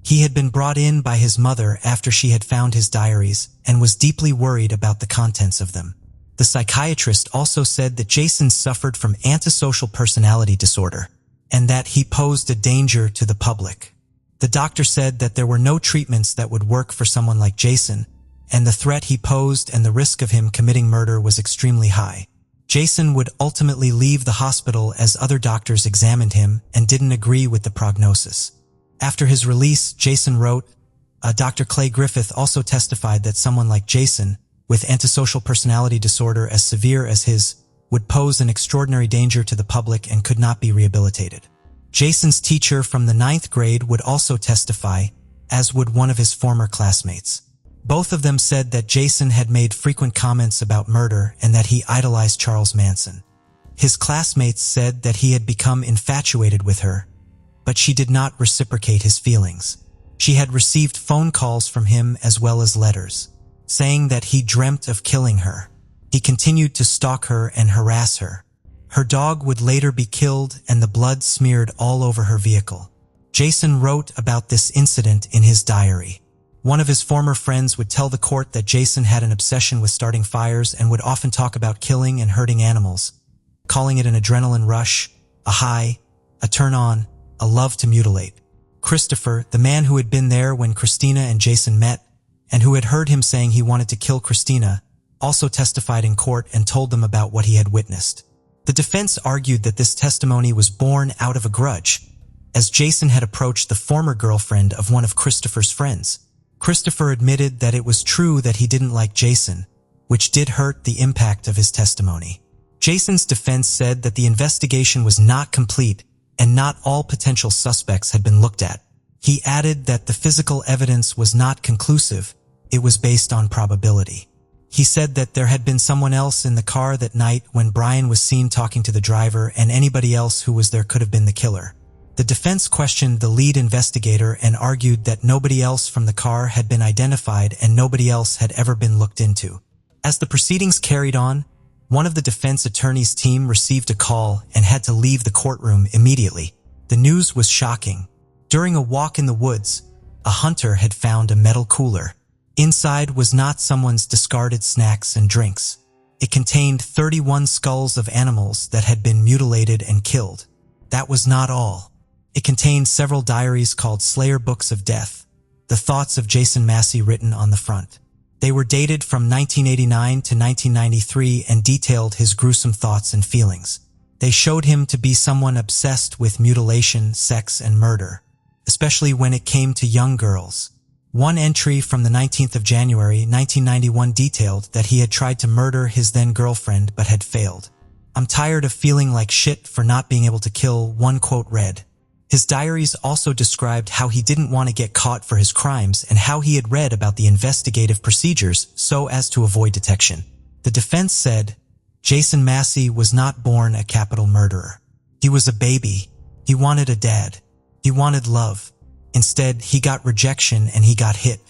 S1: He had been brought in by his mother after she had found his diaries and was deeply worried about the contents of them. The psychiatrist also said that Jason suffered from antisocial personality disorder and that he posed a danger to the public. The doctor said that there were no treatments that would work for someone like Jason, and the threat he posed and the risk of him committing murder was extremely high. Jason would ultimately leave the hospital as other doctors examined him and didn't agree with the prognosis. After his release, Jason wrote, Dr. Clay Griffith also testified that someone like Jason, with antisocial personality disorder as severe as his, would pose an extraordinary danger to the public and could not be rehabilitated. Jason's teacher from the 9th grade would also testify, as would one of his former classmates. Both of them said that Jason had made frequent comments about murder and that he idolized Charles Manson. His classmates said that he had become infatuated with her, but she did not reciprocate his feelings. She had received phone calls from him as well as letters, saying that he dreamt of killing her. He continued to stalk her and harass her. Her dog would later be killed and the blood smeared all over her vehicle. Jason wrote about this incident in his diary. One of his former friends would tell the court that Jason had an obsession with starting fires and would often talk about killing and hurting animals, calling it an adrenaline rush, a high, a turn-on, a love to mutilate. Christopher, the man who had been there when Christina and Jason met, and who had heard him saying he wanted to kill Christina, also testified in court and told them about what he had witnessed. The defense argued that this testimony was born out of a grudge, as Jason had approached the former girlfriend of one of Christopher's friends. Christopher admitted that it was true that he didn't like Jason, which did hurt the impact of his testimony. Jason's defense said that the investigation was not complete and not all potential suspects had been looked at. He added that the physical evidence was not conclusive, it was based on probability. He said that there had been someone else in the car that night when Brian was seen talking to the driver, and anybody else who was there could have been the killer. The defense questioned the lead investigator and argued that nobody else from the car had been identified and nobody else had ever been looked into. As the proceedings carried on, one of the defense attorney's team received a call and had to leave the courtroom immediately. The news was shocking. During a walk in the woods, a hunter had found a metal cooler. Inside was not someone's discarded snacks and drinks. It contained 31 skulls of animals that had been mutilated and killed. That was not all. It contained several diaries called Slayer Books of Death, the thoughts of Jason Massey written on the front. They were dated from 1989 to 1993 and detailed his gruesome thoughts and feelings. They showed him to be someone obsessed with mutilation, sex, and murder, especially when it came to young girls. One entry from the 19th of January, 1991 detailed that he had tried to murder his then-girlfriend but had failed. "I'm tired of feeling like shit for not being able to kill," one quote read. His diaries also described how he didn't want to get caught for his crimes and how he had read about the investigative procedures so as to avoid detection. The defense said, Jason Massey was not born a capital murderer. He was a baby. He wanted a dad. He wanted love. Instead, he got rejection and he got hit.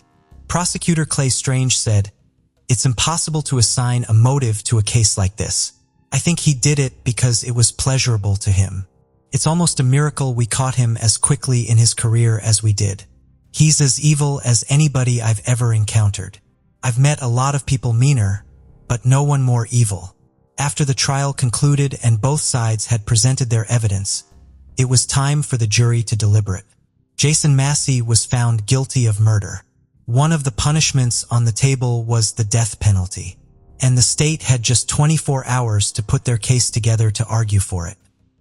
S1: Prosecutor Clay Strange said, "It's impossible to assign a motive to a case like this. I think he did it because it was pleasurable to him. It's almost a miracle we caught him as quickly in his career as we did. He's as evil as anybody I've ever encountered. I've met a lot of people meaner, but no one more evil." After the trial concluded and both sides had presented their evidence, it was time for the jury to deliberate. Jason Massey was found guilty of murder. One of the punishments on the table was the death penalty, and the state had just 24 hours to put their case together to argue for it.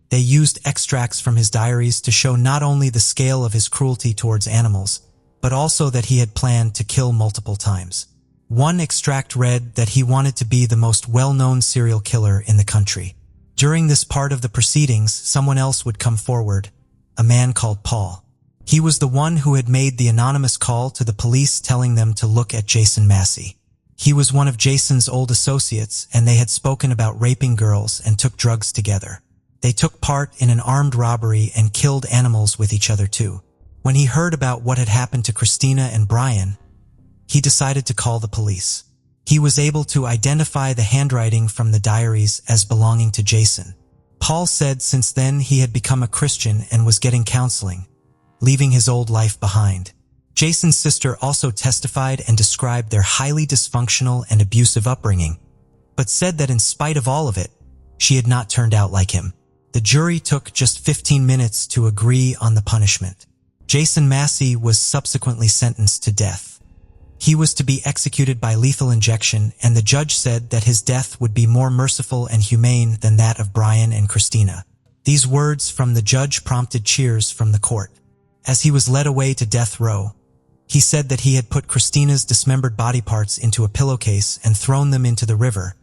S1: They used extracts from his diaries to show not only the scale of his cruelty towards animals, but also that he had planned to kill multiple times. One extract read that he wanted to be the most well-known serial killer in the country. During this part of the proceedings, someone else would come forward, a man called Paul. He was the one who had made the anonymous call to the police telling them to look at Jason Massey. He was one of Jason's old associates, and they had spoken about raping girls and took drugs together. They took part in an armed robbery and killed animals with each other too. When he heard about what had happened to Christina and Brian, he decided to call the police. He was able to identify the handwriting from the diaries as belonging to Jason. Paul said since then he had become a Christian and was getting counseling, leaving his old life behind. Jason's sister also testified and described their highly dysfunctional and abusive upbringing, but said that in spite of all of it, she had not turned out like him. The jury took just 15 minutes to agree on the punishment. Jason Massey was subsequently sentenced to death. He was to be executed by lethal injection, and the judge said that his death would be more merciful and humane than that of Brian and Christina. These words from the judge prompted cheers from the court. As he was led away to death row, he said that he had put Christina's dismembered body parts into a pillowcase and thrown them into the river,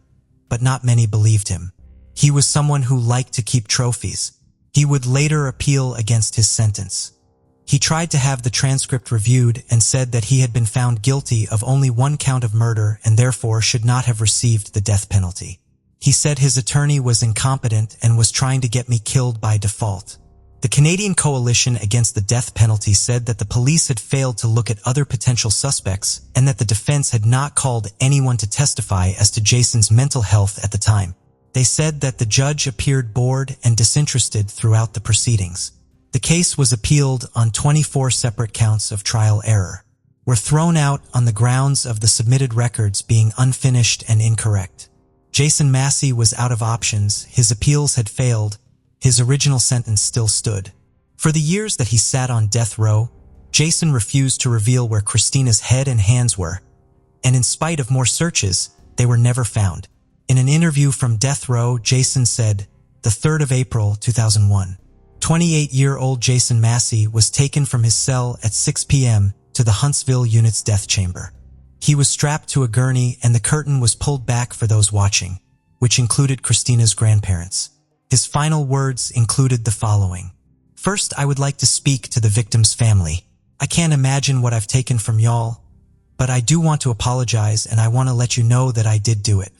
S1: but not many believed him. He was someone who liked to keep trophies. He would later appeal against his sentence. He tried to have the transcript reviewed and said that he had been found guilty of only one count of murder and therefore should not have received the death penalty. He said his attorney was incompetent and was trying to get me killed by default. The Canadian Coalition Against the Death Penalty said that the police had failed to look at other potential suspects and that the defense had not called anyone to testify as to Jason's mental health at the time. They said that the judge appeared bored and disinterested throughout the proceedings. The case was appealed on 24 separate counts of trial error, were thrown out on the grounds of the submitted records being unfinished and incorrect. Jason Massey was out of options, his appeals had failed, his original sentence still stood. For the years that he sat on death row, Jason refused to reveal where Christina's head and hands were, and in spite of more searches, they were never found. In an interview from death row, Jason said, the 3rd of April, 2001, 28-year-old Jason Massey was taken from his cell at 6 p.m. to the Huntsville unit's death chamber. He was strapped to a gurney and the curtain was pulled back for those watching, which included Christina's grandparents. His final words included the following. "First, I would like to speak to the victim's family. I can't imagine what I've taken from y'all, but I do want to apologize and I want to let you know that I did do it.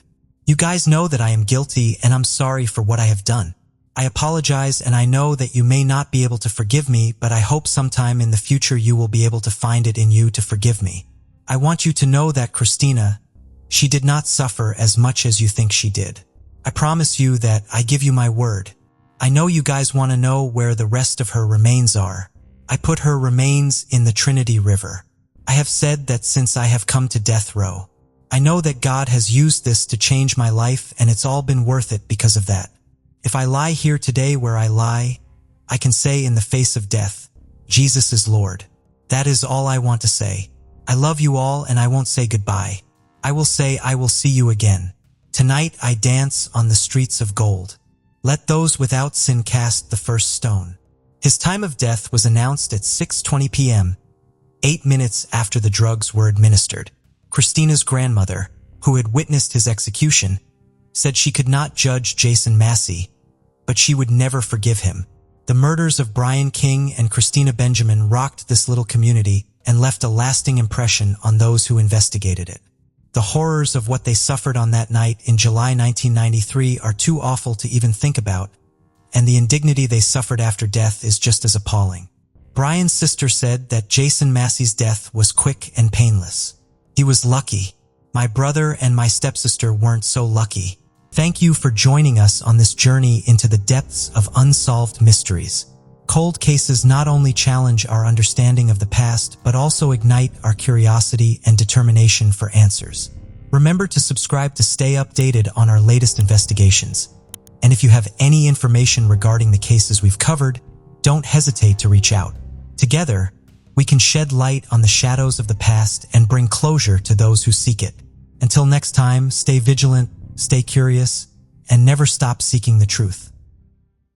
S1: You guys know that I am guilty and I'm sorry for what I have done. I apologize and I know that you may not be able to forgive me, but I hope sometime in the future you will be able to find it in you to forgive me. I want you to know that Christina, she did not suffer as much as you think she did. I promise you that I give you my word. I know you guys want to know where the rest of her remains are. I put her remains in the Trinity River. I have said that since I have come to death row. I know that God has used this to change my life and it's all been worth it because of that. If I lie here today where I lie, I can say in the face of death, Jesus is Lord. That is all I want to say. I love you all and I won't say goodbye. I will say I will see you again. Tonight I dance on the streets of gold. Let those without sin cast the first stone." His time of death was announced at 6:20 p.m., 8 minutes after the drugs were administered. Christina's grandmother, who had witnessed his execution, said she could not judge Jason Massey, but she would never forgive him. The murders of Brian King and Christina Benjamin rocked this little community and left a lasting impression on those who investigated it. The horrors of what they suffered on that night in July 1993 are too awful to even think about, and the indignity they suffered after death is just as appalling. Brian's sister said that Jason Massey's death was quick and painless. He was lucky. My brother and my stepsister weren't so lucky. Thank you for joining us on this journey into the depths of unsolved mysteries. Cold cases not only challenge our understanding of the past, but also ignite our curiosity and determination for answers. Remember to subscribe to stay updated on our latest investigations. And if you have any information regarding the cases we've covered, don't hesitate to reach out. Together, we can shed light on the shadows of the past and bring closure to those who seek it. Until next time, stay vigilant, stay curious, and never stop seeking the truth.